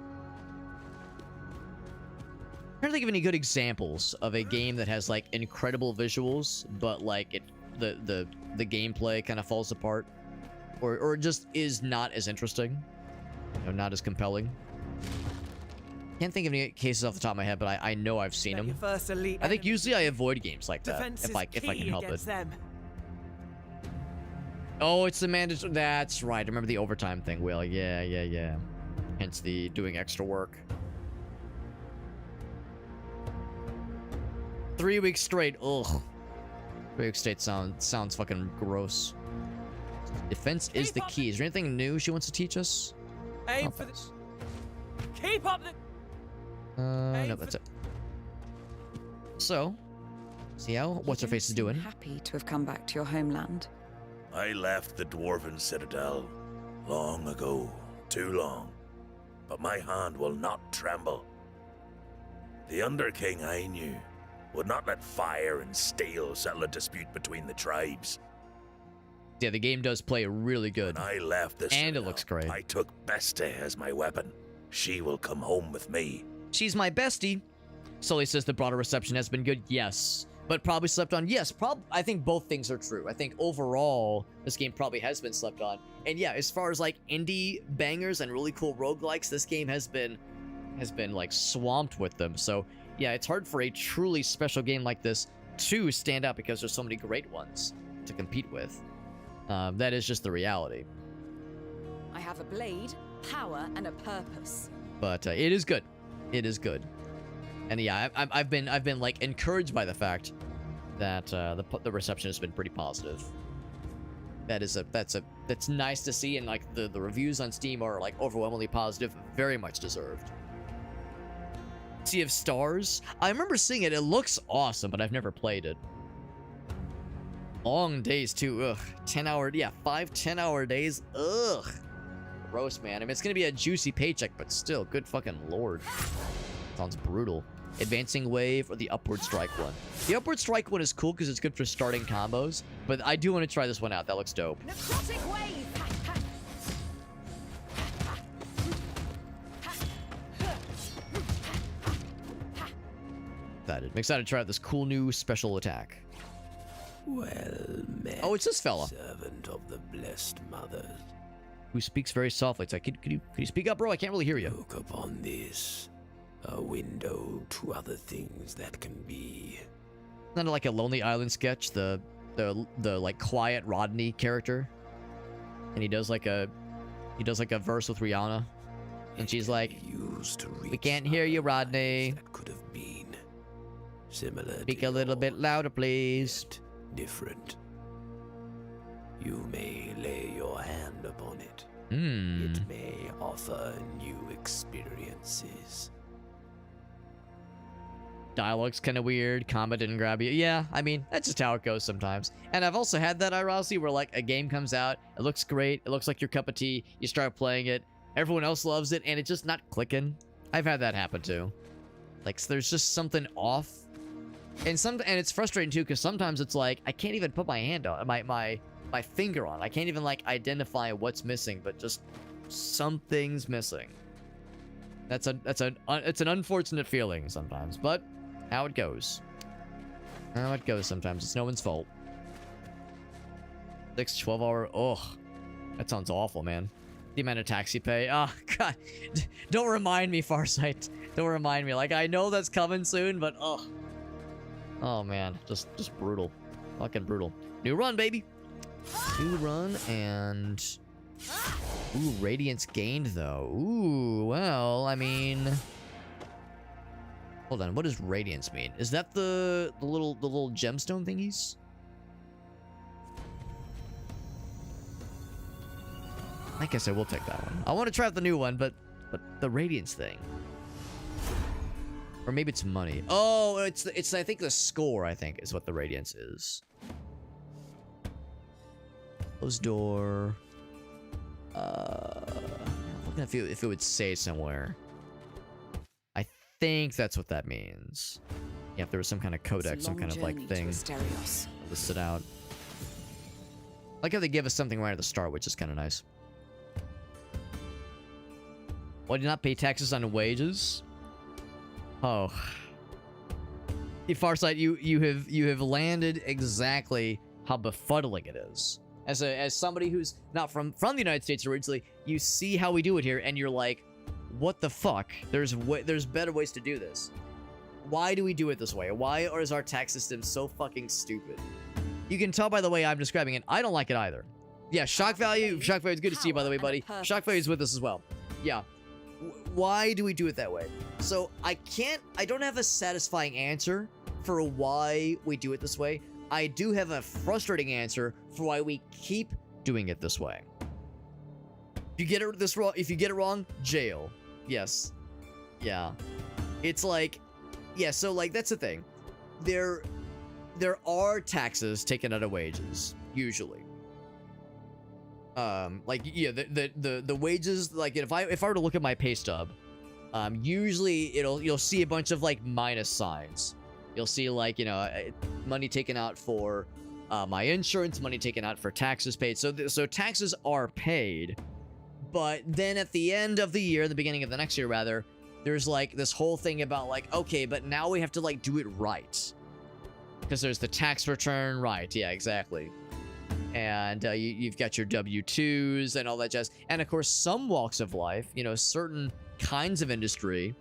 I'm trying to think of any good examples of a game that has like incredible visuals, but like the gameplay kind of falls apart, or just is not as interesting, you know, not as compelling. Can't think of any cases off the top of my head, but I know I've seen them. I think usually I avoid games like that if I can help it. Oh, it's the mandatory. That's right. I remember the overtime thing, Will. Yeah. Hence the doing extra work. 3 weeks straight. Ugh. 3 weeks straight sounds fucking gross. Defense is the key. Is there anything new she wants to teach us? Aim for this. Keep up the. No, that's it. So, see how what's her face is doing. Happy to have come back to your homeland. I left the Dwarven Citadel long ago, too long, but my hand will not tremble. The Underking I knew would not let fire and steel settle a dispute between the tribes. Yeah, the game does play really good. When I left this and it looks great. I took Beste as my weapon. She will come home with me. She's my bestie. Sully says the broader reception has been good. Yes. But probably slept on. Yes, I think both things are true. I think overall, this game probably has been slept on. And yeah, as far as like indie bangers and really cool roguelikes, this game has been like swamped with them. So yeah, it's hard for a truly special game like this to stand out because there's so many great ones to compete with. That is just the reality. I have a blade, power, and a purpose. But it is good. It is good. And yeah, I've been like encouraged by the fact that the reception has been pretty positive. That's nice to see, and like the reviews on Steam are like overwhelmingly positive, very much deserved. Sea of Stars, I remember seeing it. It looks awesome, but I've never played it. Long days too. Ugh. 10-hour, yeah, 5 10-hour days. Ugh. Gross, man. I mean, it's gonna be a juicy paycheck, but still, good fucking lord. Sounds brutal. Advancing Wave or the Upward Strike one? The Upward Strike one is cool because it's good for starting combos, but I do want to try this one out. That looks dope. Necrotic Wave! I'm excited to try out this cool new special attack. Well met. Oh, it's this fella. Servant of the blessed mothers. Who speaks very softly. It's like, could you speak up, bro? I can't really hear you. Look upon this. A window to other things that can be. Isn't that like a Lonely Island sketch? The like quiet Rodney character, and he does like a verse with Rihanna, and she's like, "We can't hear you, Rodney. That could have been similar. Speak a little bit louder, please." Different. You may lay your hand upon it. It may offer new experiences. Dialogue's kind of weird. Combat didn't grab you. Yeah, I mean, that's just how it goes sometimes. And I've also had that, ironically, where like a game comes out, it looks great, it looks like your cup of tea, you start playing it, everyone else loves it, and it's just not clicking. I've had that happen too. Like, so there's just something off. And it's frustrating too, because sometimes it's like, I can't even put my hand on my finger on. I can't even like identify what's missing, but just something's missing. It's an unfortunate feeling sometimes, but how it goes. How it goes sometimes. It's no one's fault. 12-hour. Oh, that sounds awful, man. The amount of tax you pay. Oh, God. Don't remind me, Farsight. Don't remind me. Like, I know that's coming soon, but oh. Oh, man. Just brutal. Fucking brutal. New run, baby. New run and... Ooh, radiance gained, though. Ooh, well, I mean... Hold on, what does radiance mean? Is that the little gemstone thingies? I guess I will take that one. I want to try out the new one, but the radiance thing. Or maybe it's money. Oh, it's I think the score, I think, is what the radiance is. Closed door. Looking if it would say somewhere. I think that's what that means. Yeah, if there was some kind of codex, some kind of like thing listed out. Like how they give us something right at the start, which is kind of nice. Why do you not pay taxes on wages? Oh, Farsight, you have landed exactly how befuddling it is. As somebody who's not from the United States originally, you see how we do it here, and you're like, what the fuck? There's better ways to do this. Why do we do it this way? Why is our tax system so fucking stupid? You can tell by the way I'm describing it. I don't like it either. Yeah, shock value. Shock value is good to see you, by the way, buddy. Shock value is with us as well. Yeah. Why do we do it that way? So I don't have a satisfying answer for why we do it this way. I do have a frustrating answer for why we keep doing it this way. If you get it wrong, jail. Yes. Yeah. It's like, yeah, so like that's the thing. There are taxes taken out of wages, usually. Like yeah, the wages, like if I were to look at my pay stub, usually you'll see a bunch of like minus signs. You'll see like, you know, money taken out for my insurance, money taken out for taxes paid. So taxes are paid, but then at the end of the year, the beginning of the next year rather, there's like this whole thing about like, okay, but now we have to like do it right. Because there's the tax return, right? Yeah, exactly. And you've got your W-2s and all that jazz. And of course, some walks of life, you know, certain kinds of industry,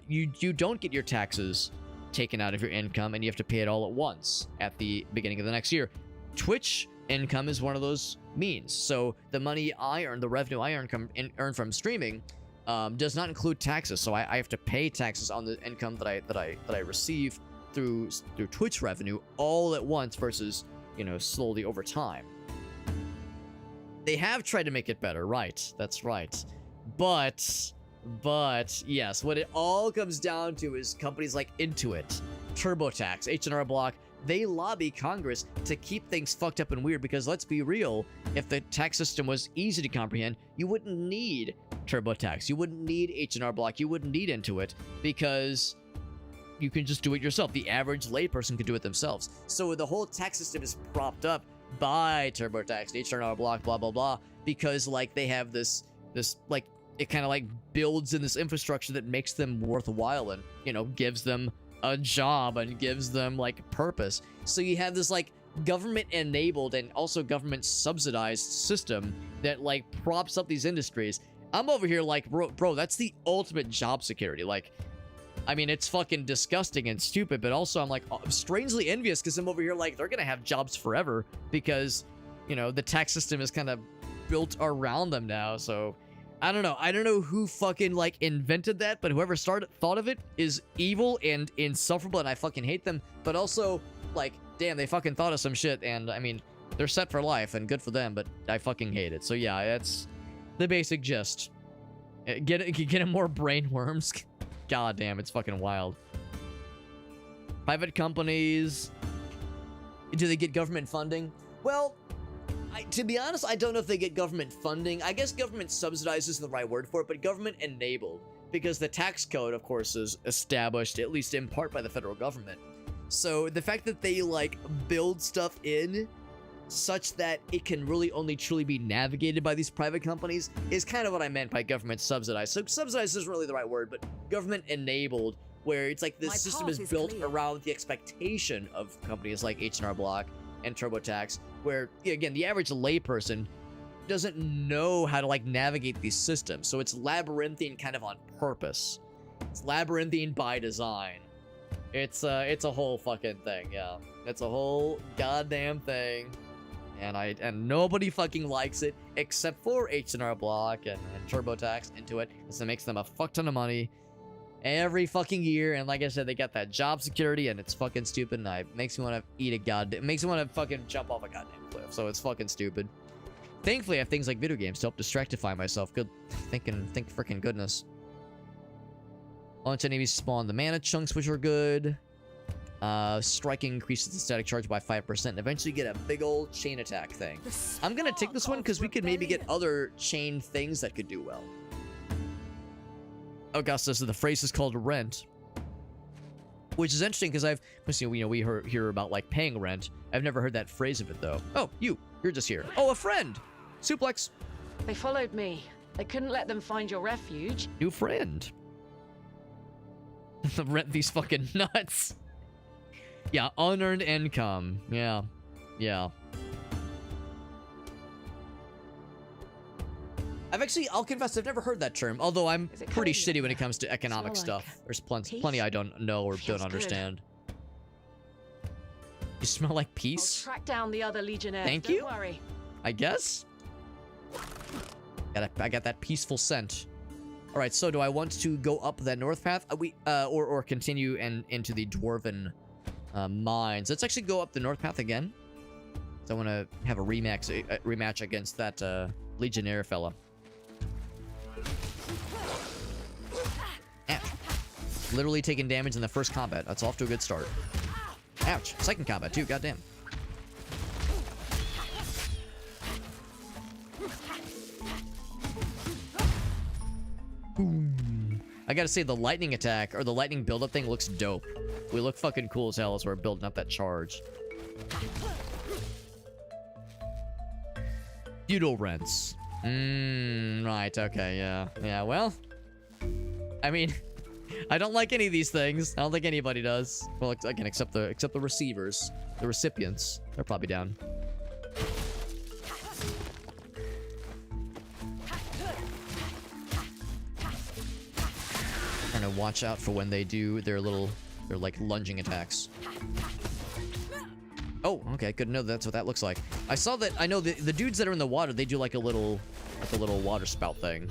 you don't get your taxes taken out of your income and you have to pay it all at once at the beginning of the next year. Twitch income is one of those means. So the money I earn, the revenue I earn from streaming, does not include taxes. So I have to pay taxes on the income that I receive through Twitch revenue all at once versus, you know, slowly over time. They have tried to make it better, right? That's right. But yes, what it all comes down to is companies like Intuit, TurboTax, H&R Block. They lobby Congress to keep things fucked up and weird because let's be real, if the tax system was easy to comprehend, you wouldn't need TurboTax, you wouldn't need H&R Block, you wouldn't need Intuit because you can just do it yourself. The average layperson could do it themselves. So the whole tax system is propped up by TurboTax, H&R Block, blah blah blah, because like they have this like it kind of like builds in this infrastructure that makes them worthwhile and, you know, gives them a job and gives them like purpose. So you have this like government enabled and also government subsidized system that like props up these industries. I'm over here like, bro, that's the ultimate job security. Like, I mean, it's fucking disgusting and stupid, but also I'm like strangely envious because I'm over here like they're gonna have jobs forever because, you know, the tax system is kind of built around them now. So I don't know who fucking like invented that, but whoever thought of it is evil and insufferable, and I fucking hate them. But also, like, damn, they fucking thought of some shit, and I mean, they're set for life and good for them, but I fucking hate it. So yeah, that's the basic gist. Get more brain worms. God damn, it's fucking wild. Private companies, do they get government funding? Well, to be honest, I don't know if they get government funding. I guess government subsidized isn't the right word for it, but government enabled. Because the tax code, of course, is established, at least in part, by the federal government. So the fact that they, like, build stuff in such that it can really only truly be navigated by these private companies is kind of what I meant by government subsidized. So subsidized isn't really the right word, but government enabled, where it's like the system is built around the expectation of companies like H&R Block and TurboTax, where, again, the average layperson doesn't know how to, like, navigate these systems. So it's labyrinthine kind of on purpose. It's labyrinthine by design. It's a whole fucking thing, yeah. It's a whole goddamn thing. And nobody fucking likes it, except for H&R Block and TurboTax into it, because it makes them a fuck ton of money every fucking year. And like I said, they got that job security, and it's fucking stupid, and it makes me want to it makes me want to fucking jump off a goddamn cliff. So it's fucking stupid. Thankfully, I have things like video games to help distractify myself. Thank freaking goodness. Launch enemies spawn the mana chunks, which are good. Striking increases the static charge by 5%, and eventually get a big old chain attack thing. I'm gonna take this one because we could maybe get other chain things that could do well. Augustus, the phrase is called rent, which is interesting because we hear about like paying rent. I've never heard that phrase of it though. Oh, you're just here. Oh, a friend. Suplex. They followed me. They couldn't let them find your refuge. New friend. Rent these fucking nuts. Yeah, unearned income. Yeah. I'll confess, I've never heard that term, although I'm pretty shitty when it comes to economic stuff. There's plenty I don't know or don't understand. You smell like peace? I'll track down the other legionnaires. Thank you. Don't worry. I guess. I got that peaceful scent. All right, so do I want to go up that north path? Or continue into the dwarven mines? Let's actually go up the north path again. So I want to have a rematch against that legionnaire fella. Ouch. Literally taking damage in the first combat. That's off to a good start. Ouch. Second combat too. Goddamn. Boom. I gotta say, the lightning attack or the lightning build-up thing looks dope. We look fucking cool as hell as we're building up that charge. Feudal rents. Right, okay, yeah, well, I mean, I don't like any of these things. I don't think anybody does. Well, again, except the receivers, the recipients. They're probably down. Trying to watch out for when they do their like lunging attacks. Oh, okay, good to know that's what that looks like. I know the dudes that are in the water, they do like a little water spout thing.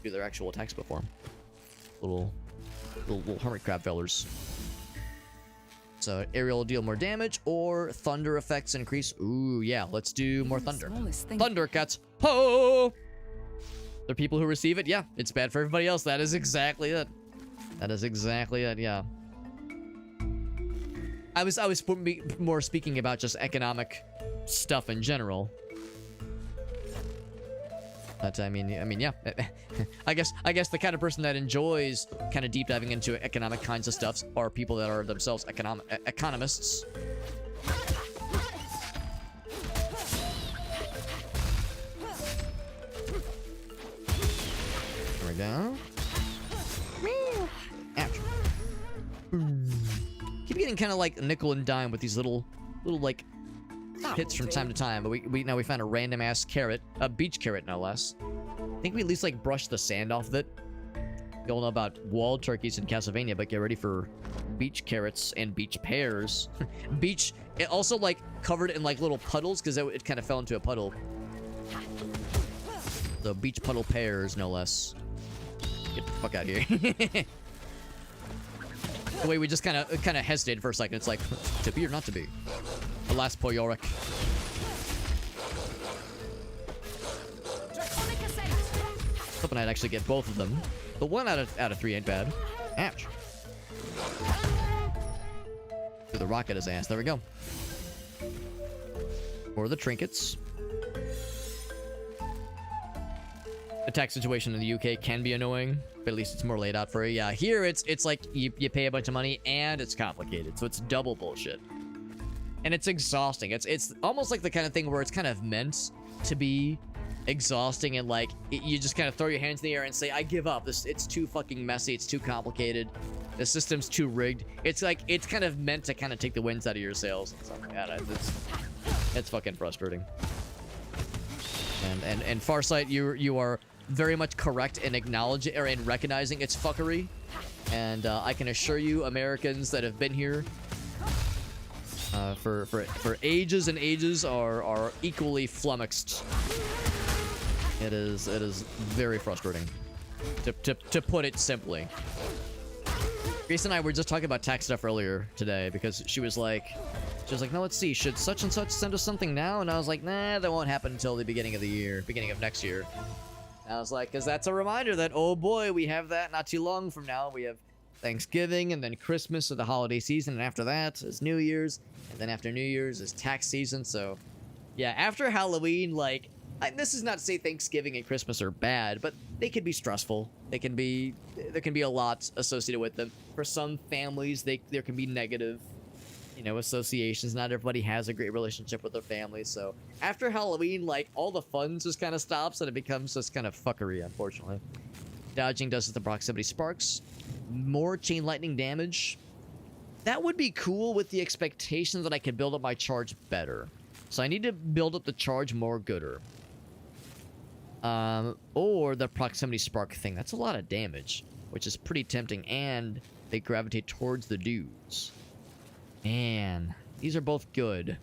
Do their actual attacks before. Little hermit crab fellers. So aerial will deal more damage, or thunder effects increase. Ooh, yeah, let's do more thunder. Thunder cats. Ho! There are people who receive it. Yeah, it's bad for everybody else. That is exactly it. Yeah. I was more speaking about just economic stuff in general. But I mean, yeah. I guess the kind of person that enjoys kind of deep diving into economic kinds of stuff are people that are themselves economists. There we go. Ouch. keep getting kind of like nickel and dime with these little like hits from time to time. But we found a random ass carrot, a beach carrot no less. I think we at least like brushed the sand off of it. You all know about walled turkeys in Castlevania, but get ready for beach carrots and beach pears. Beach, it also like covered in like little puddles because it kind of fell into a puddle. The beach puddle pears, no less. Get the fuck out of here. The way we just kind of hesitated for a second. It's like, to be or not to be. Alas, poor Yorick. Hoping I'd actually get both of them. The 1 out of 3 ain't bad. Ouch. Threw the rock at his ass. There we go. Or the trinkets. The tax situation in the UK can be annoying, but at least it's more laid out for you. Yeah, here it's like you pay a bunch of money and it's complicated, so it's double bullshit. And it's exhausting. It's almost like the kind of thing where it's kind of meant to be exhausting and like you just kind of throw your hands in the air and say, I give up. It's too fucking messy. It's too complicated. The system's too rigged. It's like it's kind of meant to kind of take the winds out of your sails and stuff like that. It's fucking frustrating. And Farsight, you are very much correct in acknowledging or in recognizing its fuckery. And I can assure you, Americans that have been here for ages and ages are equally flummoxed. It is very frustrating, to put it simply. Grace and I were just talking about tax stuff earlier today because she was like, no, let's see, should such and such send us something now? And I was like, nah, that won't happen until the beginning of next year. And I was like, because that's a reminder that, oh boy, we have that not too long from now. We have Thanksgiving and then Christmas or the holiday season, and after that is New Year's, and then after New Year's is tax season. So yeah, after Halloween, like, this is not to say Thanksgiving and Christmas are bad, but they can be stressful. There can be a lot associated with them. For some families, there can be negative, associations. Not everybody has a great relationship with their family. So after Halloween, like, all the fun just kind of stops and it becomes just kind of fuckery, unfortunately. Dodging does the proximity sparks. More chain lightning damage. That would be cool with the expectation that I could build up my charge better. So I need to build up the charge more gooder. Or the proximity spark thing. That's a lot of damage, which is pretty tempting, and they gravitate towards the dudes. Man, these are both good.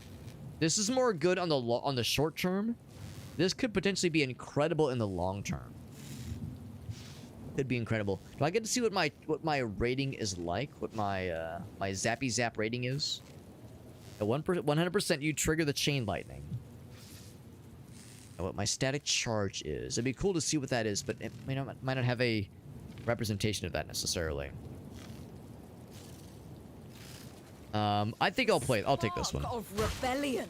This is more good on the short term. This could potentially be incredible in the long term. Could be incredible. Do I get to see what my rating is like? What my my zappy zap rating is? At 100%, you trigger the chain lightning. And what my static charge is. It'd be cool to see what that is, but it might not have a representation of that necessarily. I think I'll take this one. Of rebellion.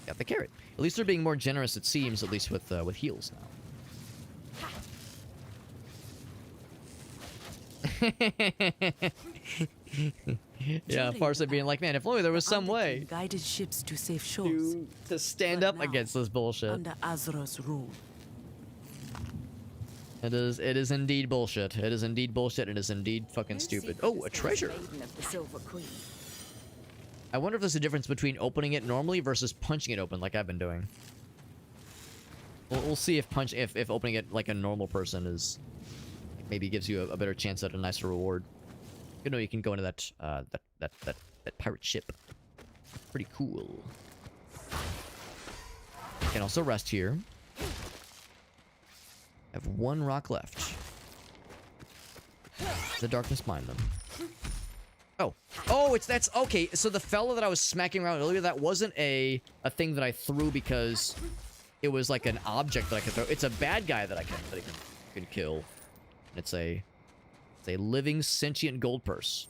Got the carrot. At least they're being more generous, it seems, at least with heals now. Yeah, Farsight being like, man, if only there was some way guided ships to safe shores to stand up against this bullshit. Under Azra's rule. It is indeed bullshit. It is indeed bullshit. It is indeed fucking stupid. Oh, a treasure. I wonder if there's a difference between opening it normally versus punching it open like I've been doing. We'll see if opening it like a normal person is maybe gives you a better chance at a nicer reward. You know, you can go into that pirate ship. Pretty cool. You can also rest here. I have one rock left. The darkness mine them. Oh, that's okay. So the fella that I was smacking around earlier, that wasn't a thing that I threw because it was like an object that I could throw. It's a bad guy that I can kill. It's a living sentient gold purse.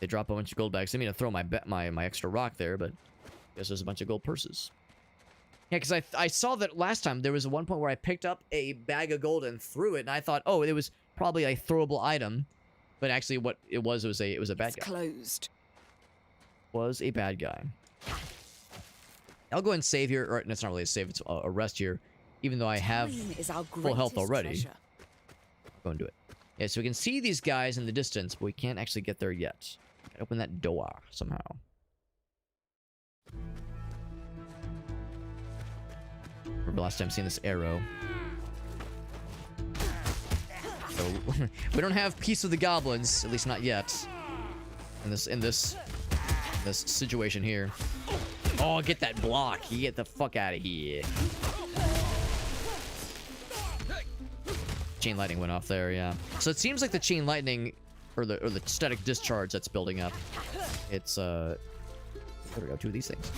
They drop a bunch of gold bags. I mean to throw my extra rock there, but I guess there's a bunch of gold purses. Yeah, because I saw that last time there was one point where I picked up a bag of gold and threw it, and I thought, oh, it was probably a throwable item, but actually what it was a bad guy. Closed. Was a bad guy. I'll go and save here, or it's not really a save, it's a rest here, even though I have full health already. Treasure. Go and do it. Yeah, so we can see these guys in the distance, but we can't actually get there yet. Gotta open that door somehow. Remember last time seeing this arrow. So we don't have Peace of the Goblins, at least not yet. In this situation here. Oh, get that block. You get the fuck out of here. Chain lightning went off there, yeah. So it seems like the chain lightning or the static discharge that's building up. It's where do we go? Two of these things.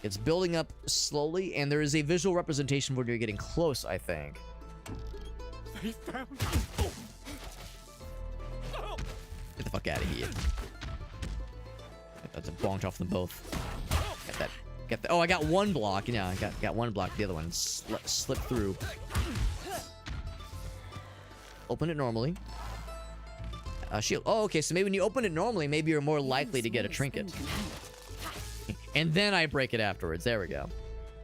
It's building up slowly, and there is a visual representation when you're getting close, I think. They found Get the fuck out of here. That's a bonked off them both. Get that. Get the. Oh, I got one block. Yeah, I got one block. The other one slipped through. Open it normally. Shield. Oh, okay. So maybe when you open it normally, maybe you're more likely to get a trinket. And then I break it afterwards. There we go.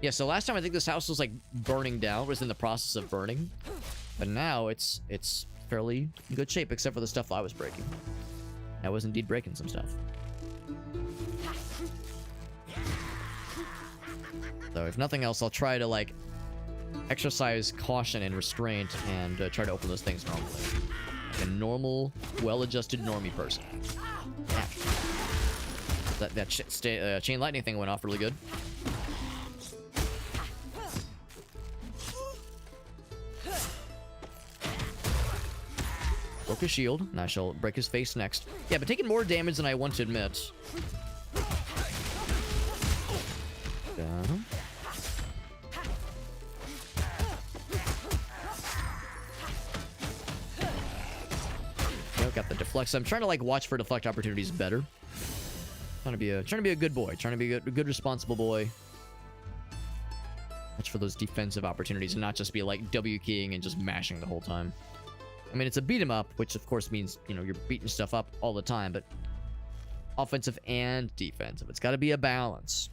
Yeah. So last time I think this house was like burning down. Was in the process of burning. But now it's fairly in good shape, except for the stuff I was breaking. I was indeed breaking some stuff. So if nothing else, I'll try to like exercise caution and restraint and try to open those things normally. Like a normal, well-adjusted normie person. Yeah. That chain lightning thing went off really good. Broke his shield, and I shall break his face next. Yeah, but taking more damage than I want to admit. Got the deflect. So I'm trying to like watch for deflect opportunities better. Trying to be a good boy. Trying to be a good responsible boy. Watch for those defensive opportunities and not just be like W keying and just mashing the whole time. I mean, it's a beat 'em up, which of course means, you know, you're beating stuff up all the time, but offensive and defensive. It's got to be a balance.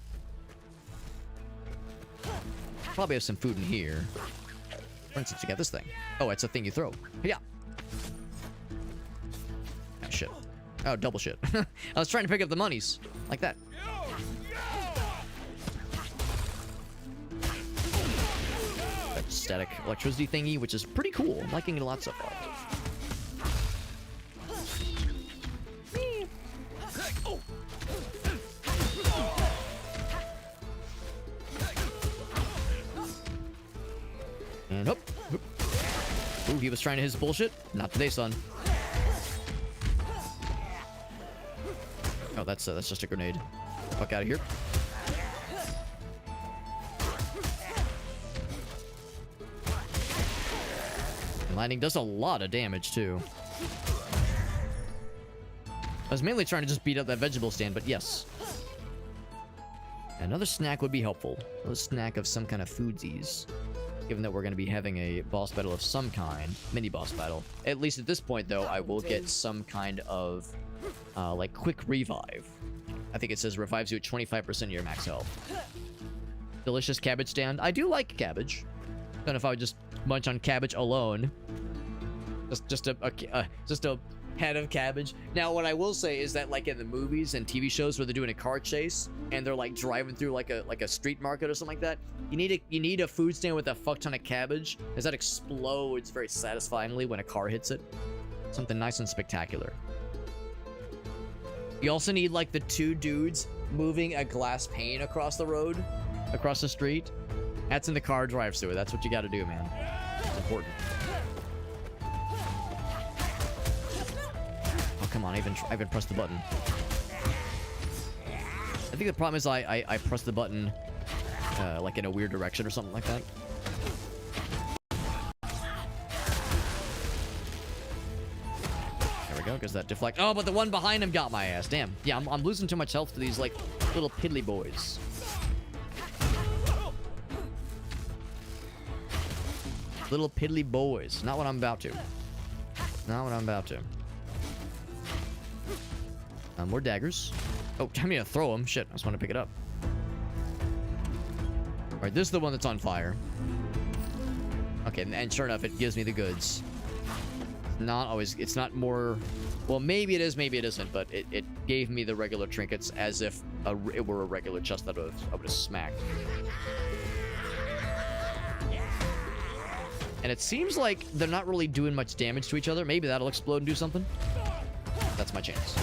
Probably have some food in here. For instance, you got this thing. Oh, it's a thing you throw. Yeah. Oh, shit. Oh, double shit. I was trying to pick up the monies. Like that. That static electricity thingy, which is pretty cool. I'm liking it a lot so far. And hop. Ooh, he was trying to hit his bullshit. Not today, son. Oh, that's just a grenade. Fuck out of here. And lightning does a lot of damage too. I was mainly trying to just beat up that vegetable stand, but yes. Another snack would be helpful. Another snack of some kind of foodsies. Given that we're going to be having a boss battle of some kind. Mini boss battle. At least at this point, though, I will get some kind of, like, quick revive. I think it says revives you at 25% of your max health. Delicious cabbage stand. I do like cabbage. Don't know if I would just munch on cabbage alone. Just a head of cabbage. Now, what I will say is that, like, in the movies and TV shows where they're doing a car chase and they're like driving through like a street market or something like that, you need a food stand with a fuck ton of cabbage, as that explodes very satisfyingly when a car hits it. Something nice and spectacular. You also need like the two dudes moving a glass pane across the road, across the street. That's in the car drive-thru. That's what you got to do, man. It's important. Oh, come on. I even pressed the button. I think the problem is I pressed the button like in a weird direction or something like that. There we go, because that deflect. Oh, but the one behind him got my ass. Damn. Yeah, I'm losing too much health to these like little piddly boys. Little piddly boys. Not what I'm about to. Not what I'm about to. More daggers. Oh, I'm gonna throw them. Shit, I just want to pick it up. Alright, this is the one that's on fire. Okay, and sure enough, it gives me the goods. not always, it's not more, well, maybe it is, maybe it isn't, but it gave me the regular trinkets as if it were a regular chest that I would have smacked. And it seems like they're not really doing much damage to each other. Maybe that'll explode and do something. That's my chance.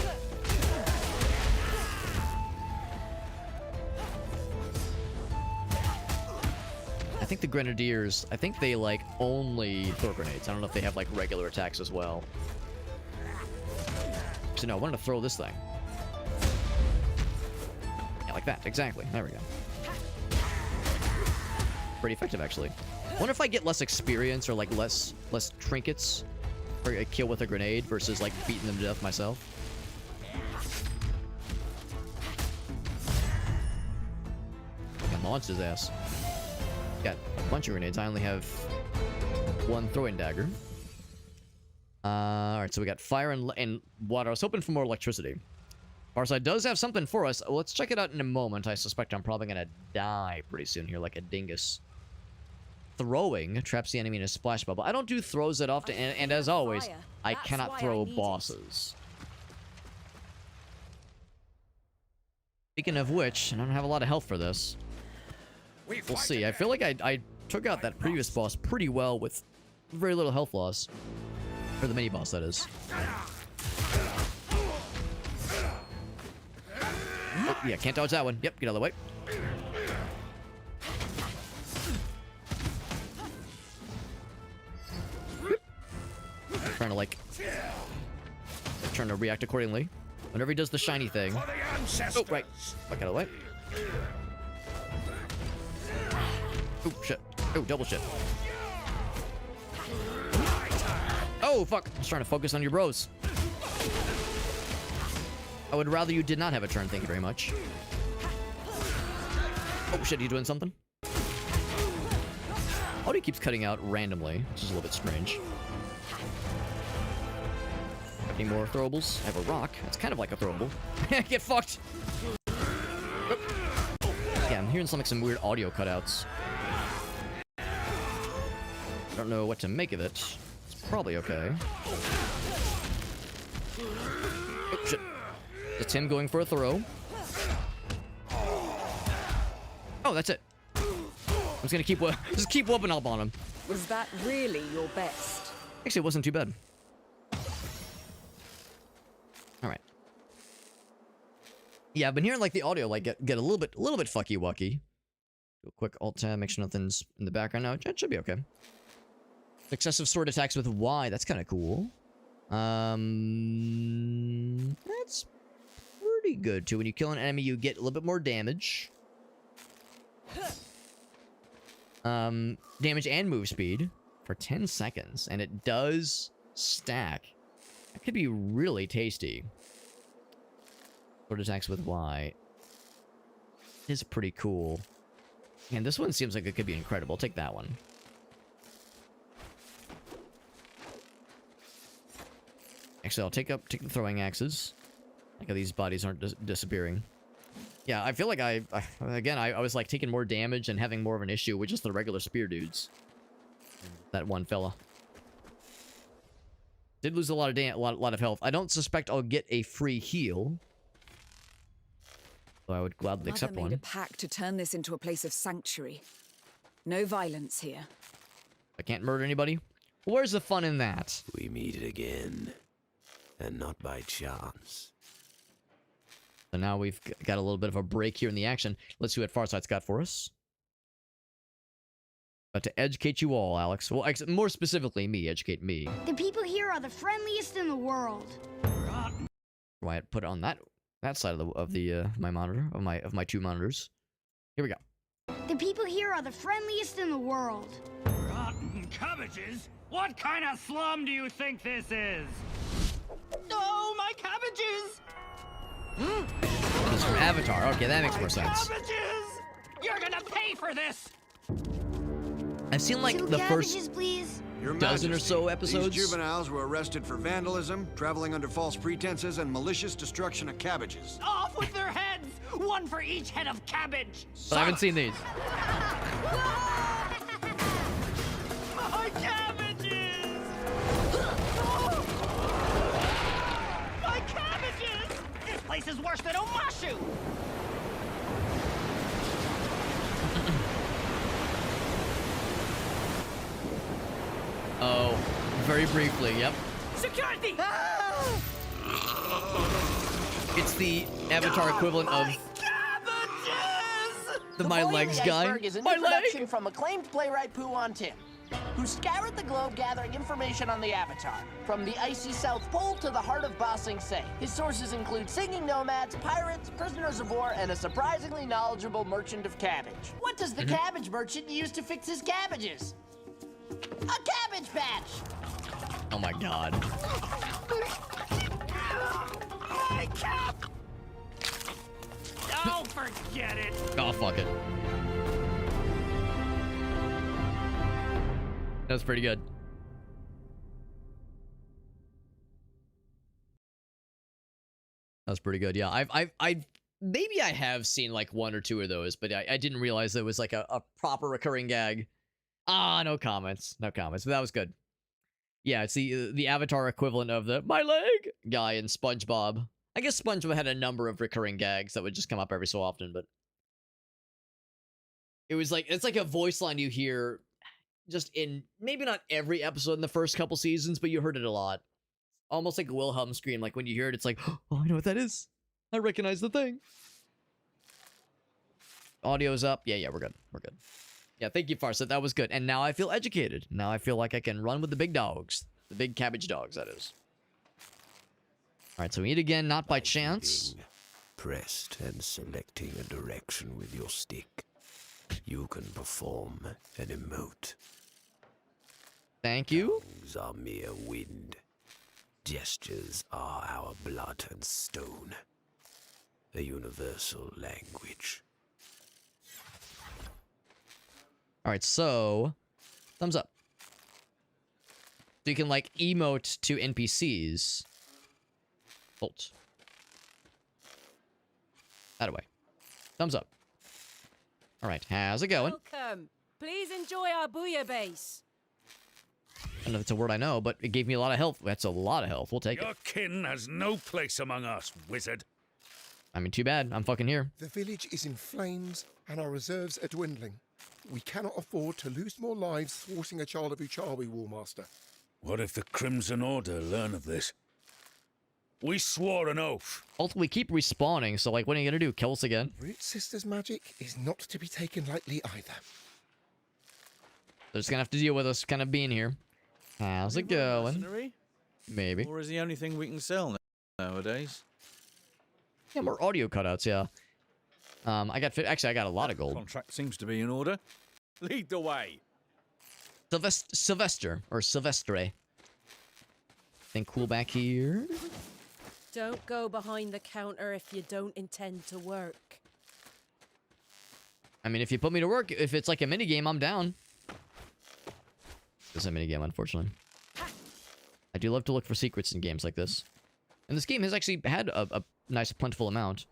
I think the Grenadiers, I think they like only throw grenades. I don't know if they have like regular attacks as well. So no, I wanted to throw this thing. Yeah, like that. Exactly. There we go. Pretty effective, actually. I wonder if I get less experience or like less trinkets for a kill with a grenade versus like beating them to death myself. I launched his ass. Got a bunch of grenades. I only have one throwing dagger. Alright, so we got fire and water. I was hoping for more electricity. Farsight does have something for us. Let's check it out in a moment. I suspect I'm probably gonna die pretty soon here, like a dingus. Throwing traps the enemy in a splash bubble. I don't do throws that often, and as always, I cannot throw bosses. Speaking of which, and I don't have a lot of health for this. We'll see. I feel like I took out that previous boss pretty well with very little health loss. For the mini-boss, that is. Oh, yeah, can't dodge that one. Yep, get out of the way. Trying to react accordingly. Whenever he does the shiny thing. Oh, right. Fuck out of the way. Oh, shit. Oh, double shit. Oh, fuck. I was trying to focus on your bros. I would rather you did not have a turn. Thank you very much. Oh, shit. Are you doing something? Audio keeps cutting out randomly, which is a little bit strange. Any more throwables? I have a rock. That's kind of like a throwable. Get fucked! Oh. Yeah, I'm hearing some weird audio cutouts. I don't know what to make of it. It's probably okay. Oh, shit. It's him going for a throw. Oh, that's it. I'm just gonna keep whooping up on him. Was that really your best? Actually, it wasn't too bad. Alright. Yeah, I've been hearing like the audio like get a little bit fucky wucky. Do a quick alt tab, make sure nothing's in the background now. It should be okay. Successive sword attacks with Y, that's kind of cool. That's pretty good too. When you kill an enemy, you get a little bit more damage. Damage and move speed for 10 seconds, and it does stack. That could be really tasty. Sword attacks with Y is pretty cool. And this one seems like it could be incredible. Take that one. Actually, I'll take the throwing axes. Like how these bodies aren't disappearing. Yeah, I feel like I was like taking more damage and having more of an issue with just the regular spear dudes. That one fella. Did lose a lot of health. I don't suspect I'll get a free heal. So I would gladly accept one. Mother made a pact to turn this into a place of sanctuary. No violence here. I can't murder anybody. Where's the fun in that? We meet again, and not by chance. So now we've got a little bit of a break here in the action. Let's see what Farsight's got for us. About to educate you all, Alex. Well, more specifically, me. Educate me. The people here are the friendliest in the world. Wyatt, put it on that side of my monitor, of my two monitors. Here we go. The people here are the friendliest in the world. Rotten cabbages? What kind of slum do you think this is? Oh, my cabbages! It's from Avatar. Okay, that makes more sense. Cabbages! You're gonna pay for this! I've seen like the first please. dozen or so episodes. These juveniles were arrested for vandalism, traveling under false pretenses, and malicious destruction of cabbages. Off with their heads! One for each head of cabbage! But I haven't seen these. My cabbages! place is worse than Omashu! Oh, very briefly, yep. Security! It's the Avatar equivalent of the My Legs guy. Iceberg is a My new leg! production from acclaimed playwright Puan Tim, who scoured the globe gathering information on the Avatar, from the icy South Pole to the heart of Ba Sing Se. His sources include singing nomads, pirates, prisoners of war, and a surprisingly knowledgeable merchant of cabbage. What does the cabbage merchant use to fix his cabbages? A cabbage patch! Oh my god. My cap! Oh, forget it! Oh, fuck it. That was pretty good. That was pretty good. Yeah, I've maybe I have seen like one or two of those, but I didn't realize it was like a proper recurring gag. Ah, no comments. No comments. But that was good. Yeah, it's the Avatar equivalent of the My Leg guy in SpongeBob. I guess SpongeBob had a number of recurring gags that would just come up every so often, but it was like, it's like a voice line you hear just in maybe not every episode in the first couple seasons, but you heard it a lot. Almost like a Wilhelm scream. Like when you hear it, it's like, oh, I know what that is. I recognize the thing. Audio's up. Yeah, we're good. We're good. Yeah, thank you, Farsa. That was good. And now I feel educated. Now I feel like I can run with the big dogs. The big cabbage dogs, that is. Alright, so we eat again, not by chance. Pressed and selecting a direction with your stick, you can perform an emote. Thank you. Tongues are mere wind. Gestures are our blood and stone. A universal language. Alright, so thumbs up. So you can like emote to NPCs. Bolt. That away. Thumbs up. Alright, how's it going? Welcome. Please enjoy our bouillabaisse. I don't know if it's a word I know, but it gave me a lot of health. That's a lot of health. We'll take it. Your kin has no place among us, wizard. I mean, too bad. I'm fucking here. The village is in flames and our reserves are dwindling. We cannot afford to lose more lives thwarting a child of Uchawi, Warmaster. What if the Crimson Order learn of this? We swore an oath. Ultimately, we keep respawning, so like, what are you gonna do? Kill us again? Root Sister's magic is not to be taken lightly either. They're just gonna have to deal with us kind of being here. How's it going? Maybe. Or is the only thing we can sell nowadays? Yeah, more audio cutouts, yeah. I got a lot of gold. Contract seems to be in order. Lead the way. Sylvester, or Sylvestre. Then cool back here. Don't go behind the counter if you don't intend to work. I mean, if you put me to work, if it's like a minigame, I'm down. This is a minigame, unfortunately. I do love to look for secrets in games like this. And this game has actually had a nice, plentiful amount.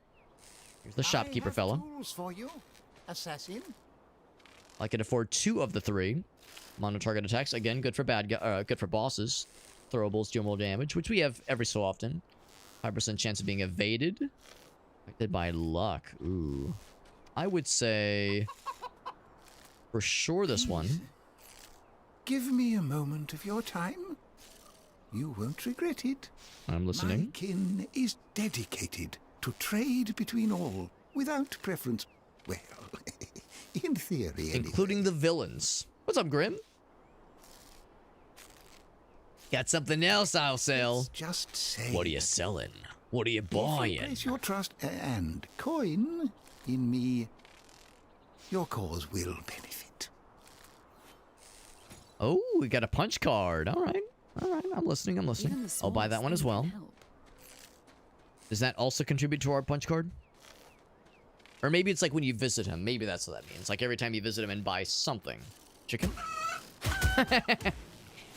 Here's the shopkeeper fella. Tools for you, assassin. I can afford 2 of the 3. Mono-target attacks, again, good for good for bosses. Throwables deal more damage, which we have every so often. 5% chance of being evaded. Affected by luck. Ooh. I would say for sure this one. Give me a moment of your time. You won't regret it. I'm listening. My kin is dedicated to trade between all, without preference. Well, in theory, anyway. Including the villains. What's up, Grim? Got something else I'll sell. Just say. What are you selling? What are you If you buying? place your trust and coin in me, your cause will benefit. Oh, we got a punch card. All right. All right. I'm listening. I'm listening. I'll buy that one as well. Does that also contribute to our punch card? Or maybe it's like when you visit him. Maybe that's what that means. Like every time you visit him and buy something. Chicken?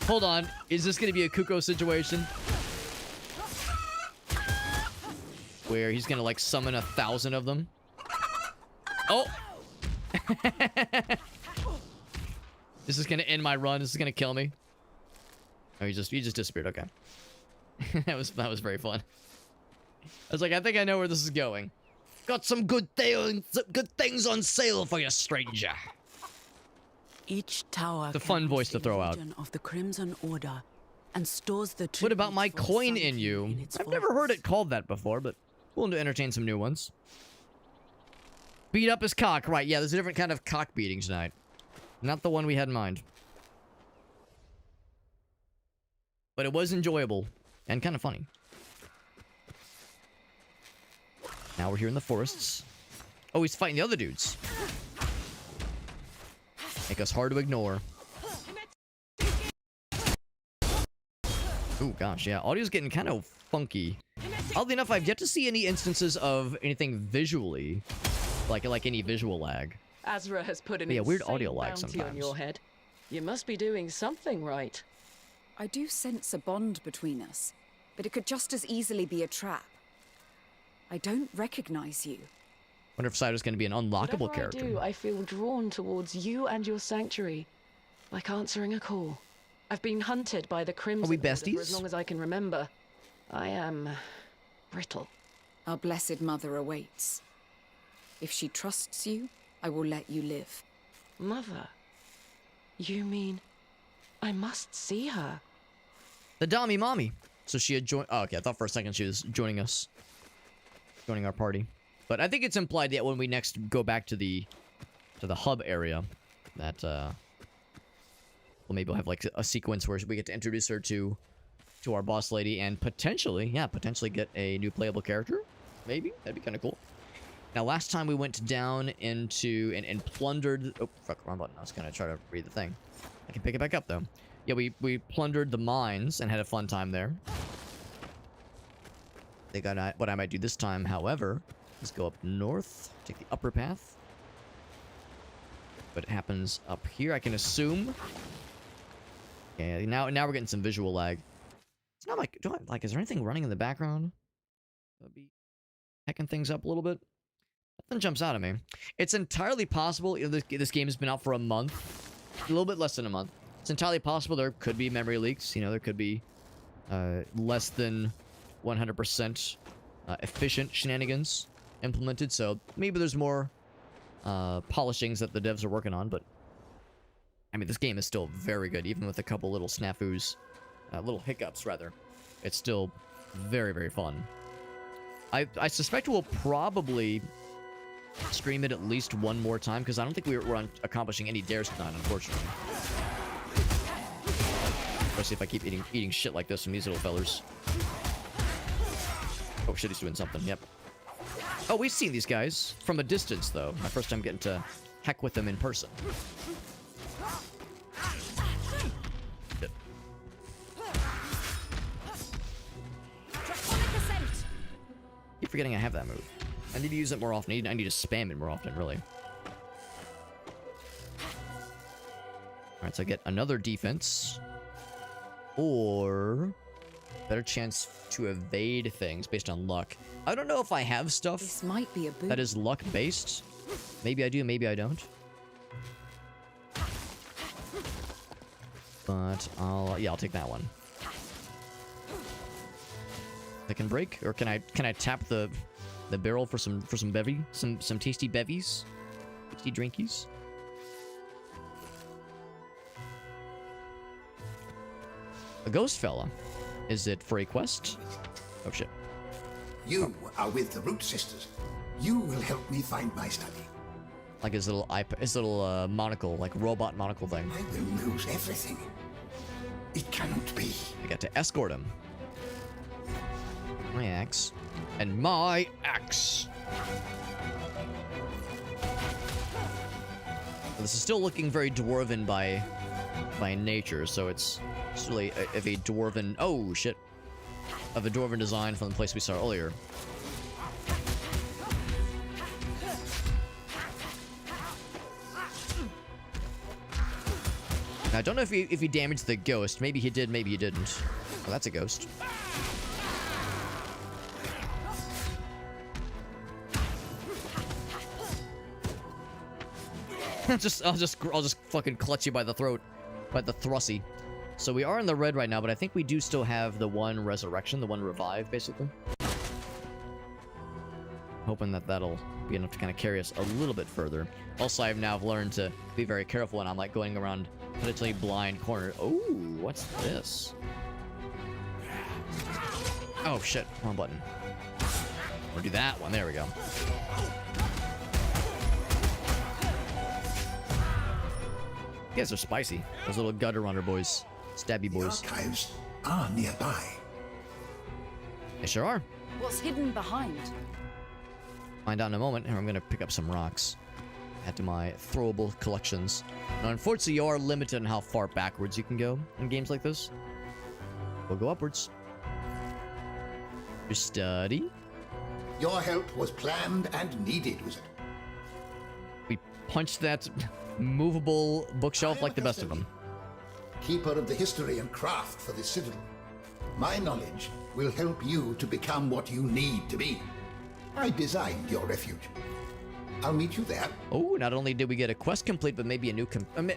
Hold on. Is this going to be a Kuko situation? Where he's going to like summon 1,000 of them? Oh! This is going to end my run. This is going to kill me. Oh, he just disappeared. Okay. that was very fun. I was like, I think I know where this is going. Got some good things on sale for you, stranger. Each tower the fun voice to throw out. Of the Crimson Order and stores the what about my coin in you? I've never heard it called that before, but willing to entertain some new ones. Beat up his cock. Right, yeah, there's a different kind of cock beating tonight. Not the one we had in mind. But it was enjoyable and kind of funny. Now we're here in the forests. Oh, he's fighting the other dudes. Make us hard to ignore. Oh gosh, yeah. Audio's getting kind of funky. Oddly enough, I've yet to see any instances of anything visually, like any visual lag. Azra has put an weird audio lag bounty sometimes. on your head. You must be doing something right. I do sense a bond between us, but it could just as easily be a trap. I don't recognize you. Wonder if Cider's going to be an unlockable Whatever character. I do, I feel drawn towards you and your sanctuary, like answering a call. I've been hunted by the Crimson we Order besties? for as long as I can remember. I am brittle. Our Blessed Mother awaits. If she trusts you, I will let you live. Mother? You mean I must see her? The Dami Mommy. So she had joined. Oh, okay. I thought for a second she was joining us, joining our party. But I think it's implied that when we next go back to the hub area, that well, maybe we'll have like a sequence where we get to introduce her to our boss lady and potentially get a new playable character. Maybe that'd be kind of cool. Now, last time we went down into and plundered. Oh, fuck, wrong button. I was gonna try to read the thing. I can pick it back up though. Yeah, we plundered the mines and had a fun time there. I think what I might do this time, however, is go up north, take the upper path. What happens up here, I can assume. Okay, now we're getting some visual lag. It's not like, is there anything running in the background? That'd be hacking things up a little bit. Nothing jumps out at me. It's entirely possible, you know, this game has been out for a month. A little bit less than a month. It's entirely possible there could be memory leaks. You know, there could be less than 100% efficient shenanigans implemented. So maybe there's more polishings that the devs are working on. But I mean, this game is still very good, even with a couple little snafus, little hiccups rather. It's still very, very fun. I suspect we'll probably stream it at least one more time because I don't think we're accomplishing any dares tonight, unfortunately. Especially if I keep eating shit like this from these little fellers. Oh shit, he's doing something. Yep. Oh, we've seen these guys from a distance, though. My first time getting to heck with them in person. Shit. Keep forgetting I have that move. I need to use it more often. I need to spam it more often, really. Alright, so I get another defense. Or better chance to evade things based on luck. I don't know if I have stuff This might be a boon. that is luck based. Maybe I do, maybe I don't. But I'll take that one. I can break, or can I tap the barrel for some bevy, some tasty bevies, tasty drinkies. A ghost fella. Is it for a quest? Oh shit. You are with the Root Sisters. You will help me find my study. Like his little monocle, like robot monocle thing. I will lose everything. It cannot be. I got to escort him. My axe. And my axe. This is still looking very dwarven by nature, so it's really of a dwarven... Oh, shit. Of a dwarven design from the place we saw earlier. Now, I don't know if he damaged the ghost. Maybe he did, maybe he didn't. Oh, that's a ghost. I'll just fucking clutch you by the throat, by the thrussie. So we are in the red right now, but I think we do still have the one resurrection, the one revive, basically. hoping that that'll be enough to kind of carry us a little bit further. Also, I've now learned to be very careful when I'm like going around potentially blind corner. Oh, what's this? Oh shit, wrong button. We'll do that one. There we go. You guys are spicy. Those little gutter runner boys. Stabby boys. The archives are nearby. They sure are. What's hidden behind? Find out in a moment. Here, I'm going to pick up some rocks. Add to my throwable collections. Now, unfortunately, you are limited on how far backwards you can go in games like this. We'll go upwards. Your study. Your help was planned and needed, wizard. We punched that movable bookshelf like the best of them. Keeper of the history and craft for this citadel. My knowledge will help you to become what you need to be. I designed your refuge. I'll meet you there. Oh, not only did we get a quest complete, but maybe a new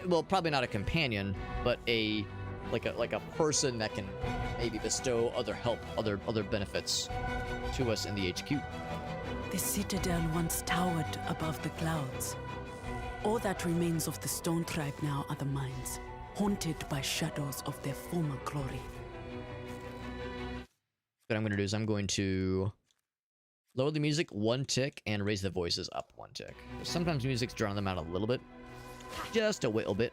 well, probably not a companion, but a like a person that can maybe bestow other help, other benefits to us in the HQ. The citadel once towered above the clouds. All that remains of the stone tribe now are the mines, haunted by shadows of their former glory. What I'm going to do is I'm going to lower the music 1 tick and raise the voices up 1 tick. Sometimes music's drawing them out a little bit. Just a little bit.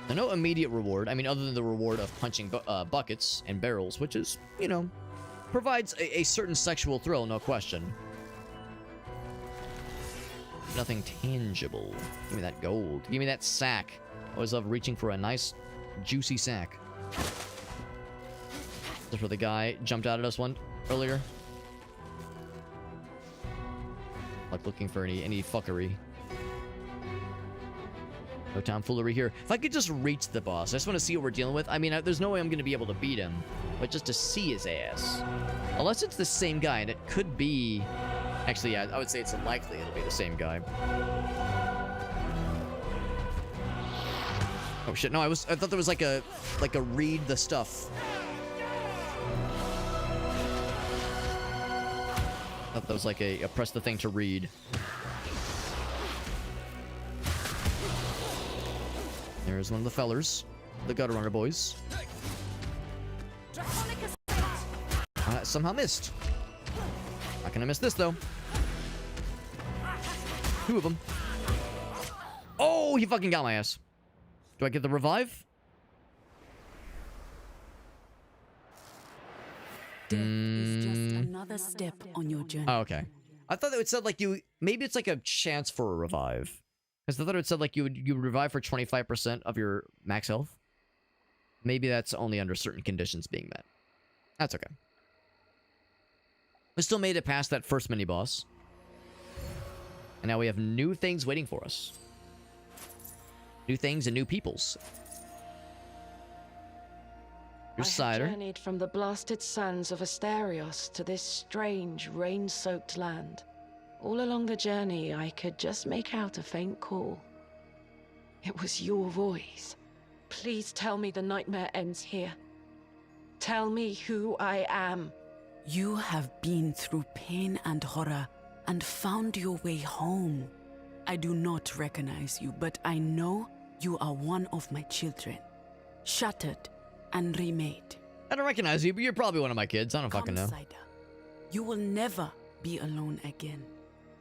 Now, no immediate reward. I mean, other than the reward of punching buckets and barrels, which is, you know, provides a certain sexual thrill, no question. Nothing tangible. Give me that gold. Give me that sack. Always love reaching for a nice, juicy sack. That's where the guy jumped out at us earlier. Like looking for any fuckery. No tomfoolery here. If I could just reach the boss, I just want to see what we're dealing with. I mean, there's no way I'm going to be able to beat him, but just to see his ass. Unless it's the same guy, and it could be... Actually, yeah, I would say it's unlikely it'll be the same guy. Oh shit! No, I thought there was like a read the stuff. I thought that was like a press the thing to read. There's one of the fellers, the gutter runner boys. Somehow missed. Not gonna miss this though. 2 of them. Oh, he fucking got my ass. Do I get the revive? Death is just another step on your journey. Oh, okay. I thought that it said like maybe it's like a chance for a revive. Because I thought it said like you would revive for 25% of your max health. Maybe that's only under certain conditions being met. That's okay. We still made it past that first mini boss. And now we have new things waiting for us. New things and new peoples. Here's cider. I journeyed from the blasted sands of Asterios to this strange, rain-soaked land. All along the journey, I could just make out a faint call. It was your voice. Please tell me the nightmare ends here. Tell me who I am. You have been through pain and horror and found your way home. I do not recognize you, but I know you are one of my children. Shattered and remade. I don't recognize you, but you're probably one of my kids. I don't fucking know. Cider. You will never be alone again.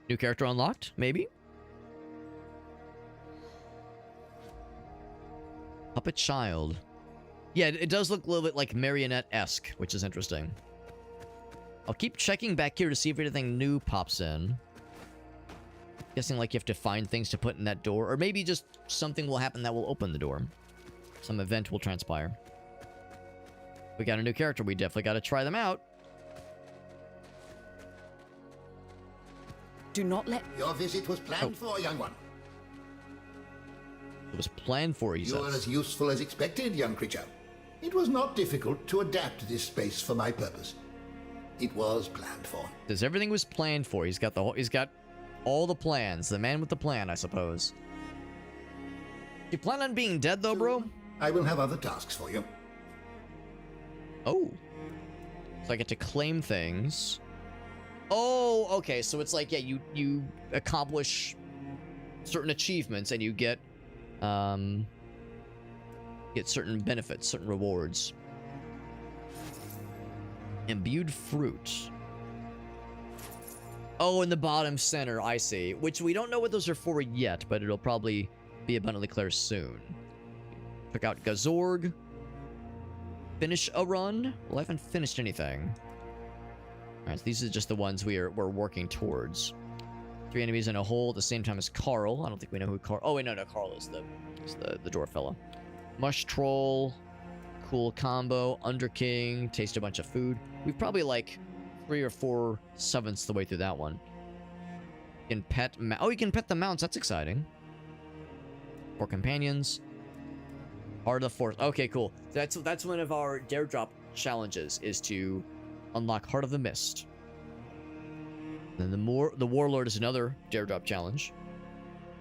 New character unlocked? Maybe? Puppet Child. Yeah, it does look a little bit like marionette-esque, which is interesting. I'll keep checking back here to see if anything new pops in. Guessing like you have to find things to put in that door, or maybe just something will happen that will open the door. Some event will transpire. We got a new character. We definitely got to try them out. Do not let... Your visit was planned for, young one. It was planned for, he says. You are as useful as expected, young creature. It was not difficult to adapt this space for my purpose. It was planned for. Because everything was planned for. He's got all the plans. The man with the plan, I suppose. You plan on being dead, though, bro? I will have other tasks for you. Oh. So I get to claim things. Oh, okay. So it's like, yeah, you accomplish certain achievements and you get certain benefits, certain rewards. Imbued fruit. Oh, in the bottom center, I see. Which we don't know what those are for yet, but it'll probably be abundantly clear soon. Check out Gazorg. Finish a run? Well, I haven't finished anything. Alright, so these are just the ones we're working towards. 3 enemies in a hole at the same time as Carl. I don't think we know who Carl... Oh, wait, no, Carl is the dwarf fella. Mush Troll. Cool combo. Underking. Taste a bunch of food. We've probably, like, 3 or 4 sevenths the way through that one. You can pet... Oh, you can pet the mounts. That's exciting. 4 companions. Heart of the Forest. Okay, cool. That's one of our dare drop challenges, is to unlock Heart of the Mist. Then the Warlord is another dare drop challenge.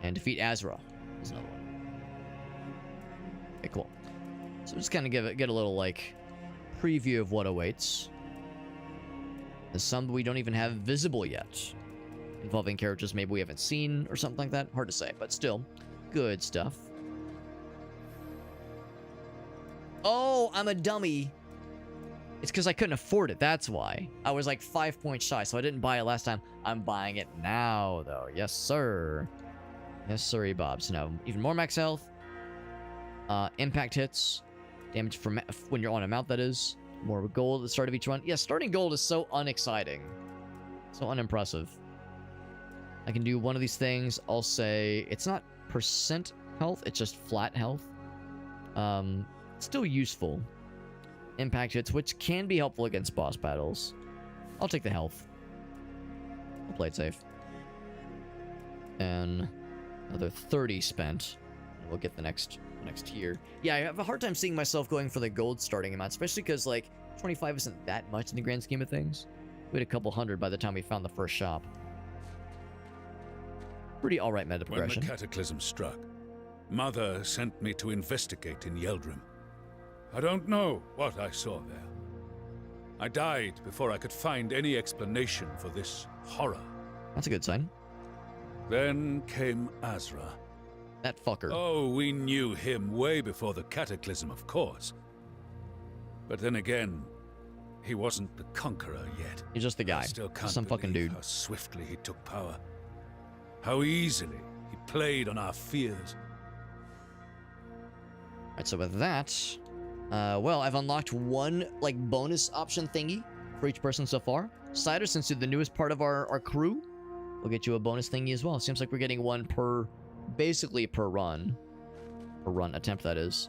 And defeat Azra is another one. Okay, cool. So just kind of get a little, like, preview of what awaits. There's some we don't even have visible yet. Involving characters maybe we haven't seen or something like that. Hard to say, but still, good stuff. Oh, I'm a dummy. It's because I couldn't afford it, that's why. I was like 5 points shy, so I didn't buy it last time. I'm buying it now, though. Yes, sir. Yes, sirree, Bob. So now, even more max health. Impact hits. Damage from when you're on a mount, that is. More gold at the start of each one. Yeah, starting gold is so unexciting. So unimpressive. I can do one of these things. I'll say it's not percent health, it's just flat health. Still useful. Impact hits, which can be helpful against boss battles. I'll take the health. I'll play it safe. And another 30 spent. And we'll get the next tier. Yeah, I have a hard time seeing myself going for the gold starting amount, especially because, like, 25 isn't that much in the grand scheme of things. We had a couple hundred by the time we found the first shop. Pretty alright meta progression. When the cataclysm struck, Mother sent me to investigate in Yeldrim. I don't know what I saw there. I died before I could find any explanation for this horror. That's a good sign. Then came Azra. That fucker. Oh, we knew him way before the cataclysm, of course. But then again, he wasn't the conqueror yet. He's just the guy. Still can't some fucking dude. How swiftly he took power. How easily he played on our fears. Alright, so with that, well, I've unlocked one, like, bonus option thingy for each person so far. Cider, since you're the newest part of our crew, we'll get you a bonus thingy as well. Seems like we're getting one basically per run. Per run attempt, that is.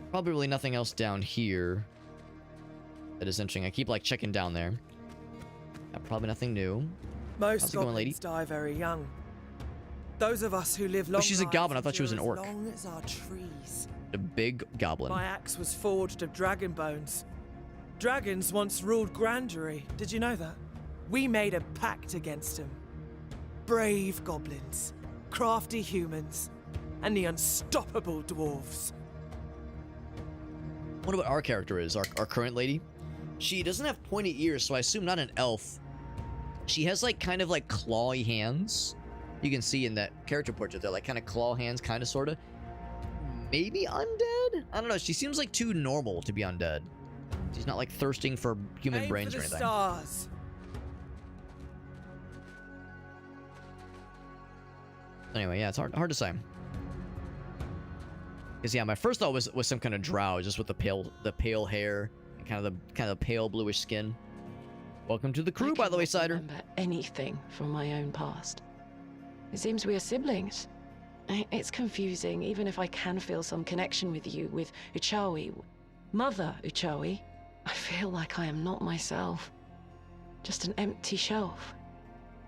Probably really nothing else down here that is interesting. I keep, like, checking down there. Probably nothing new. Most How's it going, lady? goblins die very young. Those of us who live long Oh, she's a goblin. I thought she was an orc. As long as our trees. A big goblin. My axe was forged of dragon bones. Dragons once ruled Grandury. Did you know that? We made a pact against them. Brave goblins, crafty humans, and the unstoppable dwarves. I wonder what our character is, our current lady. She doesn't have pointy ears, so I assume not an elf. She has, like, kind of like clawy hands. You can see in that character portrait, they're like kind of claw hands, kind of, sort of. Maybe undead? I don't know. She seems like too normal to be undead. She's not, like, thirsting for human brains or anything. Stars. Anyway, yeah, it's hard to say. Because, yeah, my first thought was some kind of drow, just with the pale hair and kind of the pale bluish skin. Welcome to the crew, by the way, Cider. I can't remember anything from my own past. It seems we are siblings. It's confusing, even if I can feel some connection with you, with Uchawi. Mother Uchawi. I feel like I am not myself. Just an empty shelf.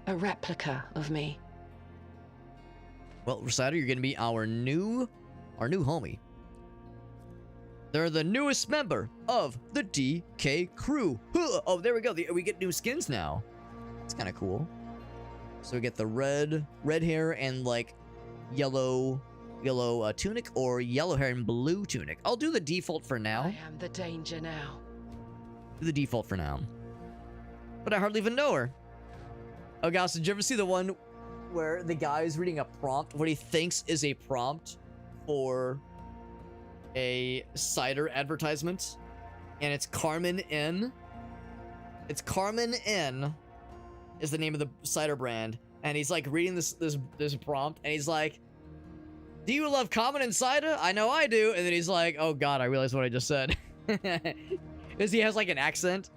A replica of me. Well, Cider, you're going to be our new homie. They're the newest member of the DK crew. Oh, there we go. We get new skins now. It's kind of cool. So we get the red hair and, like, yellow tunic, or yellow hair and blue tunic. I'll do the default for now. I am the danger now. the default for now. But I hardly even know her. Oh gosh, did you ever see the one where the guy is reading a prompt, what he thinks is a prompt for a cider advertisement? And it's Carmen N. It's Carmen N is the name of the cider brand. And he's like reading this prompt, and he's like, "Do you love Carmen and cider? I know I do." And then he's like, "Oh god, I realized what I just said." Because he has like an accent.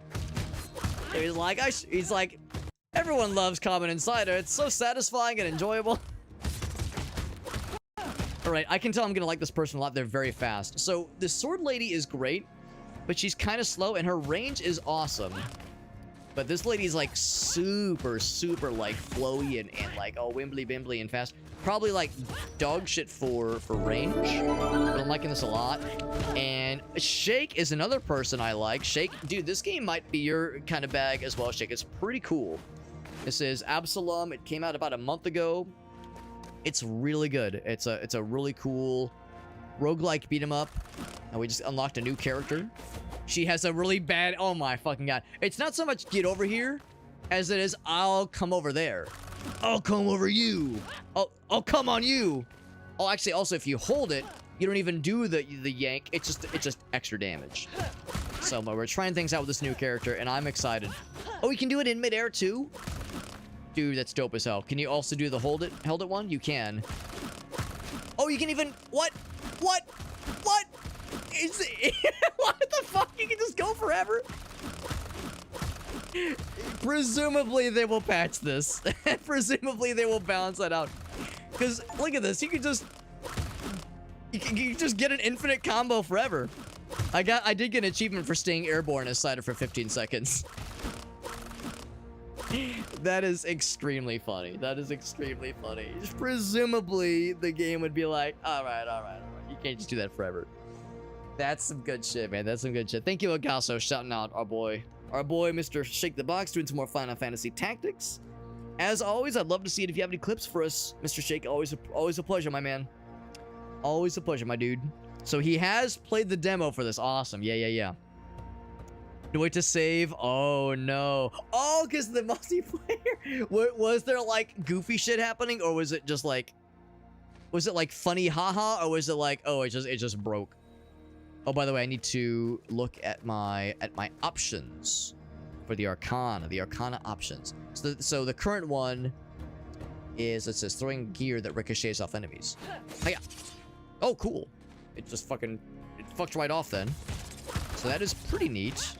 So he's like, "Everyone loves Carmen and cider. It's so satisfying and enjoyable." Alright, I can tell I'm gonna like this person a lot. They're very fast. So the sword lady is great, but she's kind of slow, and her range is awesome. But this lady's like super, super like flowy and like all wimbly bimbly and fast. Probably like dog shit for range. But I'm liking this a lot. And Shake is another person I like. Shake, dude, this game might be your kind of bag as well, Shake. It's pretty cool. This is Absolum. It came out about a month ago. It's really good. It's a really cool roguelike beat 'em up. And we just unlocked a new character. She has a really bad... Oh my fucking god. It's not so much get over here as it is I'll come over there. I'll come over you. I'll come on you. Oh, actually, also, if you hold it, you don't even do the yank. It's just extra damage. So we're trying things out with this new character, and I'm excited. Oh, we can do it in midair too? Dude, that's dope as hell. Can you also do the held it one? You can. Oh, you can even... What? What? What? Is it... What the fuck? You can just go forever? Presumably they will patch this. Presumably they will balance that out. Because look at this. You can just... You can just get an infinite combo forever. I did get an achievement for staying airborne as cider for 15 seconds. That is extremely funny. That is extremely funny. Presumably the game would be like, all right. You can't just do that forever. That's some good shit, man. That's some good shit. Thank you, Agasso, shouting out our boy, Mr. Shake the Box, doing some more Final Fantasy tactics. As always, I'd love to see it if you have any clips for us, Mr. Shake. Always a pleasure, my man. Always a pleasure, my dude. So he has played the demo for this. Awesome. Yeah. No way to save. Oh no. Oh, because the multiplayer. Was there like goofy shit happening, or was it just like, was it like funny haha, or was it like, oh, it just broke? Oh, by the way, I need to look at my options for the Arcana options. So the current one is, it says throwing gear that ricochets off enemies. Hiya. Oh, cool. It just fucking, it fucked right off then. So that is pretty neat.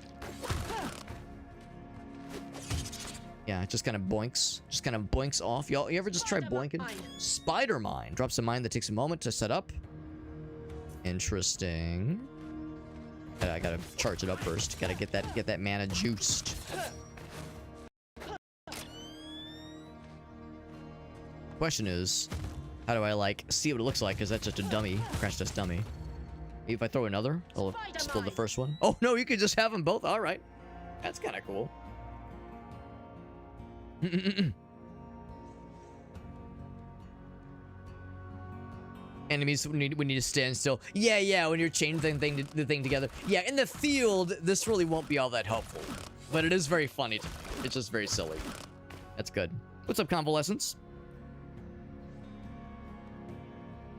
Yeah, it just kind of boinks off. Y'all, you ever just try boinking? Spider mine drops a mine that takes a moment to set up. Interesting. I gotta charge it up first. Gotta get that mana juiced. Question is, how do I like see what it looks like? Is that just a dummy? Crash test dummy. Maybe if I throw another, it'll explode the first one. Oh no, you could just have them both. All right, that's kind of cool. Enemies we need to stand still. Yeah, when you're chaining the thing together. Yeah, in the field, this really won't be all that helpful. But it is very funny to me. It's just very silly. That's good. What's up, Convalescence?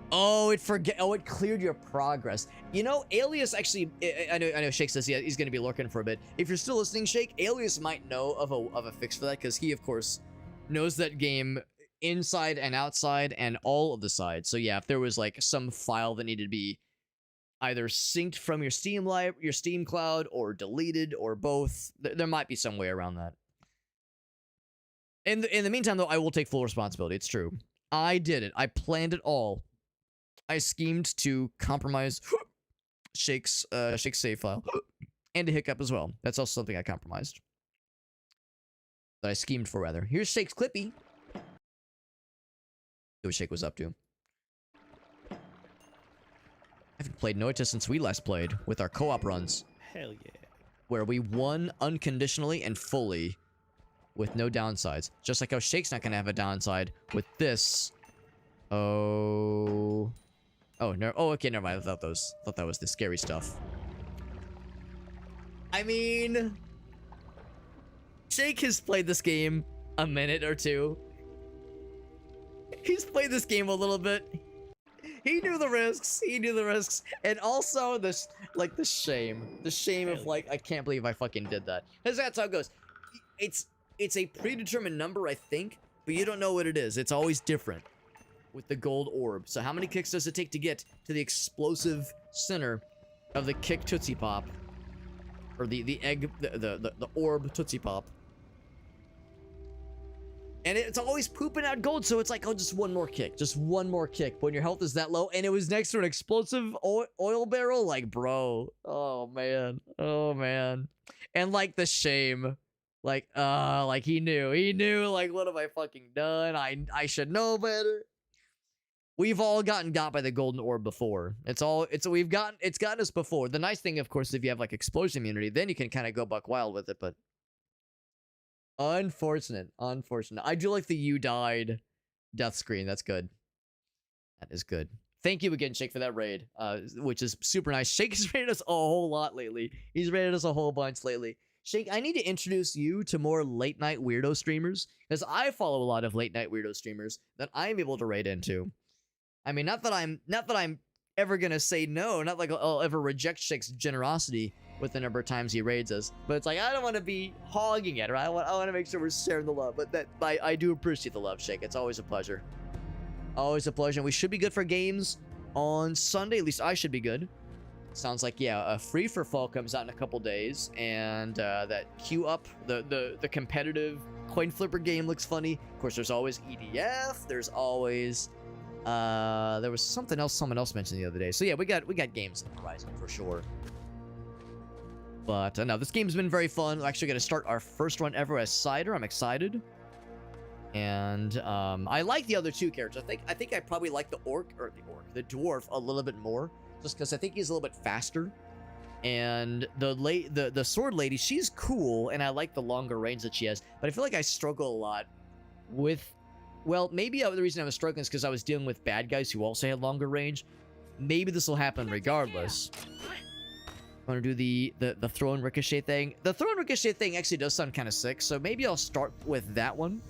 Oh, it cleared your progress. You know, Alias actually, I know Shake says he's going to be lurking for a bit. If you're still listening, Shake, Alias might know of a fix for that, because he, of course, knows that game inside and outside and all of the sides. So yeah, if there was like some file that needed to be either synced from your Steam cloud, or deleted, or both, there might be some way around that. In the meantime, though, I will take full responsibility. It's true. I did it. I planned it all. I schemed to compromise Shake's save file and a hiccup as well. That's also something I compromised. That I schemed for, rather. Here's Shake's Clippy. What Shake was up to. I haven't played Noita since we last played with our co-op runs. Hell yeah. Where we won unconditionally and fully with no downsides. Just like how Shake's not gonna have a downside with this. Oh no. Oh, okay, never mind. I thought that was the scary stuff. I mean, Jake has played this game a minute or two. He's played this game a little bit. He knew the risks. He knew the risks. And also this, like, the shame of, like, I can't believe I fucking did that. Because that's how it goes. It's a predetermined number, I think, but you don't know what it is. It's always different with the gold orb. So how many kicks does it take to get to the explosive center of the kick Tootsie Pop? Or the egg, the orb Tootsie Pop. And it's always pooping out gold, so it's like, oh, just one more kick. Just one more kick when your health is that low. And it was next to an explosive oil barrel. Like, bro. Oh, man. Oh, man. And, like, the shame. Like he knew, like, what have I fucking done? I should know better. We've all gotten got by the golden orb before. It's gotten us before. The nice thing, of course, if you have, like, explosion immunity, then you can kind of go buck wild with it, but unfortunate. I do like the you died death screen. That's good. That is good. Thank you again, Shake, for that raid, which is super nice. Shake has raided us a whole lot lately. He's raided us a whole bunch lately. Shake, I need to introduce you to more late night weirdo streamers, because I follow a lot of late night weirdo streamers that I'm able to raid into. I mean, not that I'm ever gonna say no, not like I'll ever reject Shake's generosity with the number of times he raids us, but it's like, I don't want to be hogging it, right? I want to make sure we're sharing the love, but I do appreciate the love, Shake. It's always a pleasure. Always a pleasure. And we should be good for games on Sunday. At least I should be good. Sounds like, yeah, a Free for Fall comes out in a couple days, and that queue up, the competitive coin flipper game looks funny. Of course, there's always EDF. There's always there was something else someone else mentioned the other day. So yeah, we got games on the horizon for sure. But no, this game's been very fun. We're actually going to start our first run ever as Cider. I'm excited. And I like the other two characters. I think I probably like the dwarf a little bit more, just because I think he's a little bit faster. And the sword lady, she's cool, and I like the longer range that she has. But I feel like I struggle a lot with, well, maybe the reason I was struggling is because I was dealing with bad guys who also had longer range. Maybe this will happen regardless. I want to do the throw and ricochet thing. The throw and ricochet thing actually does sound kind of sick, so maybe I'll start with that one.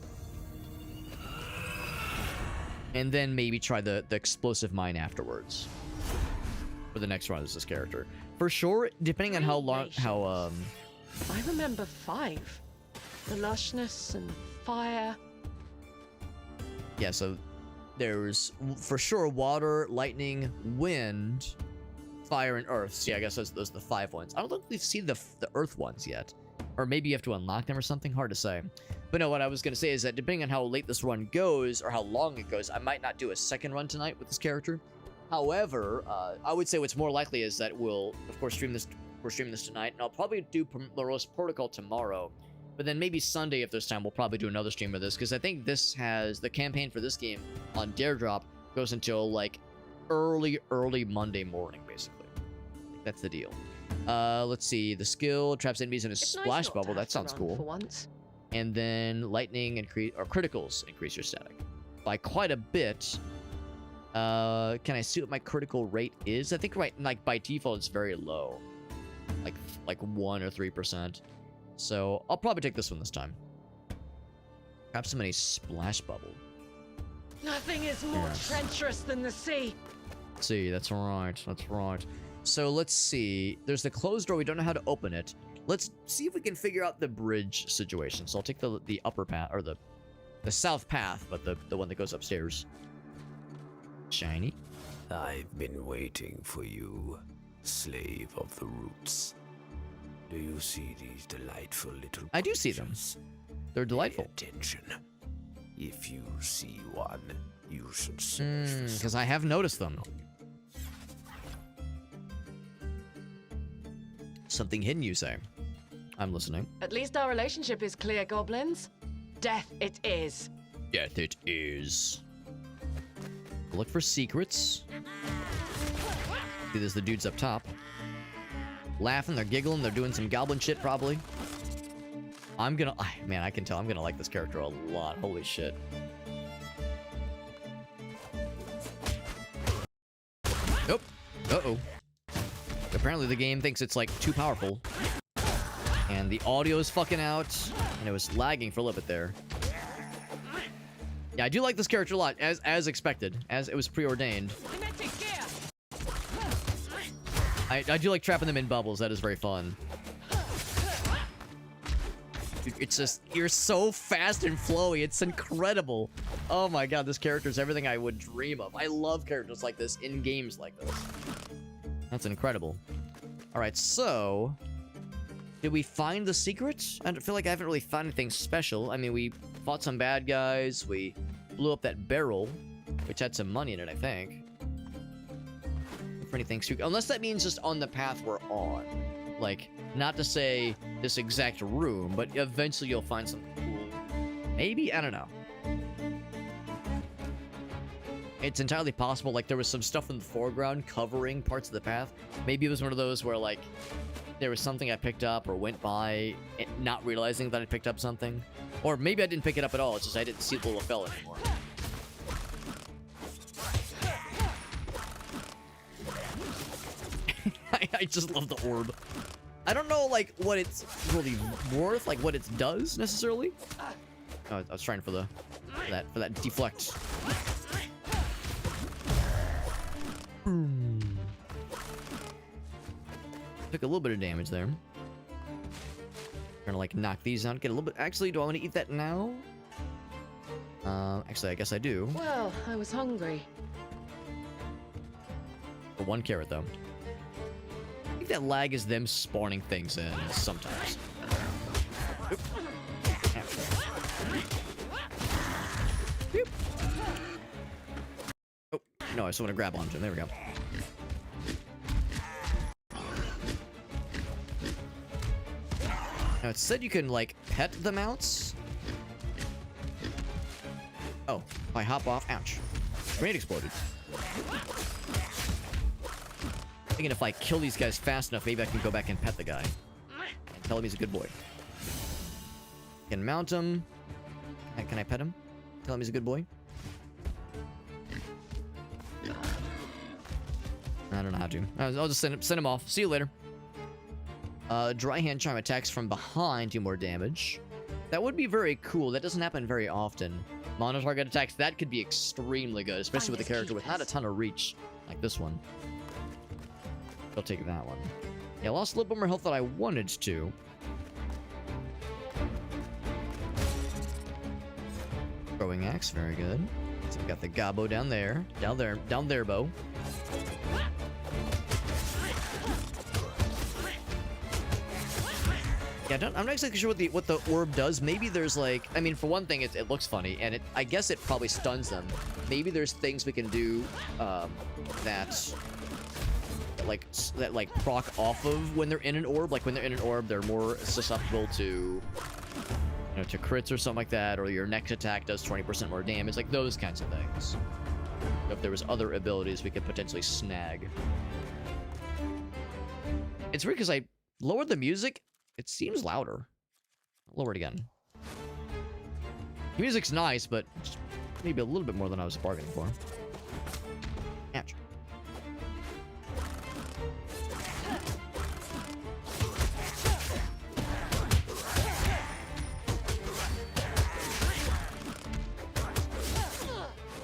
And then maybe try the explosive mine afterwards. For the next run as this character. For sure, depending on how long, I remember 5. The lushness and fire. Yeah, so there's for sure water, lightning, wind, fire, and earth. So yeah, I guess those are the 5 ones. I don't think we've seen the earth ones yet. Or maybe you have to unlock them or something. Hard to say. But no, what I was going to say is that depending on how late this run goes, or how long it goes, I might not do a second run tonight with this character. However, I would say what's more likely is that we'll, of course, stream this tonight, and I'll probably do Morose Protocol tomorrow. But then maybe Sunday, if there's time, we'll probably do another stream of this, because I think this has, the campaign for this game on Daredrop goes until, like, early Monday morning, basically. I think that's the deal. Let's see, the skill traps enemies in a splash bubble. That sounds cool. For once. And then lightning or criticals increase your static by quite a bit. Can I see what my critical rate is? I think like by default it's very low, like 1 or 3%. So I'll probably take this one this time. Perhaps some splash bubble. Nothing is more treacherous than the sea. See, that's right. That's right. So let's see. There's the closed door. We don't know how to open it. Let's see if we can figure out the bridge situation. So I'll take the upper path, or the south path, but the one that goes upstairs. Shiny. I've been waiting for you, slave of the roots. Do you see these delightful little I do see them. They're delightful. Pay attention. If you see one, you should search for because I have noticed them. Something hidden, you say? I'm listening. At least our relationship is clear, goblins. Death it is. Death it is. Look for secrets. See, there's the dudes up top. Laughing, they're giggling, they're doing some goblin shit, probably. Man, I can tell I'm gonna like this character a lot. Holy shit. Nope. Uh-oh. Apparently the game thinks it's, like, too powerful. And the audio is fucking out, and it was lagging for a little bit there. Yeah, I do like this character a lot, as expected, as it was preordained. I do like trapping them in bubbles. That is very fun. It's just, you're so fast and flowy. It's incredible. Oh my god, this character is everything I would dream of. I love characters like this in games like this. That's incredible. All right, so did we find the secret? I feel like I haven't really found anything special. I mean, we fought some bad guys. We blew up that barrel, which had some money in it, I think. For anything super, unless that means just on the path we're on. Like, not to say this exact room, but eventually you'll find something cool. Maybe? I don't know. It's entirely possible, like, there was some stuff in the foreground covering parts of the path. Maybe it was one of those where, like, there was something I picked up or went by, not realizing that I picked up something. Or maybe I didn't pick it up at all, it's just I didn't see the little fell anymore. I just love the orb. I don't know, like, what it's really worth, like, what it does, necessarily. Oh, I was trying for that deflect. Took a little bit of damage there. Gonna, like, knock these out, get a little bit... Actually, do I want to eat that now? Actually, I guess I do. Well, I was hungry. For 1 carrot, though. I think that lag is them spawning things in sometimes. Oop. Oop. Oh, no, I just want to grab onto him. There we go. Now, it said you can, like, pet the mounts. Oh, if I hop off, ouch. Grenade exploded. Thinking if I kill these guys fast enough, maybe I can go back and pet the guy. And tell him he's a good boy. Can mount him. Can I pet him? Tell him he's a good boy? I don't know how to. I'll just send him off. See you later. Dry hand charm attacks from behind do more damage. That would be very cool. That doesn't happen very often. Mono target attacks, that could be extremely good, especially with a character with not a ton of reach, like this one. I'll take that one. Yeah, I lost a little bit more health than I wanted to. Throwing axe, very good. So we got the gobbo down there. Down there, Bo. Yeah, I'm not exactly sure what the orb does. Maybe there's like, I mean, for one thing, it looks funny, and I guess it probably stuns them. Maybe there's things we can do that proc off of when they're in an orb. Like when they're in an orb, they're more susceptible to, you know, to crits or something like that, or your next attack does 20% more damage, like those kinds of things. If there was other abilities we could potentially snag. It's weird because I lowered the music. It seems louder. I'll lower it again. The music's nice, but maybe a little bit more than I was bargaining for. Ouch.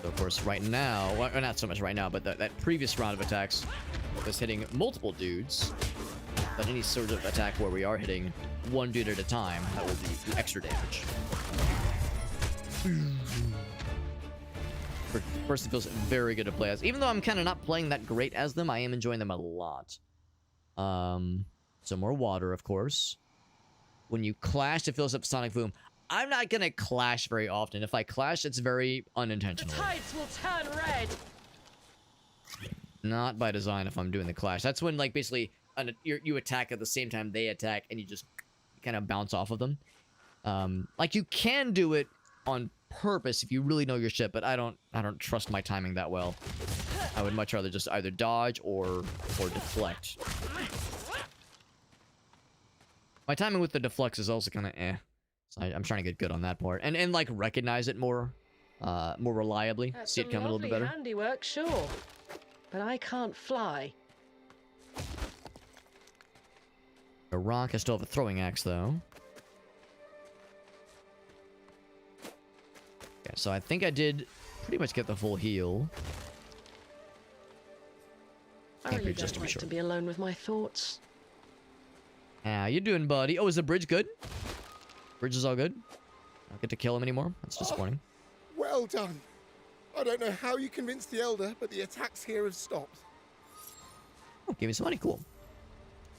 So of course, right now, well, not so much right now, but that previous round of attacks was hitting multiple dudes. But any sort of attack where we are hitting one dude at a time, that will do extra damage. First, it feels very good to play as. Even though I'm kind of not playing that great as them, I am enjoying them a lot. So more water, of course. When you clash, it fills up Sonic Boom. I'm not gonna clash very often. If I clash, it's very unintentional. The tides will turn red. Not by design if I'm doing the clash. That's when, like, basically... you attack at the same time they attack, and you just kind of bounce off of them. Like, you can do it on purpose if you really know your shit, but I don't trust my timing that well. I would much rather just either dodge or deflect. My timing with the deflects is also kind of eh. So I'm trying to get good on that part, and like recognize it more reliably. That's see it coming a little bit better. Handiwork, sure, but I can't fly. A rock. I still have a throwing axe, though. Okay, so I think I did pretty much get the full heal. I really don't like to be alone with my thoughts. How you doing, buddy? Oh, is the bridge good? Bridge is all good? I don't get to kill him anymore? That's disappointing. Well done. I don't know how you convinced the Elder, but the attacks here have stopped. Oh, give me some money. Cool.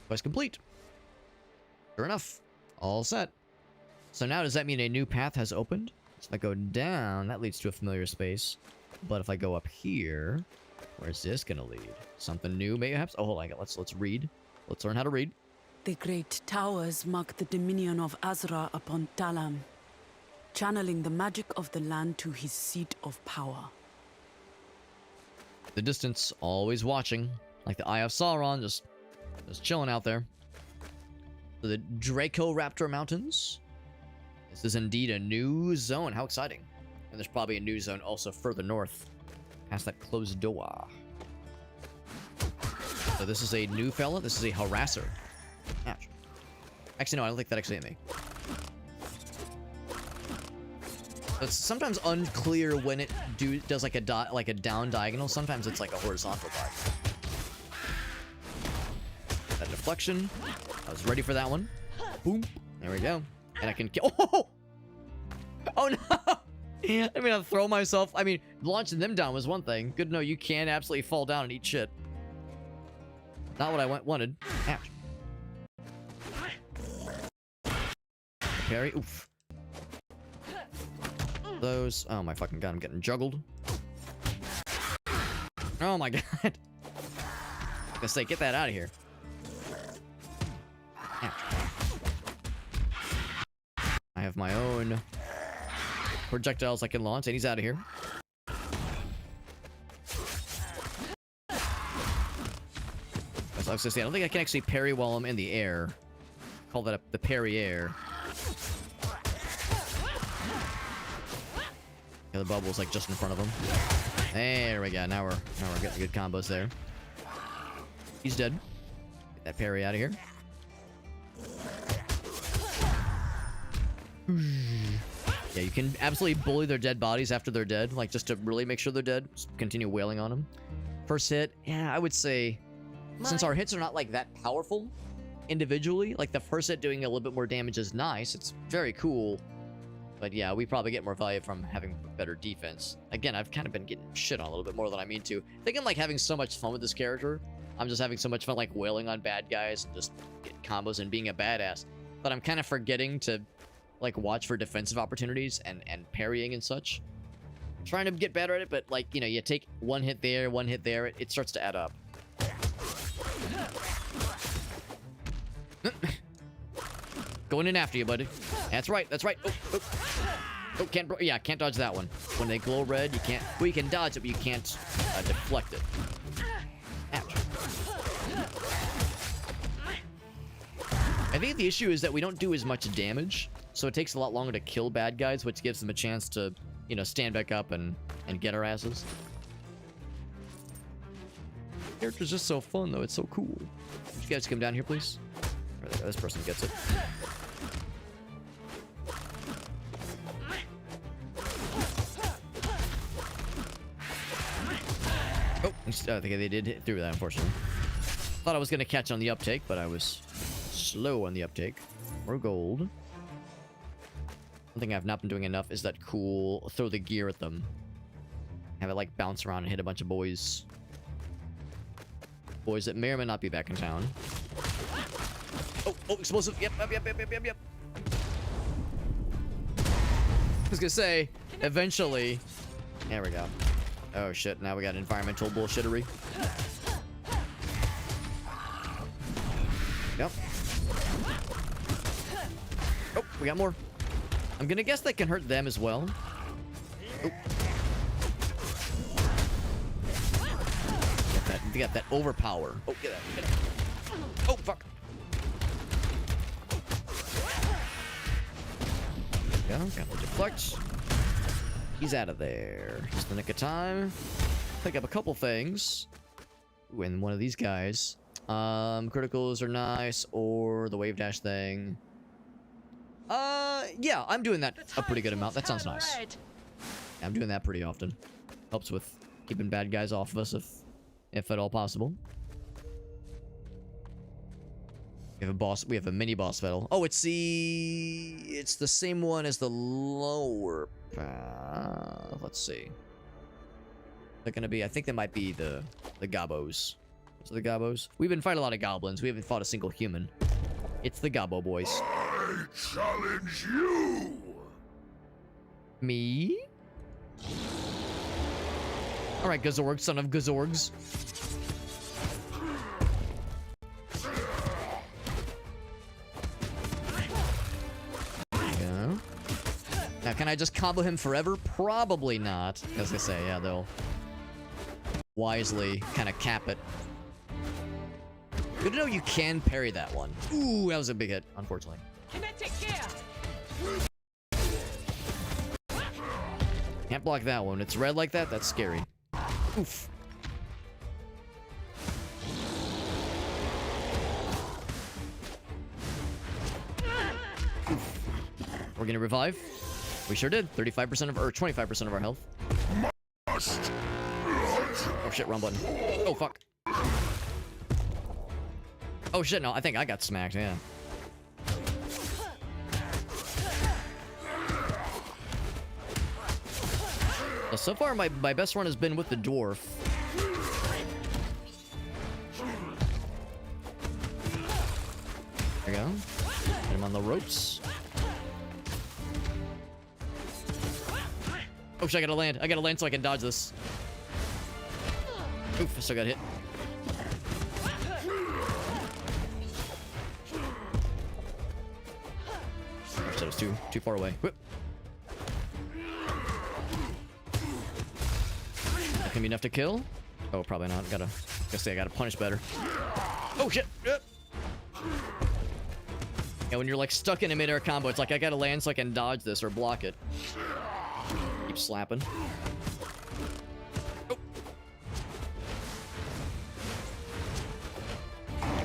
Quest complete. Sure enough. All set. So now does that mean a new path has opened? So if I go down, that leads to a familiar space. But if I go up here, where's this gonna lead? Something new, mayhaps? Oh, hold on. Let's read. Let's learn how to read. The great towers mark the dominion of Azra upon Talam, channeling the magic of the land to his seat of power. The distance, always watching, like the Eye of Sauron, just chilling out there. So the Draco-Raptor Mountains. This is indeed a new zone. How exciting. And there's probably a new zone also further north, past that closed door. So this is a new fella. This is a harasser. Ouch. Actually, no, I don't think that actually hit me. It's sometimes unclear when it does like a down diagonal. Sometimes it's like a horizontal diagonal. That deflection. I was ready for that one. Boom. There we go. And I can kill. Oh! Oh no! I mean, I'll throw myself. I mean, launching them down was one thing. Good to know you can absolutely fall down and eat shit. Not what I wanted. Ouch. Parry. Oof. Those. Oh my fucking god, I'm getting juggled. Oh my god. I was gonna say, get that out of here. Ouch. I have my own projectiles I can launch, and he's out of here. As I was gonna say, I don't think I can actually parry while I'm in the air. Call that the parry air. Yeah, the bubble's like just in front of him. There we go. Now we're getting good combos there. He's dead. Get that parry out of here. Yeah, you can absolutely bully their dead bodies after they're dead, like just to really make sure they're dead. Just continue wailing on them. First hit, yeah, I would say, since our hits are not like that powerful individually, like the first hit doing a little bit more damage is nice. It's very cool. But yeah, we probably get more value from having better defense. Again, I've kind of been getting shit on a little bit more than I mean to. I think I'm like having so much fun with this character. I'm just having so much fun like wailing on bad guys and just getting combos and being a badass. But I'm kind of forgetting to like watch for defensive opportunities and parrying and such. I'm trying to get better at it, but like, you know, you take one hit there, it starts to add up. Going in after you, buddy. That's right. Oh, can't dodge that one. When they glow red, you can't. Well, you can dodge it, but you can't deflect it. Ouch. I think the issue is that we don't do as much damage, so it takes a lot longer to kill bad guys, which gives them a chance to, you know, stand back up and get our asses. The character's just so fun, though. It's so cool. Would you guys come down here, please? There they go. This person gets it. Oh, I think they did hit through that, unfortunately. Thought I was going to catch on the uptake, but I was slow on the uptake. More gold. One thing I've not been doing enough is that cool throw the gear at them. Have it like bounce around and hit a bunch of boys. Boys that may or may not be back in town. Oh, explosive. Yep. I was gonna say, eventually. There we go. Oh shit, now we got environmental bullshittery. Yep. Oh, we got more. I'm gonna guess that can hurt them as well. Oh. They got that overpower. Oh, get that. Oh, fuck. There we go. Got the deflect. He's out of there. Just the nick of time. Pick up a couple things. Ooh, and one of these guys. Criticals are nice, or the wave dash thing. Yeah, I'm doing that a pretty good amount. That sounds nice. Yeah, I'm doing that pretty often. Helps with keeping bad guys off of us if at all possible. We have a boss. We have a mini boss battle. Oh, it's the same one as the lower path. Let's see. They're gonna be. I think they might be the Gobos. So the Gobos. We've been fighting a lot of goblins. We haven't fought a single human. It's the Gobbo boys. I challenge you. Me? All right, Gazorg, son of Gazorgs. Now, can I just combo him forever? Probably not. As I say, yeah, they'll wisely kind of cap it. Good to know you can parry that one. Ooh, that was a big hit, unfortunately. Can't block that one. It's red like that? That's scary. Oof. Oof. We're gonna revive. We sure did. 35% of, or 25% of our health. Oh shit, wrong button. Oh fuck. Oh shit, no, I think I got smacked, yeah. So far, my best run has been with the dwarf. There we go. Get him on the ropes. Oh shit, I gotta land. I gotta land so I can dodge this. Oof, I still got hit. That was too far away. Whoop. That can be enough to kill? Oh, probably not. Guess I gotta punish better. Oh shit! Yeah, when you're like stuck in a mid-air combo, it's like I gotta land so I can dodge this or block it. Keep slapping. Oh.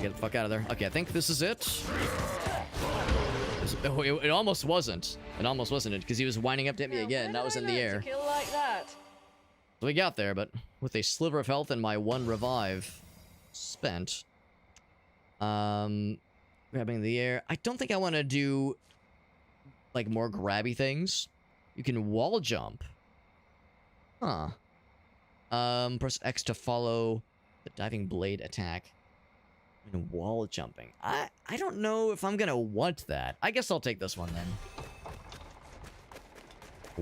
Get the fuck out of there. Okay, I think this is it. Oh, it almost wasn't. It almost wasn't, because he was winding up to hit me again. That was in the air. Kill like that. So we got there, but with a sliver of health and my one revive spent. Grabbing the air. I don't think I want to do like more grabby things. You can wall jump. Huh. Press X to follow the diving blade attack. And wall jumping. I don't know if I'm gonna want that. I guess I'll take this one then.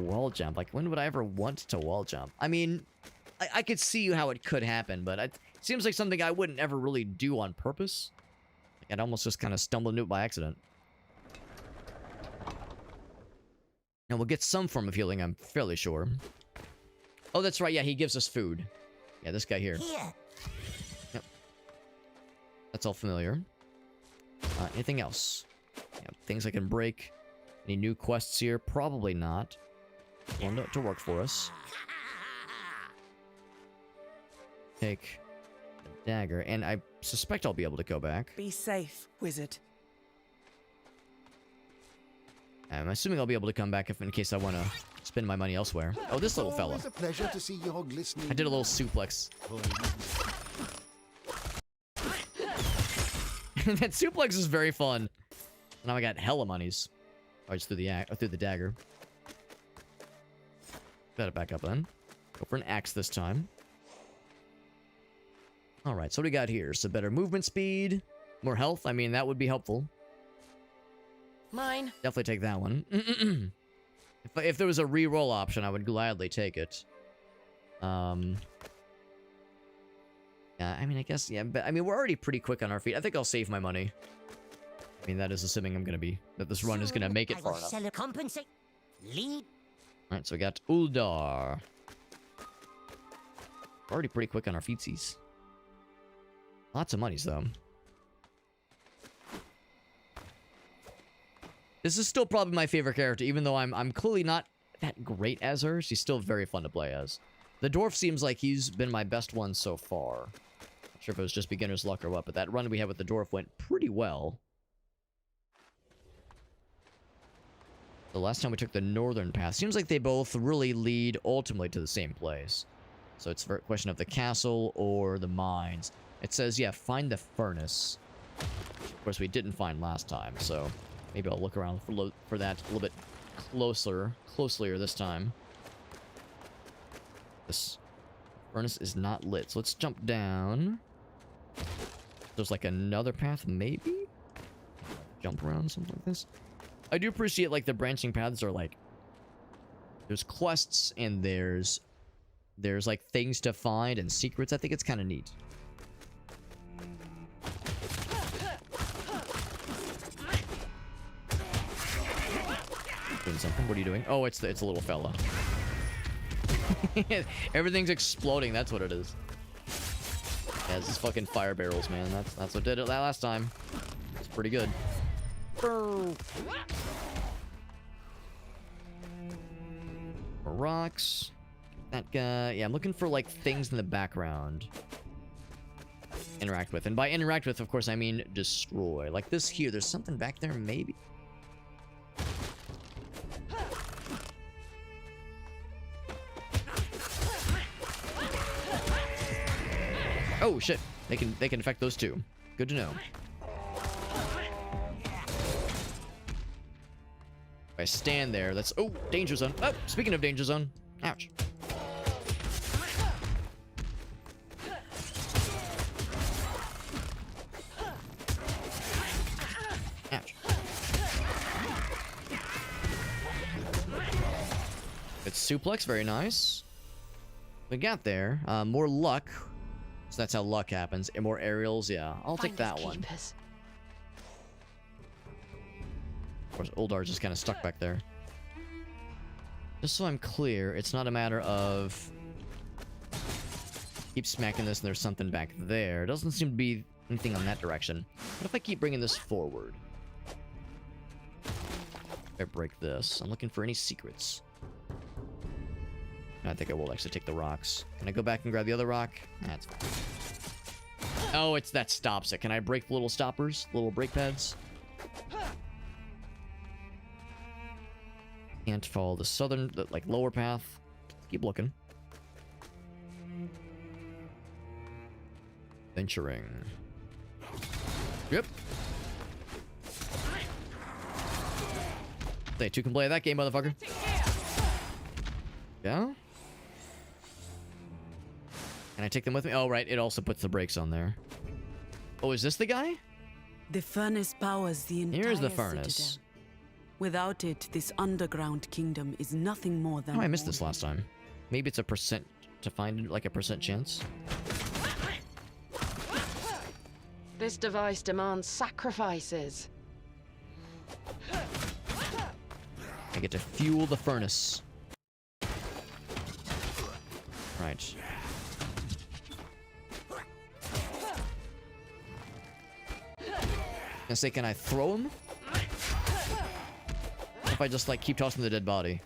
Wall jump. Like, when would I ever want to wall jump? I mean, I could see how it could happen, but it seems like something I wouldn't ever really do on purpose. Like, I'd almost just kind of stumble into it by accident. Now, we'll get some form of healing, I'm fairly sure. Oh, that's right. Yeah, he gives us food. Yeah, this guy here. Yep. That's all familiar. Anything else? Yeah, things I can break. Any new quests here? Probably not. One to work for us. Take the dagger, and I suspect I'll be able to go back. Be safe, wizard. I'm assuming I'll be able to come back if in case I want to spend my money elsewhere. Oh, this little fella. It's a pleasure to see your glistening. I did a little suplex. That suplex is very fun. Now I got hella monies. Oh, just through the dagger. Got it back up then. Go for an axe this time. Alright, so what do we got here? So better movement speed. More health. I mean, that would be helpful. Mine. Definitely take that one. If there was a re-roll option, I would gladly take it. Yeah, I mean, I guess, yeah, but I mean, we're already pretty quick on our feet. I think I'll save my money. I mean, that is assuming I'm gonna be, that this run is gonna make it far enough. Compensate. Lead. Alright, so we got Uldar. We're already pretty quick on our feetsies. Lots of monies, though. This is still probably my favorite character, even though I'm clearly not that great as her. She's still very fun to play as. The dwarf seems like he's been my best one so far. Not sure if it was just beginner's luck or what, but that run we had with the dwarf went pretty well. The last time we took the northern path, seems like they both really lead ultimately to the same place. So it's a question of the castle or the mines. It says, yeah, find the furnace. Of course, we didn't find last time, so maybe I'll look around for that a little bit closelier this time. This furnace is not lit, so let's jump down. There's like another path, maybe? Jump around, something like this. I do appreciate, like, the branching paths are, like... There's quests, and there's like, things to find and secrets. I think it's kind of neat. Doing something. What are you doing? Oh, it's a little fella. Everything's exploding. That's what it is. Yeah, it's just fucking fire barrels, man. That's what did it that last time. It's pretty good. Rocks. That guy. Yeah, I'm looking for, like, things in the background. Interact with. And by interact with, of course, I mean destroy. Like this here. There's something back there, maybe? Oh, shit. They can affect those too. Good to know. If I stand there, that's... Oh, danger zone. Oh, speaking of danger zone. Ouch. Ouch. It's suplex, very nice. We got there. More luck. So that's how luck happens. And more aerials, yeah. I'll take that one. Of course, Uldar's just kind of stuck back there. Just so I'm clear, it's not a matter of... Keep smacking this and there's something back there. Doesn't seem to be anything on that direction. What if I keep bringing this forward? If I break this, I'm looking for any secrets. I think I will actually take the rocks. Can I go back and grab the other rock? That's fine. Oh, it's that stops it. Can I break the little stoppers? Little brake pads? Can't follow the southern, like, lower path. Keep looking. Venturing. Yep. They two can play that game, motherfucker. Yeah? Can I take them with me? Oh, right. It also puts the brakes on there. Oh, is this the guy? The furnace powers the entire Here's the furnace. citadel. Without it, this underground kingdom is nothing more than... Oh, I missed this last time. Maybe it's a percent to find, like, a percent chance. This device demands sacrifices. I get to fuel the furnace. Right. I say, can I throw him? If I just, like, keep tossing the dead body.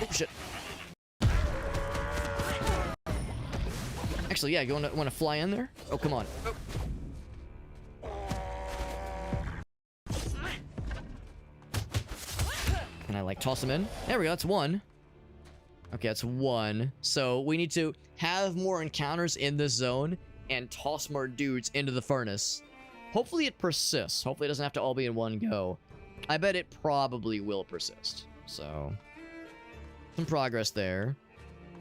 Oh, shit. Actually, yeah, you want to fly in there? Oh, come on. Can I, like, toss him in? There we go, that's one. Okay, that's one. So we need to have more encounters in this zone and toss more dudes into the furnace. Hopefully it persists. Hopefully it doesn't have to all be in one go. I bet it probably will persist. So, some progress there.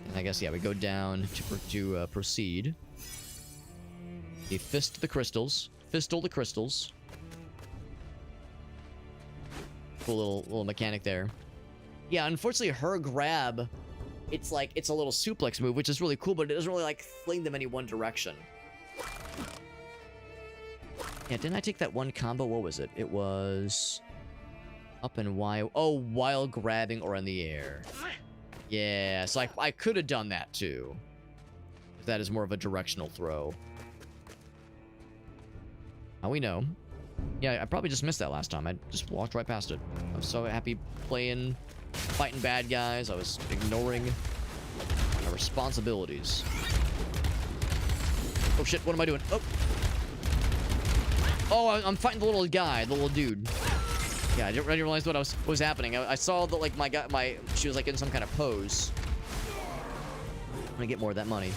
And I guess, yeah, we go down to proceed. You fist the crystals. Fistle the crystals. Cool little mechanic there. Yeah, unfortunately her grab... It's like, it's a little suplex move, which is really cool, but it doesn't really, like, fling them any one direction. Yeah, didn't I take that one combo? What was it? It was... Up and Y... Oh, while grabbing or in the air. Yeah, so I could have done that, too. That is more of a directional throw. Now we know. Yeah, I probably just missed that last time. I just walked right past it. I'm so happy playing fighting bad guys. I was ignoring my responsibilities. Oh shit, what am I doing? Oh, I'm fighting the little guy, the little dude. Yeah, I didn't realize what was happening. I saw that like she was like in some kind of pose. I'm gonna get more of that money.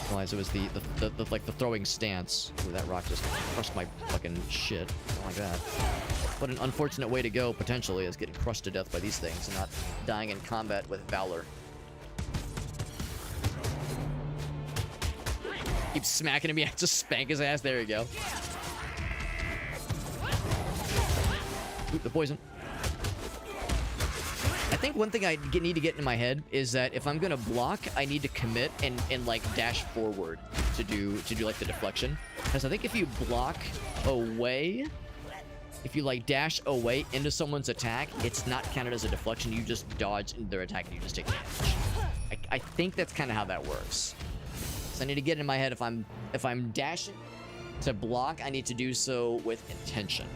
Realized it was the throwing stance. Ooh, that rock just crushed my fucking shit. I don't like that. What an unfortunate way to go, potentially, is getting crushed to death by these things and not dying in combat with valor. Keep smacking at me, I just spank his ass. There you go. Ooh, the poison. I think one thing I need to get in my head is that if I'm gonna block, I need to commit and like dash forward to do like the deflection. Because I think if you block away, if you like dash away into someone's attack, it's not counted as a deflection. You just dodge into their attack and you just take damage. I think that's kind of how that works. So I need to get in my head if I'm dashing to block, I need to do so with intention.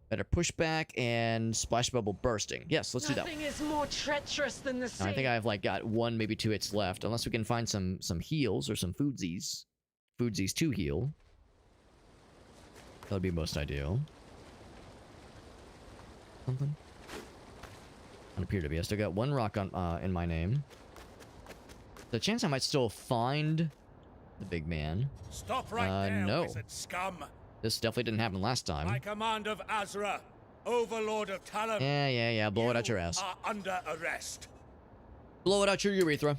Better pushback and splash bubble bursting. Yes, let's do that. Nothing is more treacherous than the sea. I think I've like got 1, maybe 2 hits left, unless we can find some heals or some foodsies to heal. That would be most ideal. Something. Doesn't appear to be. I still got 1 rock on in my name. The chance I might still find the big man. Stop right there, no. wizard scum. This definitely didn't happen last time. By command of Azra, Overlord of Talon. Yeah. Blow it out your ass. Are under arrest. Blow it out your urethra.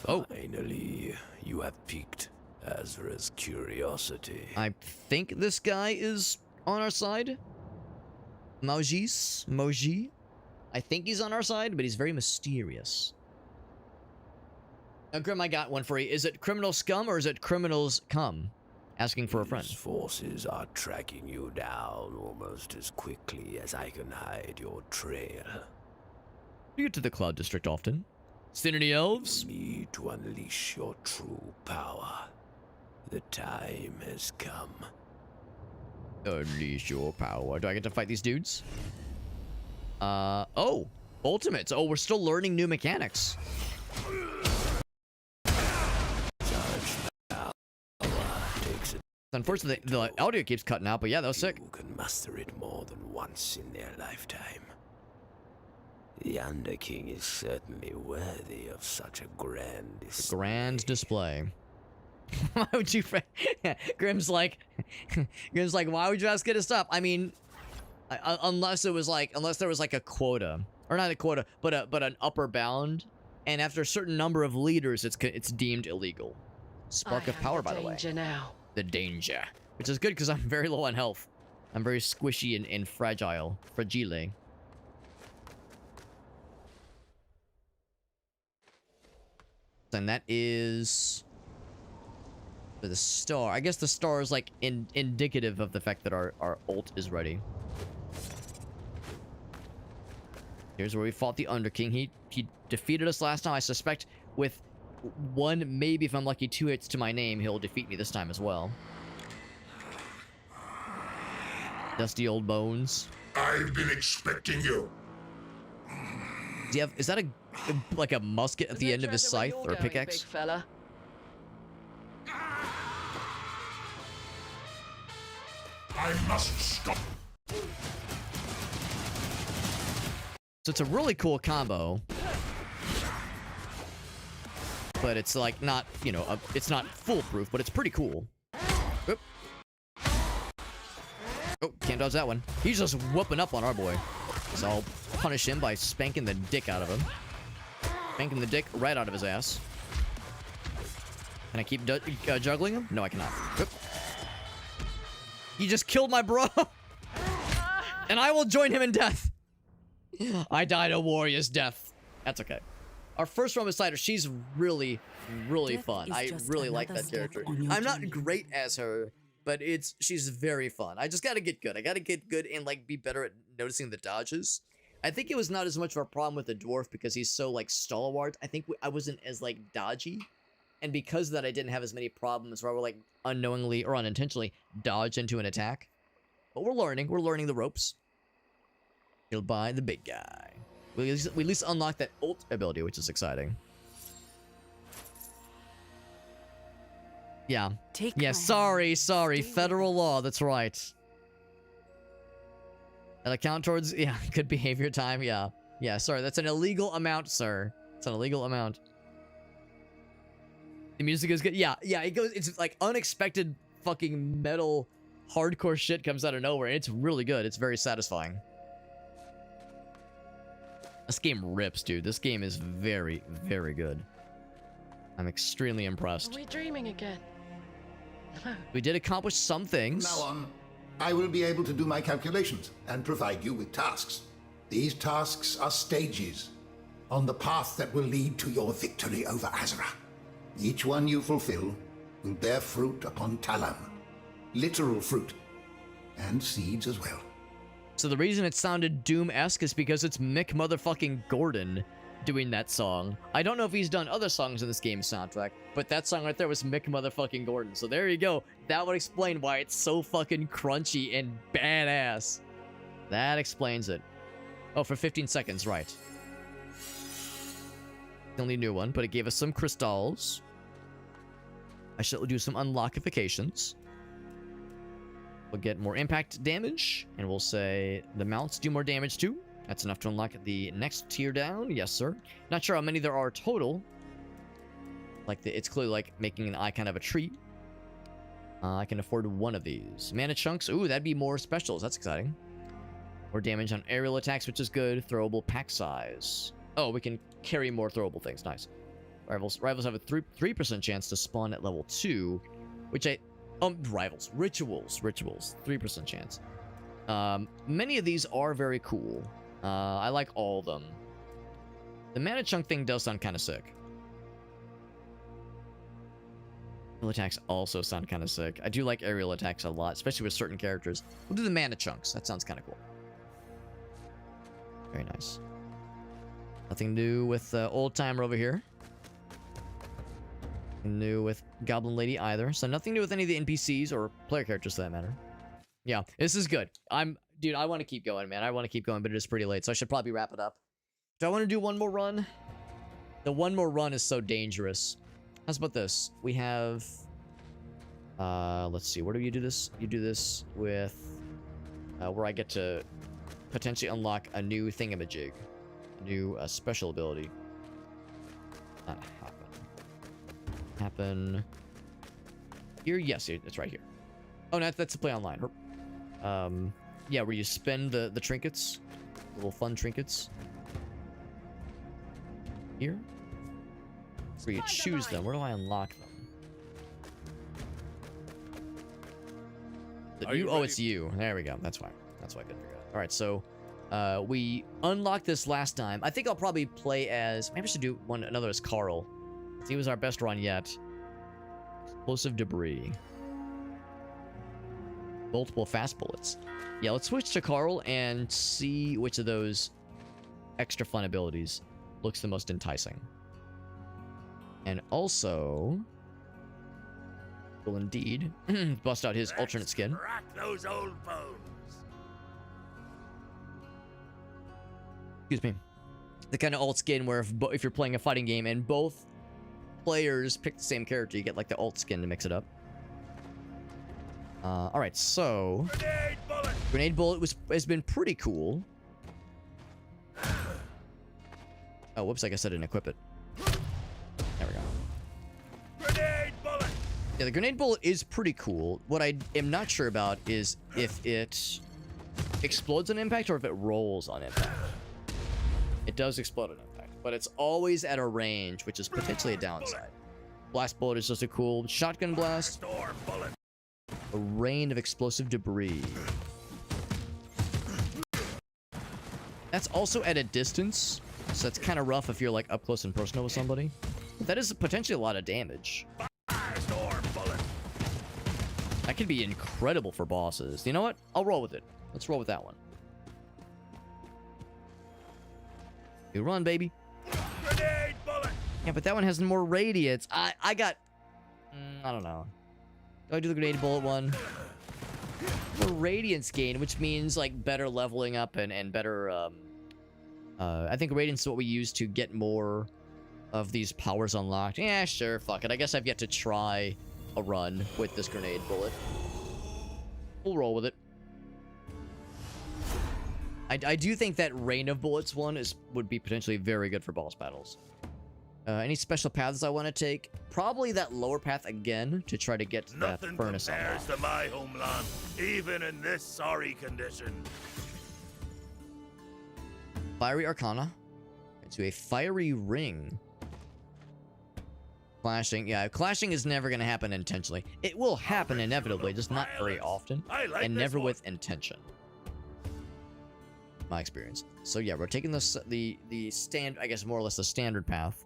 Oh. Finally, you have piqued Azra's curiosity. I think this guy is on our side. Moji. I think he's on our side, but he's very mysterious. Now, Grim, I got one for you. Is it criminal scum or is it criminals come? Asking for a friend. These forces are tracking you down almost as quickly as I can hide your trail. Do you get to the Cloud District often? Seen any elves? Me to unleash your true power. The time has come. Unleash your power. Do I get to fight these dudes? Oh, ultimates. Oh, we're still learning new mechanics. Unfortunately, the audio keeps cutting out, but yeah, that was sick. You can master it more than once in their lifetime. The Underking is certainly worthy of such a grand display. Grand display. Why would you... Grim's like, why would you ask it to stop? I mean, unless there was like a quota. Or not a quota, but an upper bound. And after a certain number of leaders, it's deemed illegal. Spark of power, by the way. Now. The danger. Which is good because I'm very low on health. I'm very squishy and fragile. Fragile. And that is... for the star. I guess the star is like indicative of the fact that our ult is ready. Here's where we fought the Underking. He defeated us last time. I suspect with 1, maybe if I'm lucky, 2 hits to my name, he'll defeat me this time as well. Dusty old bones. I've been expecting you. Do you have, is that like a musket at the end of his scythe or a pickaxe? Big fella. I must stop. So it's a really cool combo. But it's like not, you know, it's not foolproof, but it's pretty cool. Oop. Oh, can't dodge that one. He's just whooping up on our boy. So I'll punish him by spanking the dick out of him. Spanking the dick right out of his ass. Can I keep juggling him? No, I cannot. Oop. He just killed my bro. And I will join him in death. I died a warrior's death. That's okay. Our first run with Cider, she's really fun. I really like that character. I'm not great as her, but she's very fun. I just gotta get good. I gotta get good and like be better at noticing the dodges. I think it was not as much of a problem with the dwarf because he's so like stalwart. I think I wasn't as like dodgy. And because of that, I didn't have as many problems where I would like unknowingly or unintentionally dodge into an attack. But we're learning the ropes. Killed by the big guy. We at least unlock that ult ability, which is exciting. Yeah. Yeah, sorry. Federal law, that's right. That account towards, yeah, good behavior time, yeah. Yeah, sorry, that's an illegal amount, sir. It's an illegal amount. The music is good. Yeah, it goes, it's like unexpected fucking metal hardcore shit comes out of nowhere. And it's really good. It's very satisfying. This game rips, dude. This game is very, very good. I'm extremely impressed. Are we dreaming again? We did accomplish some things. From now on, I will be able to do my calculations and provide you with tasks. These tasks are stages on the path that will lead to your victory over Azra. Each one you fulfill will bear fruit upon Talam. Literal fruit. And seeds as well. So the reason it sounded Doom-esque is because it's Mick motherfucking Gordon doing that song. I don't know if he's done other songs in this game's soundtrack, but that song right there was Mick motherfucking Gordon. So there you go. That would explain why it's so fucking crunchy and badass. That explains it. Oh, for 15 seconds, right. The only new one, but it gave us some crystals. I shall do some unlockifications. We'll get more impact damage, and we'll say the mounts do more damage too. That's enough to unlock the next tier down. Yes, sir. Not sure how many there are total. Like, it's clearly like making an icon of a tree. I can afford one of these. Mana chunks. Ooh, that'd be more specials. That's exciting. More damage on aerial attacks, which is good. Throwable pack size. Oh, we can carry more throwable things. Nice. Rivals have a 3% chance to spawn at level 2, which rituals, 3% chance. Many of these are very cool. I like all of them. The mana chunk thing does sound kind of sick. Aerial attacks also sound kind of sick. I do like aerial attacks a lot, especially with certain characters. We'll do the mana chunks. That sounds kind of cool. Very nice. Nothing new with Old Timer over here. Nothing new with Goblin Lady either. So nothing new with any of the NPCs or player characters for that matter. Yeah, this is good. Dude, I want to keep going, man. I want to keep going, but it is pretty late, so I should probably wrap it up. Do I want to do one more run? The one more run is so dangerous. How's about this? We have... let's see. Where do you do this? You do this with... where I get to potentially unlock a new thingamajig. A new special ability. Not happen. Here? Yes, it's right here. Oh, no, that's to play online. Yeah, where you spend the trinkets. Little fun trinkets. Here? Where you choose them. Where do I unlock them? Oh, it's you. There we go. That's why. That's why I couldn't figure it out. Alright, so we unlocked this last time. I think I'll probably play as... Maybe I should do another as Carl. He was our best run yet. Explosive debris. Multiple fast bullets. Yeah, let's switch to Carl and see which of those extra fun abilities looks the most enticing. And also, will indeed bust out his alternate skin. Crack those old bones. Excuse me. The kind of alt skin where if you're playing a fighting game and both players pick the same character, you get like the alt skin to mix it up. Alright, so... Grenade bullet has been pretty cool. Oh, whoops, I guess I didn't equip it. There we go. Grenade bullet. Yeah, the grenade bullet is pretty cool. What I am not sure about is if it explodes on impact or if it rolls on impact. It does explode on impact, but it's always at a range, which is potentially a downside. Blast bullet is just a cool shotgun blast. A rain of explosive debris. That's also at a distance, so that's kind of rough if you're like up close and personal with somebody. But that is potentially a lot of damage. That could be incredible for bosses. You know what? I'll roll with it. Let's roll with that one. You run, baby. Yeah, but that one has more radiance. I got... I don't know. Do I do the grenade bullet one? more radiance gain, which means like better leveling up and better. I think radiance is what we use to get more of these powers unlocked. Yeah, sure, fuck it. I guess I've yet to try a run with this grenade bullet. We'll roll with it. I do think that Rain of Bullets one would be potentially very good for boss battles. Any special paths I want to take? Probably that lower path again to try to get to that furnace unlocked. Nothing compares to my homeland, even in this sorry condition. Fiery Arcana into a fiery ring. Clashing, yeah, clashing is never going to happen intentionally. It will happen inevitably, just not very often, and never with intention. My experience. So yeah, we're taking the I guess more or less the standard path.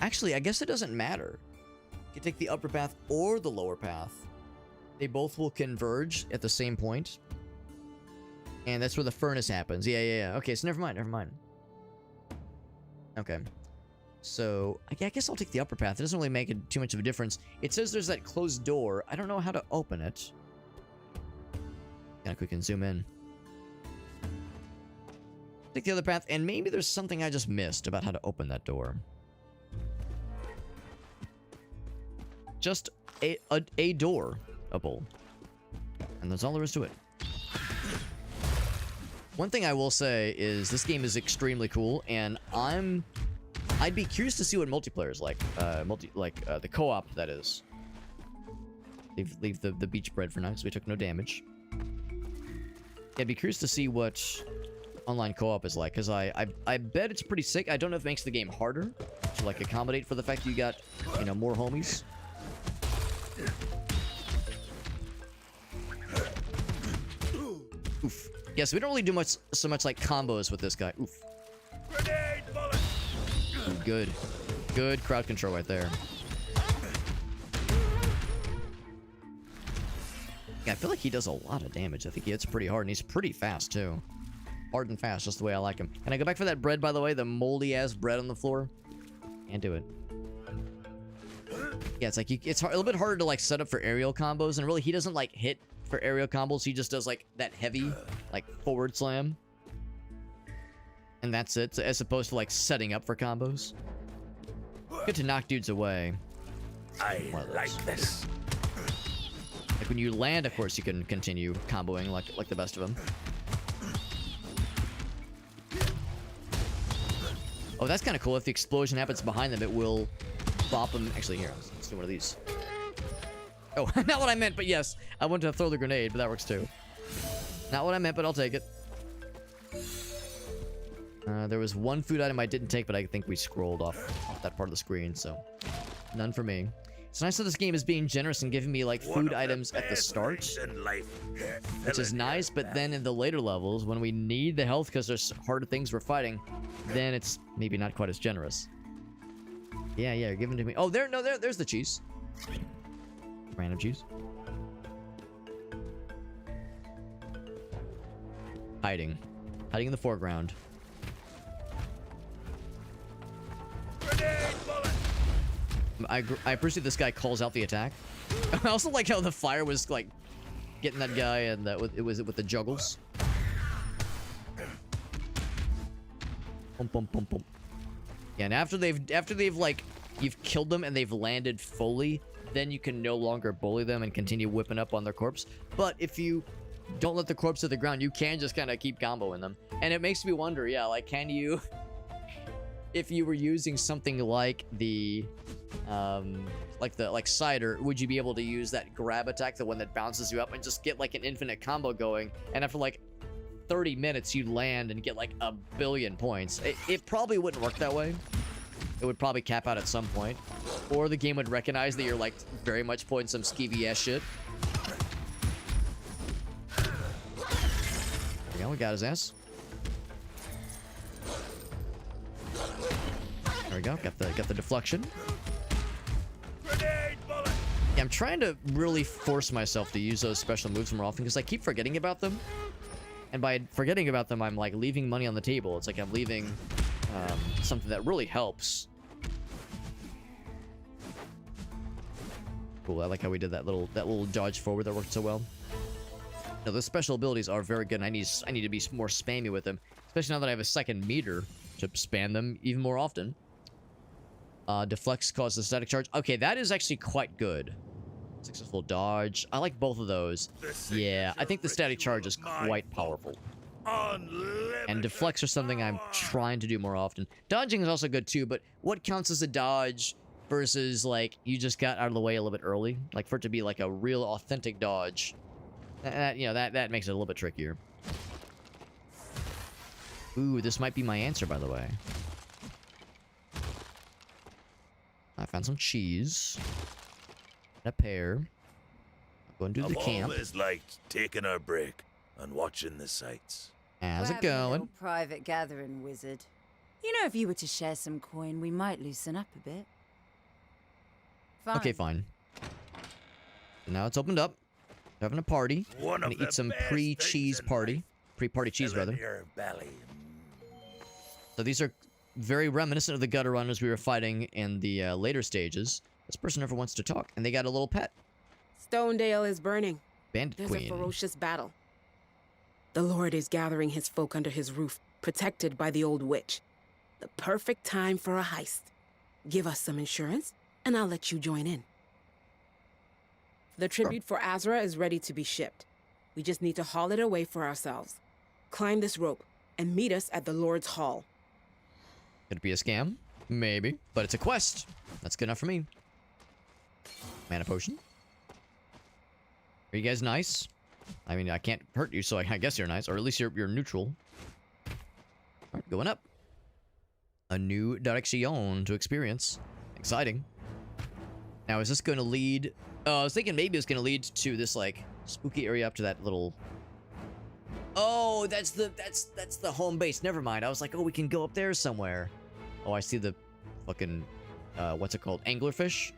Actually, I guess it doesn't matter. You can take the upper path or the lower path. They both will converge at the same point. And that's where the furnace happens. Yeah. Okay, so never mind. Okay. So, I guess I'll take the upper path. It doesn't really make too much of a difference. It says there's that closed door. I don't know how to open it. We can zoom in. Take the other path, and maybe there's something I just missed about how to open that door. Just a door, and that's all there is to it. One thing I will say is this game is extremely cool, and I'd be curious to see what multiplayer is like. The co-op, that is. Leave the beach bread for now, because we took no damage. Yeah, I'd be curious to see what online co-op is like, because I bet it's pretty sick. I don't know if it makes the game harder to like accommodate for the fact you got, more homies. Oof. Yeah, so we don't really do so much like combos with this guy. Oof. Ooh, good crowd control right there. Yeah, I feel like he does a lot of damage. I think he hits pretty hard, and he's pretty fast, too. Hard and fast, just the way I like him. Can I go back for that bread, by the way? The moldy-ass bread on the floor? Can't do it. Yeah, it's like, it's a little bit harder to, like, set up for aerial combos, and really, he doesn't, like, hit for aerial combos. He just does, like, that heavy, like, forward slam. And that's it, as opposed to, like, setting up for combos. Good to knock dudes away. I like this. Like when you land, of course, you can continue comboing like the best of them. Oh, that's kind of cool. If the explosion happens behind them, it will bop them. Actually, here, let's do one of these. Oh, not what I meant, but yes. I wanted to throw the grenade, but that works too. Not what I meant, but I'll take it. There was one food item I didn't take, but I think we scrolled off that part of the screen, so none for me. It's nice that this game is being generous and giving me, like, food items at the start, which is nice, but then in the later levels, when we need the health because there's harder things we're fighting, then it's maybe not quite as generous. Yeah, you're giving it to me. Oh, there's the cheese. Random cheese. Hiding in the foreground. I appreciate this guy calls out the attack. I also like how the fire was like getting that guy and it was with the juggles. Boom, boom, boom, boom. Yeah, and after they've like you've killed them and they've landed fully, then you can no longer bully them and continue whipping up on their corpse. But if you don't let the corpse hit the ground, you can just kind of keep comboing them. And it makes me wonder, yeah, like can you, if you were using something like the cider, would you be able to use that grab attack, the one that bounces you up, and just get like an infinite combo going, and after like 30 minutes you land and get like 1 billion points? It probably wouldn't work that way. It would probably cap out at some point, or the game would recognize that you're like very much pulling some skeevy ass shit. There we go, we got his ass. There we go, got the deflection. Yeah, I'm trying to really force myself to use those special moves more often because I keep forgetting about them. And by forgetting about them, I'm like leaving money on the table. It's like I'm leaving something that really helps. Cool. I like how we did that little dodge forward that worked so well. No, those special abilities are very good. And I need to be more spammy with them, especially now that I have a second meter to spam them even more often. Deflects causes static charge. Okay, that is actually quite good. Successful dodge. I like both of those. Yeah, I think the static charge is quite powerful. And deflects are something I'm trying to do more often. Dodging is also good too, but what counts as a dodge versus like you just got out of the way a little bit early? Like for it to be like a real authentic dodge. You know, that makes it a little bit trickier. Ooh, this might be my answer, by the way. I found some cheese. And a pear. I'm going to the camp. I've always liked taking our break and watching the sights. How's it We're having a going? little private gathering, wizard. You know, if you were to share some coin, we might loosen up a bit. Fine. Okay, fine. So now it's opened up. We're having a party. One I'm of gonna eat the some best pre-cheese things in party. Pre-party cheese, Fill in rather. your belly. So these are very reminiscent of the gutter runners we were fighting in the later stages. This person never wants to talk, and they got a little pet. Stonedale is burning. Bandit There's Queen. a ferocious battle. The Lord is gathering his folk under his roof, protected by the old witch. The perfect time for a heist. Give us some insurance, and I'll let you join in. The tribute for Azra is ready to be shipped. We just need to haul it away for ourselves. Climb this rope, and meet us at the Lord's Hall. Could it be a scam? Maybe. But it's a quest. That's good enough for me. Mana potion. Are you guys nice? I mean, I can't hurt you, so I guess you're nice. Or at least you're neutral. Alright, going up. A new direction to experience. Exciting. Now, is this going to lead... I was thinking maybe it's going to lead to this, like, spooky area up to that little... Oh, that's the home base. Never mind. I was like, oh, we can go up there somewhere. Oh, I see the fucking... what's it called? Anglerfish?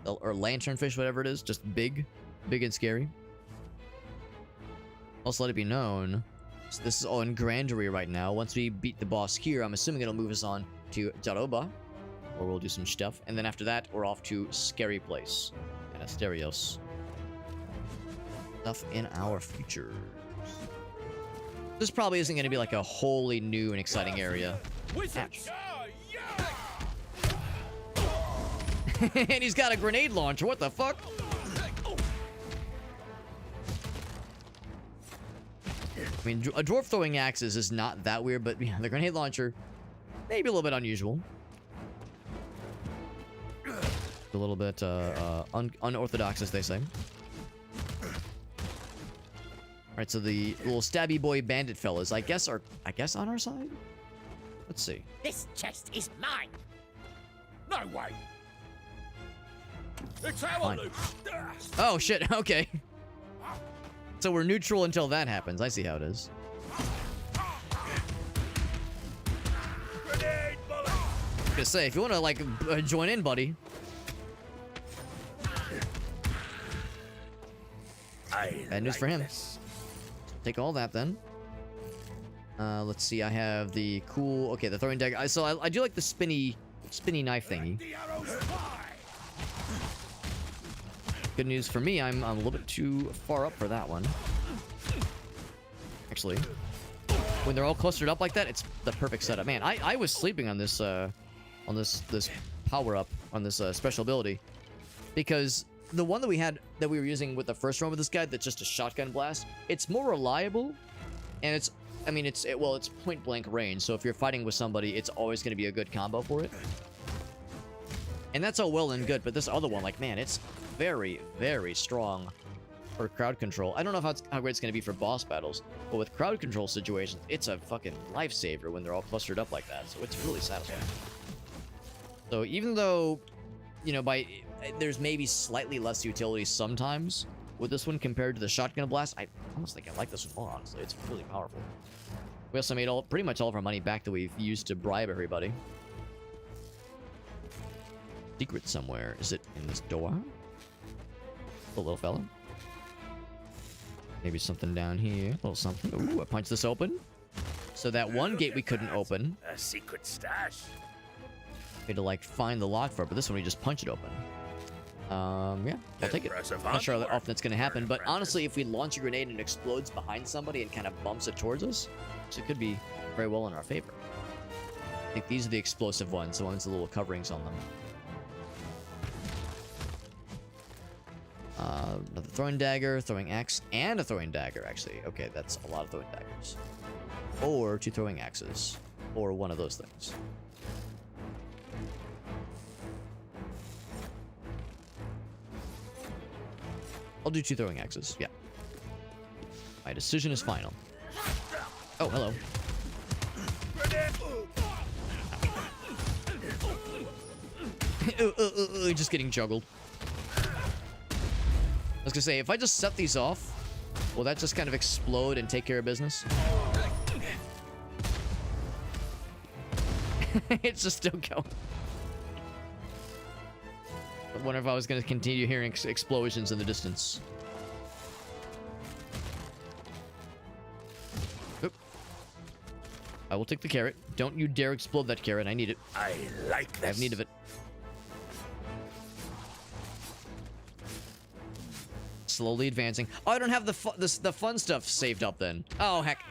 Or lanternfish, whatever it is. Just big. Big and scary. Also, let it be known, so this is all in Grandery right now. Once we beat the boss here, I'm assuming it'll move us on to Jaroba, where we'll do some stuff. And then after that, we're off to Scary Place and Asterios. Stuff in our future. This probably isn't going to be like a wholly new and exciting area. And he's got a grenade launcher. What the fuck? I mean, a dwarf throwing axes is not that weird, but yeah, the grenade launcher, maybe a little bit unusual. A little bit unorthodox, as they say. Alright, so the little stabby boy bandit fellas, I guess on our side? Let's see. This chest is mine. No way. It's our Fine. loot. Oh, shit, okay. So we're neutral until that happens. I see how it is. Gonna say, if you want to, like, join in, buddy. Bad news for him. Take all that, then. Let's see, I have the cool... Okay, the throwing dagger. So I do like the spinny knife thingy. Good news for me, I'm a little bit too far up for that one. Actually, when they're all clustered up like that, it's the perfect setup. Man, I was sleeping on this power up, on this special ability, because the one that we were using with the first run with this guy, that's just a shotgun blast. It's more reliable, and it's point blank range. So if you're fighting with somebody, it's always going to be a good combo for it. And that's all well and good, but this other one, like, man, it's very, very strong for crowd control. I don't know how great it's going to be for boss battles, but with crowd control situations, it's a fucking lifesaver when they're all clustered up like that, so it's really satisfying. So even though, you know, there's maybe slightly less utility sometimes with this one compared to the shotgun blast, I almost think I like this one more, honestly. It's really powerful. We also made pretty much all of our money back that we've used to bribe everybody. Secret somewhere. Is it in this door? The little fella. Maybe something down here. A little something. Ooh, I punched this open. So that one gate we couldn't open. A secret stash. We had to, like, find the lock for it, but this one we just punch it open. Yeah, I'll take it. Impressive I'm not sure how handwork. often it's going to happen, but honestly, if we launch a grenade and it explodes behind somebody and kind of bumps it towards us, so it could be very well in our favor. I think these are the explosive ones, the ones with the little coverings on them. Another throwing dagger, throwing axe, and a throwing dagger, actually. Okay, that's a lot of throwing daggers. Or 2 throwing axes. Or one of those things. I'll do 2 throwing axes, yeah. My decision is final. Oh, hello. Just getting juggled. I was gonna say, if I just set these off, will that just kind of explode and take care of business? It's just still going. I wonder if I was gonna continue hearing explosions in the distance. Oop. I will take the carrot. Don't you dare explode that carrot. I need it. I like this. I have need of it. Slowly advancing. Oh, I don't have the fun stuff saved up then. Oh, heck.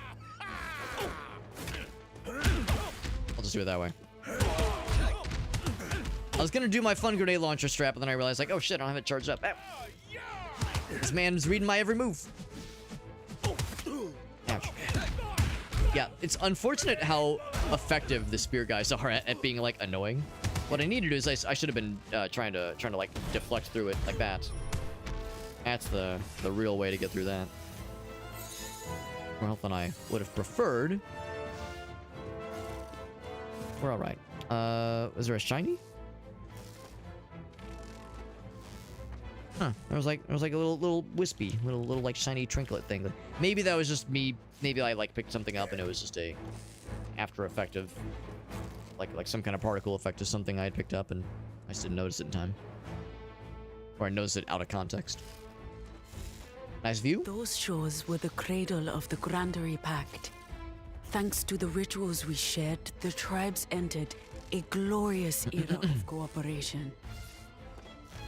I'll just do it that way. I was gonna do my fun grenade launcher strap, but then I realized, like, oh shit, I don't have it charged up. Ah. This man's reading my every move. Ouch. Yeah, it's unfortunate how effective the spear guys are at being, like, annoying. What I need to do is I should have been trying to like deflect through it like that. That's the real way to get through that. More health than I would have preferred. We're all right. Is there a shiny? Huh. There was like a little wispy, little like shiny trinket thing. Maybe that was just me. Maybe I like picked something up and it was just a after effect of like some kind of particle effect of something I had picked up and I just didn't notice it in time, or I noticed it out of context. Nice view. Those shores were the cradle of the Grandery Pact. Thanks to the rituals we shared, the tribes entered a glorious era of cooperation.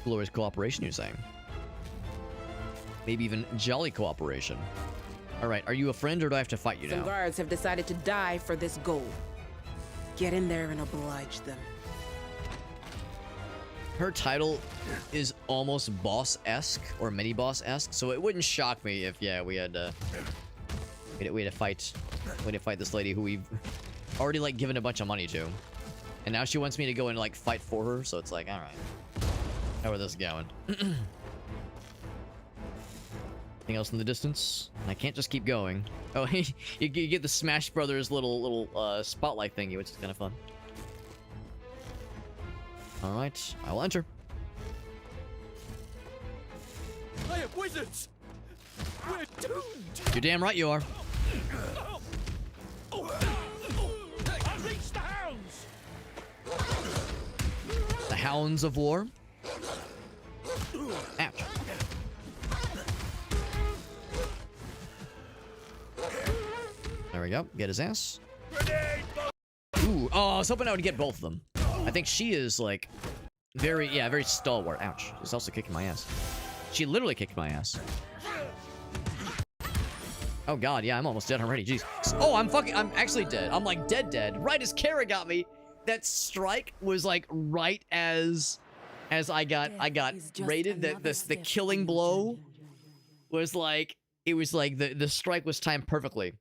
Glorious cooperation, you're saying? Maybe even jolly cooperation. All right, are you a friend or do I have to fight you now? Some guards have decided to die for this goal. Get in there and oblige them. Her title is almost boss-esque or mini-boss-esque, so it wouldn't shock me if, yeah, we had to fight this lady who we've already like given a bunch of money to, and now she wants me to go and like fight for her. So it's like, all right, how are this going? Anything else in the distance? I can't just keep going. Oh, you get the Smash Brothers little spotlight thingy, which is kind of fun. All right, I will enter. I am wizards! We're doomed! You're damn right you are. Unleash the hounds! The Hounds of War. Ouch. There we go. Get his ass. Ooh. Oh, I was hoping I would get both of them. I think she is like very stalwart. Ouch. She's also kicking my ass. She literally kicked my ass. Oh god, yeah, I'm almost dead already. Jeez. Oh, I'm actually dead. I'm like dead. Right as Kara got me. That strike was like right as I got raided. The killing blow was like, it was like the strike was timed perfectly.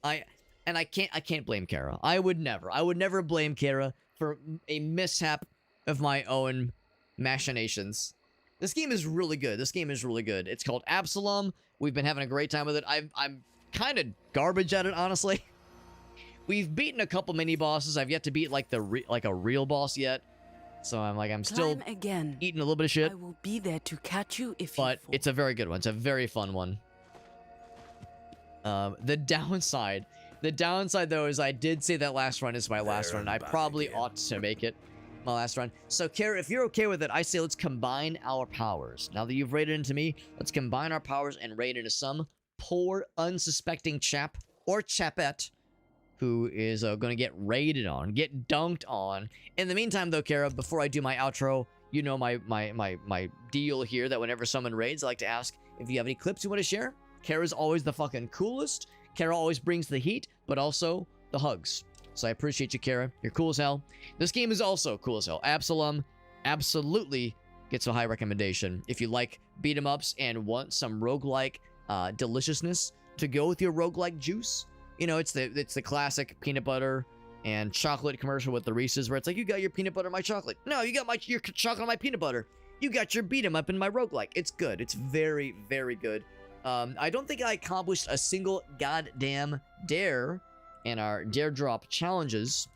I can't blame Kara. I would never blame Kara for a mishap of my own machinations. This game is really good. It's called Absolum. We've been having a great time with it. I'm kind of garbage at it, honestly. We've beaten a couple mini bosses. I've yet to beat like a real boss yet. So I'm still eating a little bit of shit. I will be there to catch you if but it's a very good one. It's a very fun one. The downside though is I did say that last run is my last run. I probably ought to make it my last run. So Kara, if you're okay with it, I say let's combine our powers. Now that you've raided into me, let's combine our powers and raid into some poor unsuspecting chap or chapette who is going to get raided on, get dunked on. In the meantime though, Kara, before I do my outro, you know my deal here that whenever someone raids, I like to ask if you have any clips you want to share. Kara's always the fucking coolest. Kara always brings the heat, but also the hugs. So I appreciate you, Kara. You're cool as hell. This game is also cool as hell. Absolum absolutely gets a high recommendation. If you like beat 'em ups and want some roguelike deliciousness to go with your roguelike juice, you know, it's the classic peanut butter and chocolate commercial with the Reese's where it's like, you got your peanut butter, my chocolate. No, you got your chocolate, my peanut butter. You got your beat 'em up in my roguelike. It's good. It's very, very good. I don't think I accomplished a single goddamn dare in our dare drop challenges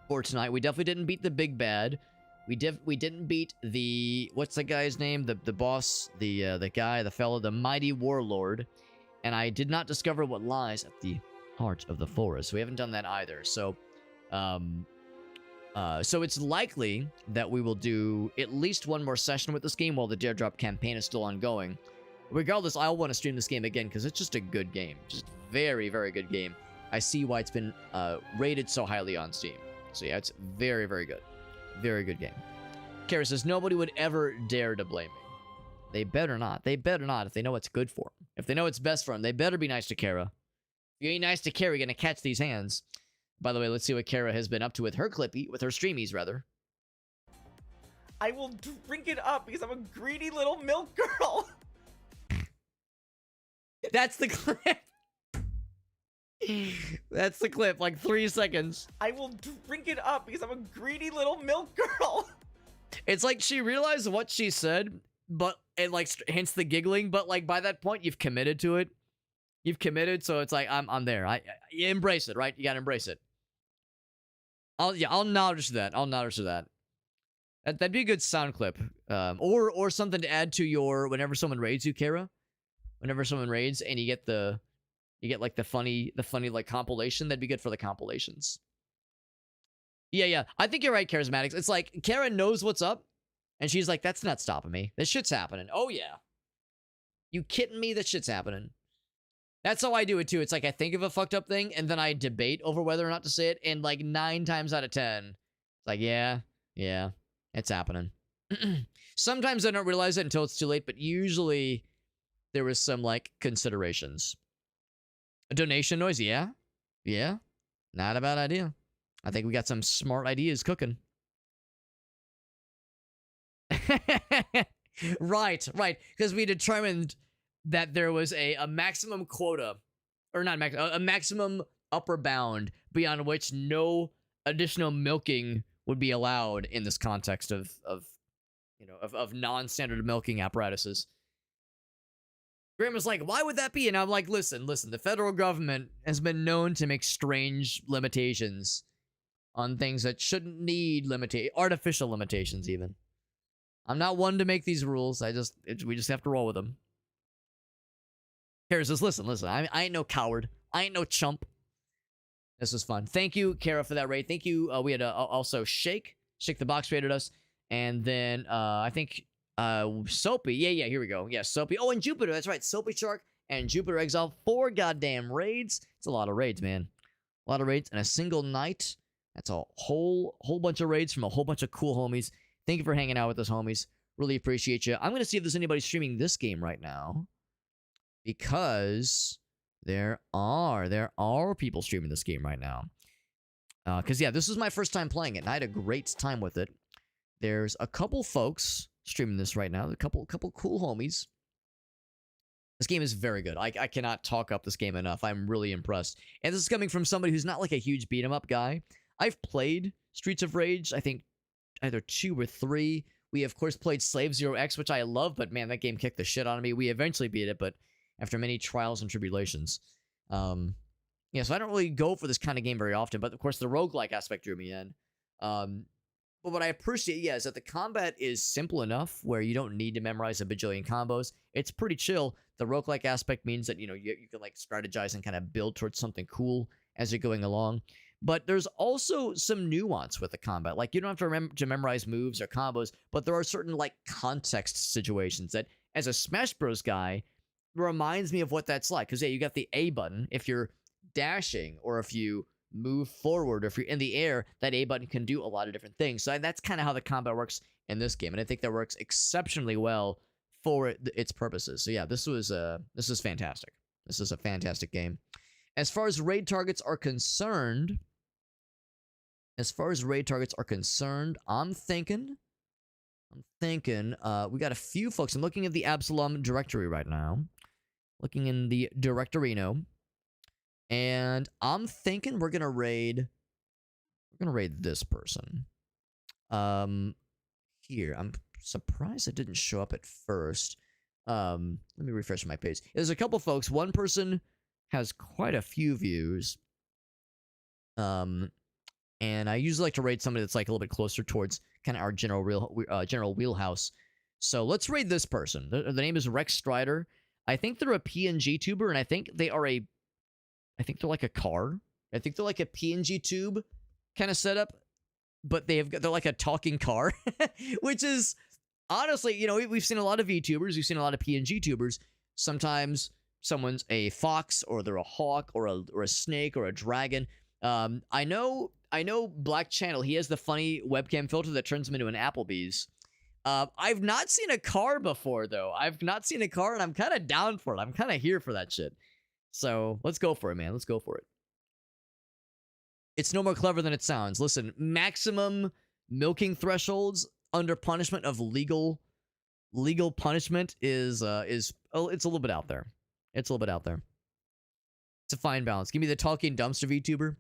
for tonight. We definitely didn't beat the big bad. We didn't beat the, what's the guy's name? The boss, the guy, the fellow, the mighty warlord. And I did not discover what lies at the heart of the forest. We haven't done that either. So, so it's likely that we will do at least one more session with this game while the dare drop campaign is still ongoing. Regardless, I'll want to stream this game again because it's just a good game. Just very, very good game. I see why it's been rated so highly on Steam. So yeah, it's very, very good. Very good game. Kara says, nobody would ever dare to blame me. They better not. They better not if they know what's good for them. If they know what's best for them, they better be nice to Kara. If you ain't nice to Kara, you're going to catch these hands. By the way, let's see what Kara has been up to with her clippy, with her streamies, rather. I will drink it up because I'm a greedy little milk girl. That's the clip. That's the clip, like 3 seconds. I will drink it up because I'm a greedy little milk girl. It's like she realized what she said, but it like hence the giggling, but like by that point you've committed to it. You've committed, so it's like I'm there. You embrace it, right? You gotta embrace it. I'll notice that. I'll notice that. That'd be a good sound clip. Or something to add to your whenever someone raids you, Kara. Whenever someone raids and you get like the funny like compilation, that'd be good for the compilations. Yeah. I think you're right, Charismatics. It's like Kara knows what's up, and she's like, that's not stopping me. This shit's happening. Oh yeah. You kidding me? This shit's happening. That's how I do it too. It's like I think of a fucked up thing, and then I debate over whether or not to say it, and like 9 times out of 10, it's like, yeah, it's happening. Sometimes I don't realize it until it's too late, but usually there was some like considerations. A donation noise, yeah. Not a bad idea. I think we got some smart ideas cooking. Right. Because we determined that there was a maximum quota, or not a maximum upper bound beyond which no additional milking would be allowed in this context of non-standard milking apparatuses. Graham was like, why would that be? And I'm like, listen, the federal government has been known to make strange limitations on things that shouldn't need artificial limitations even. I'm not one to make these rules. We just have to roll with them. Kara says, listen, I ain't no coward. I ain't no chump. This was fun. Thank you, Kara, for that raid. Thank you. We had also Shake the Box raided us. And then I think Soapy. Yeah, here we go. Yeah, Soapy. Oh, and Jupiter. That's right. Soapy Shark and Jupiter Exile. 4 goddamn raids. It's a lot of raids, man. A lot of raids in a single night. That's a whole bunch of raids from a whole bunch of cool homies. Thank you for hanging out with us, homies. Really appreciate you. I'm going to see if there's anybody streaming this game right now. Because there are people streaming this game right now. Because, yeah, this was my first time playing it, and I had a great time with it. There's a couple folks streaming this right now. A couple cool homies. This game is very good. I cannot talk up this game enough. I'm really impressed. And this is coming from somebody who's not like a huge beat-em-up guy. I've played Streets of Rage, I think either 2 or 3. We, of course, played Slave Zero X, which I love, but man, that game kicked the shit out of me. We eventually beat it, but after many trials and tribulations. Yeah, so I don't really go for this kind of game very often, but of course the roguelike aspect drew me in. But what I appreciate, is that the combat is simple enough where you don't need to memorize a bajillion combos. It's pretty chill. The roguelike aspect means that, you can like strategize and kind of build towards something cool as you're going along. But there's also some nuance with the combat. Like, you don't have to memorize moves or combos, but there are certain like context situations that, as a Smash Bros. Guy, reminds me of what that's like. Because, yeah, you got the A button. If you're dashing or if you move forward or if you're in the air, that A button can do a lot of different things. So that's kind of how the combat works in this game, and I think that works exceptionally well for its purposes. So yeah, this is fantastic. This is a fantastic game. As far as raid targets are concerned, I'm thinking we got a few folks. I'm looking at the Absolum directory right now. Looking in the directorino. And I'm thinking we're gonna raid this person. Here. I'm surprised it didn't show up at first. Let me refresh my page. There's a couple folks. One person has quite a few views. And I usually like to raid somebody that's like a little bit closer towards kind of our general wheelhouse. So let's raid this person. The name is Rex Strider. I think they're a PNG tuber, and I think they're like a car. I think they're like a PNG tube kind of setup, but they're like a talking car, which is honestly, you know, we've seen a lot of VTubers, we've seen a lot of PNG tubers. Sometimes someone's a fox, or they're a hawk, or a snake, or a dragon. I know Black Channel, he has the funny webcam filter that turns him into an Applebee's. I've not seen a car before, though. I've not seen a car, and I'm kind of down for it. I'm kind of here for that shit. So let's go for it, man. Let's go for it. It's no more clever than it sounds. Listen, maximum milking thresholds under punishment of legal punishment is it's a little bit out there. It's a little bit out there. It's a fine balance. Give me the talking dumpster VTuber.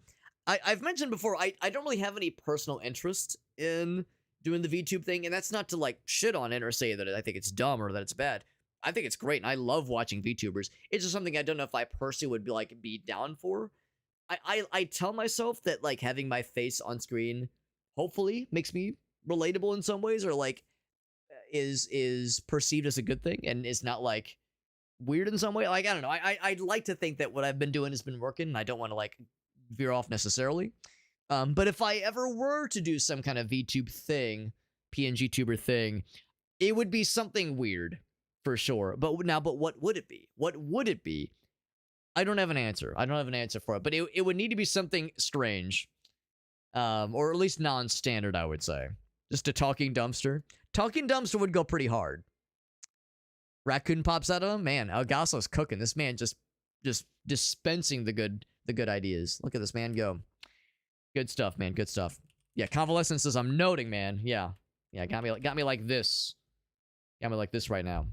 I've mentioned before, I don't really have any personal interest in doing the VTube thing, and that's not to like shit on it or say that I think it's dumb or that it's bad. I think it's great, and I love watching VTubers. It's just something I don't know if I personally would be down for. I tell myself that like having my face on screen hopefully makes me relatable in some ways, or like is perceived as a good thing and is not like weird in some way. Like, I don't know. I'd like to think that what I've been doing has been working, and I don't want to like veer off necessarily. But if I ever were to do some kind of VTube thing, PNG tuber thing, it would be something weird for sure. But what would it be? What would it be? I don't have an answer. I don't have an answer for it. But it would need to be something strange, or at least non-standard, I would say. Just a talking dumpster. Talking dumpster would go pretty hard. Raccoon pops out of him. Man, Algasso's cooking. This man just dispensing the good ideas. Look at this man go. Good stuff, man. Good stuff. Yeah, Convalescence says, I'm noting, man. Yeah. Got me like this. Got me like this right now.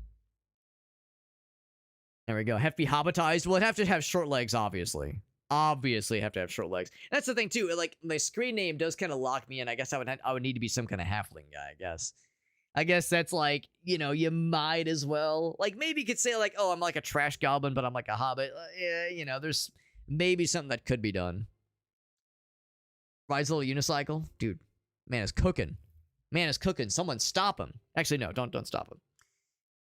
There we go. Hefty hobbitized. Well, it'd have to have short legs, obviously. Obviously, have to have short legs. That's the thing too. Like, my screen name does kind of lock me in. I guess I would need to be some kind of halfling guy. I guess that's like, you know, you might as well, like, maybe you could say like, oh, I'm like a trash goblin, but I'm like a hobbit. Yeah, you know, there's maybe something that could be done. Rides a little unicycle, dude. Man is cooking. Man is cooking. Someone stop him. Actually, no, don't stop him.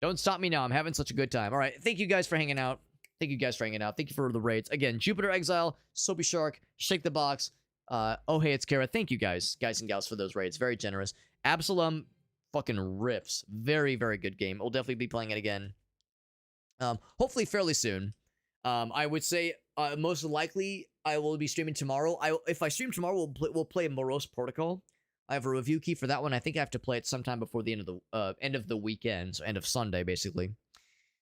Don't stop me now. I'm having such a good time. All right, thank you guys for hanging out. Thank you for the raids. Again, Jupiter Exile, Soapy Shark, Shake the Box, oh hey, it's Kara. Thank you guys and gals for those raids. Very generous. Absolum fucking rips. Very, very good game. We'll definitely be playing it again. Hopefully fairly soon. I would say most likely I will be streaming tomorrow. If I stream tomorrow, we'll play Morose Protocol. I have a review key for that one. I think I have to play it sometime before the end of the weekend, so end of Sunday, basically.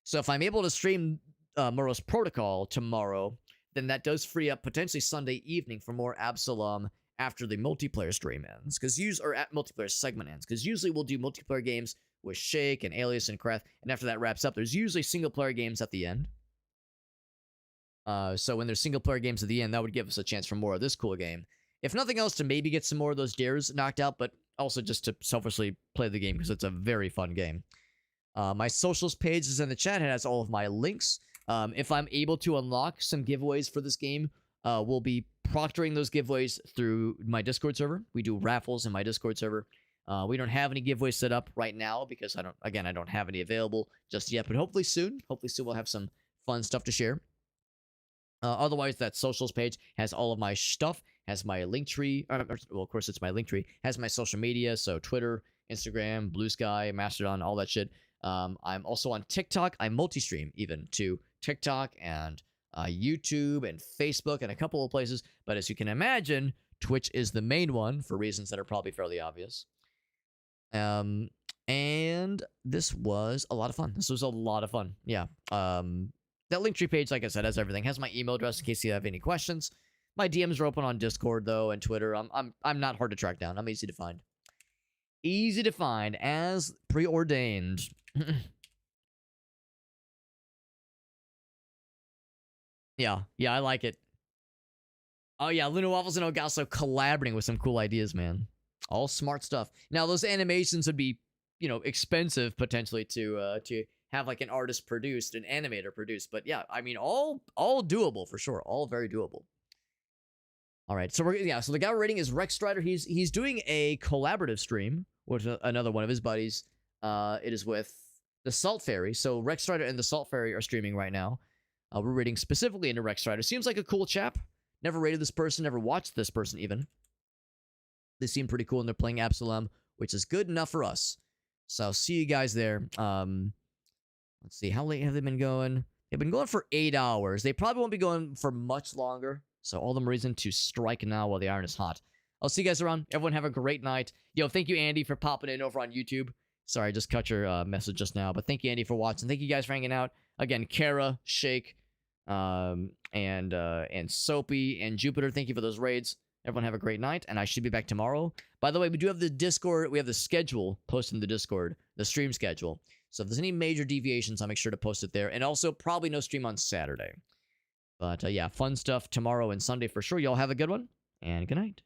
So if I'm able to stream Morose Protocol tomorrow, then that does free up potentially Sunday evening for more Absolum after the multiplayer stream ends, or at multiplayer segment ends. Because usually we'll do multiplayer games with Shake and Alias and Krath, and after that wraps up, there's usually single player games at the end. So when there's single player games at the end, that would give us a chance for more of this cool game. If nothing else, to maybe get some more of those dares knocked out, but also just to selfishly play the game because it's a very fun game. My socials page is in the chat. It has all of my links. If I'm able to unlock some giveaways for this game, we'll be proctoring those giveaways through my Discord server. We do raffles in my Discord server. We don't have any giveaways set up right now because I don't have any available just yet, but hopefully soon we'll have some fun stuff to share. Otherwise, that socials page has all of my stuff, has my link tree. Well, of course, it's my link tree. Has my social media, so Twitter, Instagram, Blue Sky, Mastodon, all that shit. I'm also on TikTok. I multi-stream even to TikTok and YouTube and Facebook and a couple of places. But as you can imagine, Twitch is the main one for reasons that are probably fairly obvious. And this was a lot of fun. This was a lot of fun. Yeah. That Linktree page, like I said, has everything. Has my email address in case you have any questions. My DMs are open on Discord though and Twitter. I'm not hard to track down. I'm easy to find. Easy to find as preordained. Yeah, I like it. Oh yeah, Luna Waffles and Ogasso collaborating with some cool ideas, man. All smart stuff. Now those animations would be, expensive potentially to have like an artist produced, an animator produced. But yeah, I mean, all doable for sure. All very doable. All right, so so the guy we're rating is Rex Strider. He's doing a collaborative stream with another one of his buddies. It is with the Salt Fairy. So Rex Strider and the Salt Fairy are streaming right now. We're rating specifically into Rex Strider. Seems like a cool chap. Never rated this person, never watched this person even. They seem pretty cool, and they're playing Absolum, which is good enough for us. So I'll see you guys there. Let's see, how late have they been going? They've been going for 8 hours. They probably won't be going for much longer. So all the more reason to strike now while the iron is hot. I'll see you guys around. Everyone have a great night. Yo, thank you, Andy, for popping in over on YouTube. Sorry, I just cut your message just now. But thank you, Andy, for watching. Thank you guys for hanging out. Again, Kara, Shake, and Soapy, and Jupiter, thank you for those raids. Everyone have a great night, and I should be back tomorrow. By the way, we do have the Discord. We have the schedule posted in the Discord, the stream schedule. So if there's any major deviations, I'll make sure to post it there. And also, probably no stream on Saturday. But yeah, fun stuff tomorrow and Sunday for sure. Y'all have a good one, and good night.